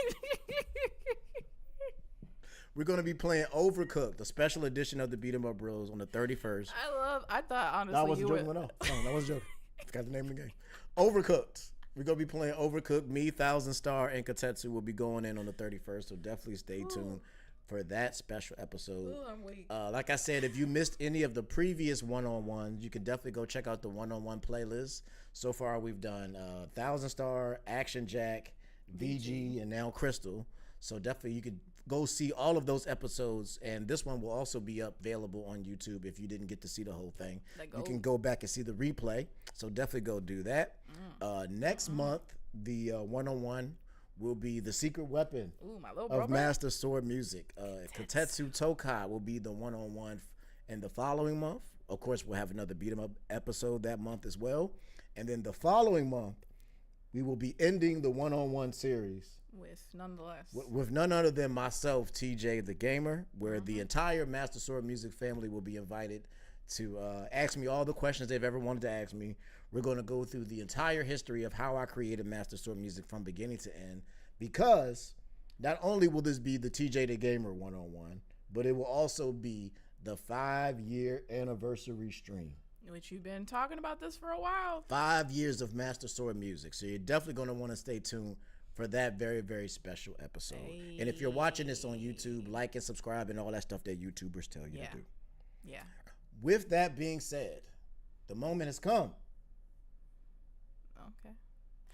Speaker 3: We're gonna be playing Overcooked, a special edition of the Beat 'em Up Bros on the 31st.
Speaker 4: I thought honestly
Speaker 3: No, I wasn't
Speaker 4: you
Speaker 3: joking.
Speaker 4: would.
Speaker 3: No, that wasn't joking. Forgot the name of the game. Overcooked. We're gonna be playing Overcooked. Me, Thousand Star, and Katetsu will be going in on the 31st. So definitely stay tuned for that special episode.
Speaker 4: Ooh, I'm weak.
Speaker 3: Like I said, if you missed any of the previous one-on-ones, you can definitely go check out the one-on-one playlist. So far, we've done Thousand Star, Action Jack, VG, and now Crystal. So definitely you could go see all of those episodes, and this one will also be available on YouTube if you didn't get to see the whole thing. You can go back and see the replay. So definitely go do that. Next month, the one-on-one will be the secret weapon
Speaker 4: Ooh, my little
Speaker 3: of
Speaker 4: brother.
Speaker 3: Master Sword Music. Katetsu Tokai will be the one-on-one in the following month. Of course, we'll have another Beat 'em Up episode that month as well. And then the following month, we will be ending the one-on-one series
Speaker 4: With nonetheless.
Speaker 3: with none other than myself, TJ the Gamer, where the entire Master Sword Music family will be invited to ask me all the questions they've ever wanted to ask me. We're going to go through the entire history of how I created Master Sword Music from beginning to end, because not only will this be the TJ the Gamer one-on-one, but it will also be the 5-year anniversary stream.
Speaker 4: Which you've been talking about this for a while.
Speaker 3: 5 years of Master Sword Music. So you're definitely going to want to stay tuned for that very, very special episode. And if you're watching this on YouTube, like and subscribe and all that stuff that YouTubers tell you to do.
Speaker 4: Yeah.
Speaker 3: With that being said, the moment has come.
Speaker 4: Okay.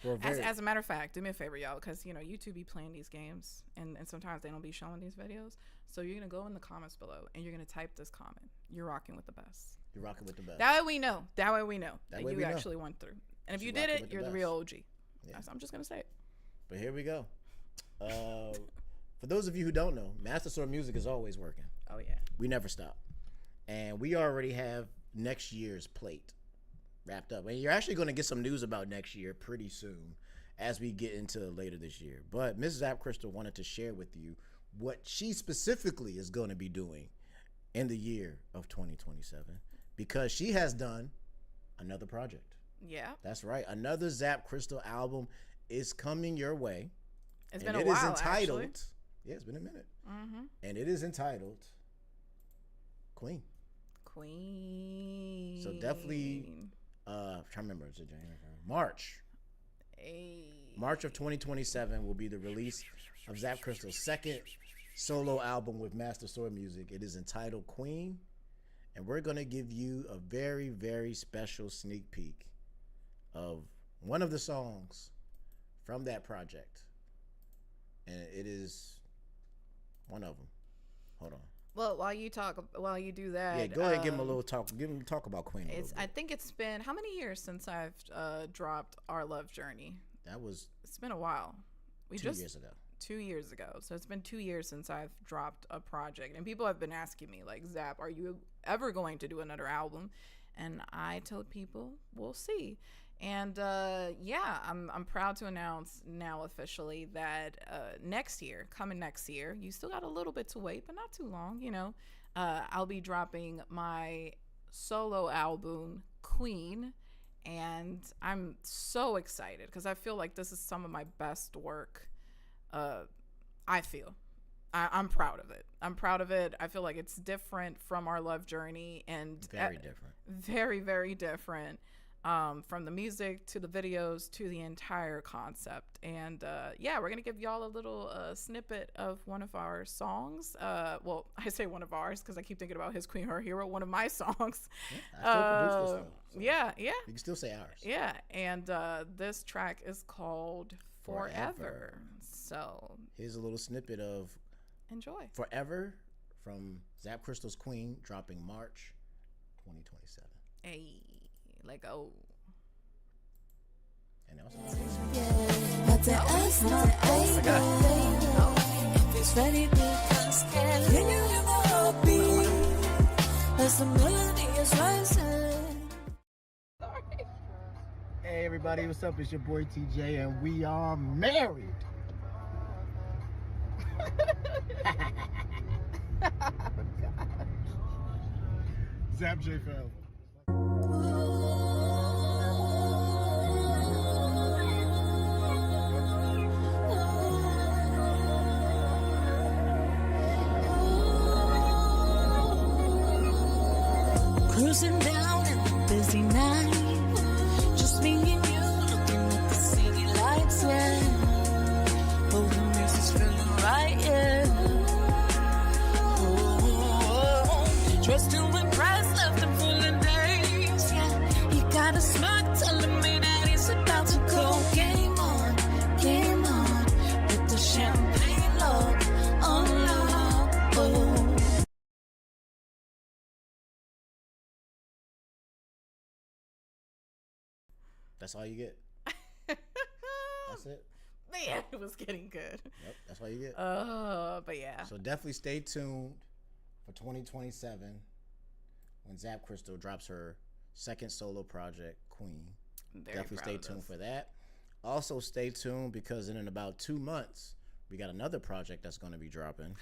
Speaker 3: For a very,
Speaker 4: As a matter of fact, do me a favor, y'all, because YouTube be playing these games, and sometimes they don't be showing these videos. So you're gonna go in the comments below, and you're gonna type this comment. You're rocking with the best.
Speaker 3: you're rocking with the best.
Speaker 4: That way we know. That way we know
Speaker 3: That
Speaker 4: that
Speaker 3: way
Speaker 4: you
Speaker 3: we know.
Speaker 4: actually went through. And if
Speaker 3: You're
Speaker 4: you did
Speaker 3: rocking
Speaker 4: it,
Speaker 3: with the
Speaker 4: you're the
Speaker 3: best.
Speaker 4: real OG.
Speaker 3: Yeah.
Speaker 4: I'm just gonna say it.
Speaker 3: But here we go. For those of you who don't know, Master Sword Music is always working.
Speaker 4: Oh yeah.
Speaker 3: We never stop. And we already have next year's plate wrapped up. And you're actually going to get some news about next year pretty soon as we get into later this year. But Mrs. ZapCristal wanted to share with you what she specifically is going to be doing in the year of 2027, because she has done another project.
Speaker 4: Yeah.
Speaker 3: That's right. Another ZapCristal album is coming your way.
Speaker 4: It's
Speaker 3: And
Speaker 4: been a
Speaker 3: it is
Speaker 4: while.
Speaker 3: entitled,
Speaker 4: Actually.
Speaker 3: yeah, it's been a minute.
Speaker 4: Mm-hmm.
Speaker 3: And it is entitled Queen.
Speaker 4: Queen.
Speaker 3: So definitely, I'm trying to remember, is it January? March. March of 2027 will be the release of ZapCristal's second solo album with Master Sword Music. It is entitled Queen, and we're going to give you a very, very special sneak peek of one of the songs from that project. And it is one of them. Hold on.
Speaker 4: Well, while you do that,
Speaker 3: Yeah, go ahead and give him a little talk. Give him talk about Queen a little
Speaker 4: I
Speaker 3: bit.
Speaker 4: think it's been how many years since I've dropped Our Love Journey?
Speaker 3: That was
Speaker 4: It's been a while. We
Speaker 3: 2 years ago.
Speaker 4: 2 years ago. So it's been 2 years since I've dropped a project, and people have been asking me like, Zap, are you ever going to do another album? And I told people, we'll see. And yeah, I'm proud to announce now officially that next year, you still got a little bit to wait, but not too long, I'll be dropping my solo album, Queen. And I'm so excited because I feel like this is some of my best work. I feel. I'm proud of it. I feel like it's different from Our Love Journey, and
Speaker 3: Very different.
Speaker 4: Very, very different. from the music to the videos to the entire concept. And yeah, we're gonna give y'all a little snippet of one of our songs. Well, I say one of ours because I keep thinking about His Queen, Her Hero, one of my songs.
Speaker 3: Yeah, I still produce this though, so
Speaker 4: yeah.
Speaker 3: you can still say ours.
Speaker 4: Yeah, and this track is called Forever. So
Speaker 3: here's a little snippet of
Speaker 4: enjoy.
Speaker 3: Forever from ZapCristal's Queen, dropping March 2027.
Speaker 4: Hey, let go.
Speaker 3: And also,
Speaker 2: But to us, no baby. If it's ready, because can you hear my heartbeat? As the melody is rising.
Speaker 3: hey everybody, what's up? It's your boy TJ, and we are married. Zap J forever.
Speaker 2: Cruising down in the busy night, just me and you looking at the city lights, yeah. Oh, the music's feeling right, yeah. Oh, dressed to impress, left him full of days, yeah. He got a smirk telling me that he's about to go. Game on, with the champagne low, on low, oh.
Speaker 3: That's all you get. That's it.
Speaker 4: Man, it was getting good.
Speaker 3: Yep, that's all you get.
Speaker 4: But yeah.
Speaker 3: So definitely stay tuned for 2027 when ZapCristal drops her second solo project, Queen. Definitely stay tuned for that. Also stay tuned because in about 2 months we got another project that's going to be dropping.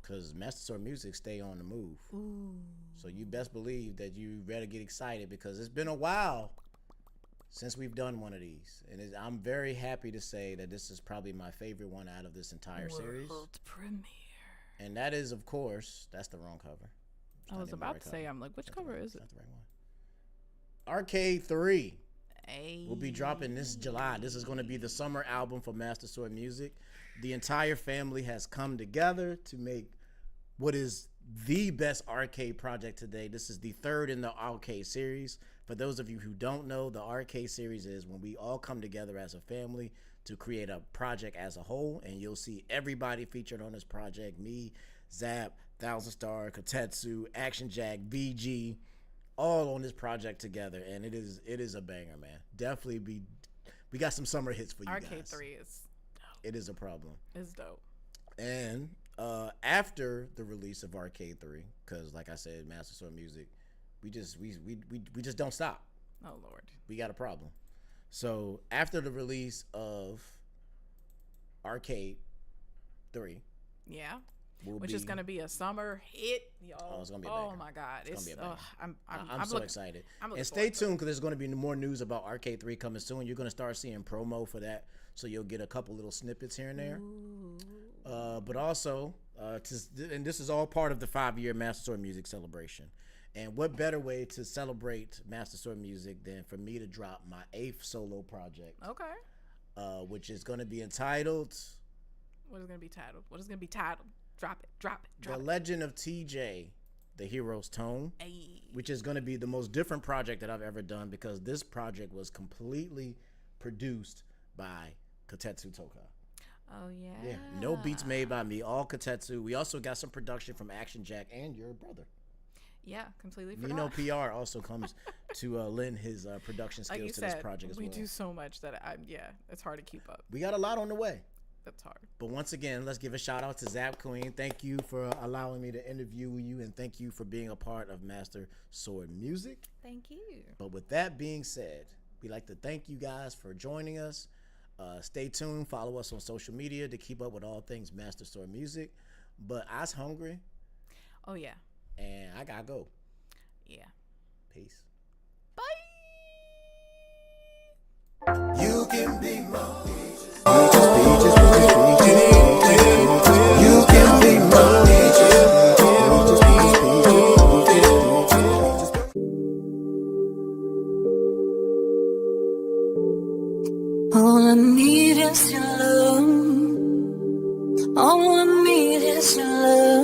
Speaker 3: Because Master Sword Music stay on the move. Ooh. So you best believe that you better get excited because it's been a while since we've done one of these. And I'm very happy to say that this is probably my favorite one out of this entire series.
Speaker 4: World premiere.
Speaker 3: And that is, of course, that's the wrong cover.
Speaker 4: I was about to say, I'm like, which cover is it?
Speaker 3: That's the right one. Arcade 3
Speaker 4: Hey.
Speaker 3: will be dropping this July. This is going to be the summer album for Master Sword Music. The entire family has come together to make what is the best arcade project today. This is the third in the arcade series. For those of you who don't know, the arcade series is when we all come together as a family to create a project as a whole, and you'll see everybody featured on this project. Me, Zap, Thousand Star, Kotetsu, Action Jack, VG, all on this project together, and it is a banger, man. Definitely we got some summer hits for you guys.
Speaker 4: Arcade 3 is dope.
Speaker 3: It is a problem.
Speaker 4: It's dope.
Speaker 3: And after the release of Arcade 3, because like I said, Master Sword Music, we just don't stop.
Speaker 4: Oh Lord,
Speaker 3: we got a problem. So after the release of Arcade 3,
Speaker 4: yeah, which is gonna be a summer hit, y'all.
Speaker 3: Oh, it's gonna be a banger.
Speaker 4: Oh my God,
Speaker 3: it's gonna be a banger.
Speaker 4: I'm
Speaker 3: so excited. And stay tuned because there's gonna be more news about Arcade 3 coming soon. You're gonna start seeing promo for that, so you'll get a couple little snippets here and there. But also, and this is all part of the 5-year Master Sword Music celebration. And what better way to celebrate Master Sword Music than for me to drop my 8th solo project?
Speaker 4: Okay.
Speaker 3: Which is going to be entitled.
Speaker 4: What is going to be titled? What is going to be titled? Drop it.
Speaker 3: The Legend of TJ, The Hero's Tone.
Speaker 4: Ay.
Speaker 3: Which is going to be the most different project that I've ever done because this project was completely produced by Kotetsu Toka.
Speaker 4: Oh yeah.
Speaker 3: Yeah. No beats made by me. All Kotetsu. We also got some production from Action Jack and your brother.
Speaker 4: Yeah, completely forgot.
Speaker 3: Nino PR also comes to lend his production skills to this project as well.
Speaker 4: We do so much that it's hard to keep up.
Speaker 3: We got a lot on the way.
Speaker 4: That's hard.
Speaker 3: But once again, let's give a shout out to Zap Queen. Thank you for allowing me to interview you, and thank you for being a part of Master Sword Music.
Speaker 4: Thank you.
Speaker 3: But with that being said, we'd like to thank you guys for joining us. Stay tuned. Follow us on social media to keep up with all things Master Sword Music. But I's hungry.
Speaker 4: Oh yeah.
Speaker 3: And I gotta go.
Speaker 4: Yeah.
Speaker 3: Peace.
Speaker 4: Bye.
Speaker 1: You can be my peaches, You can be my peaches,
Speaker 2: is your love.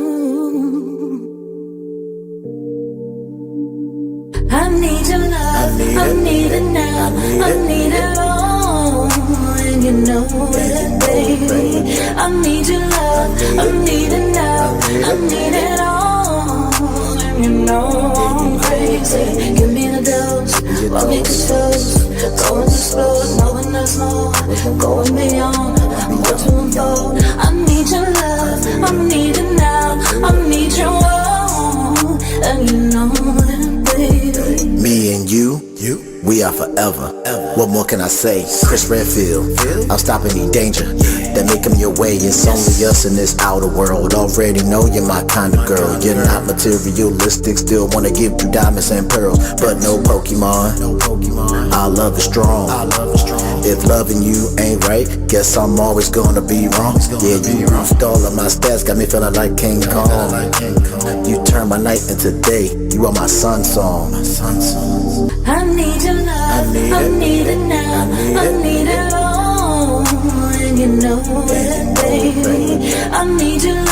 Speaker 2: I need your love, I need it now, I need it all, and you know it, baby. I need your love, I need it now, I need it all, and you know I'm crazy. Give me the dose, want me to choose, going to slow, knowing there's more, going beyond, more to unfold. I need your love, I need it now, I need your all, and you know it, baby.
Speaker 1: Me and you, we are forever. What more can I say? Chris Redfield, I'm stopping the danger that may come your way. It's only us in this outer world. Already know you're my kind of girl. You're not materialistic, still wanna give you diamonds and pearls, but no Pokemon. Our love is strong. If loving you ain't right, guess I'm always gonna be wrong. Yeah, you used all of my stats, got me feeling like King Kong. You turn my night into day. You are my sun song.
Speaker 2: I need your love, I need it now, I need it all, and you know it, baby. I need your love.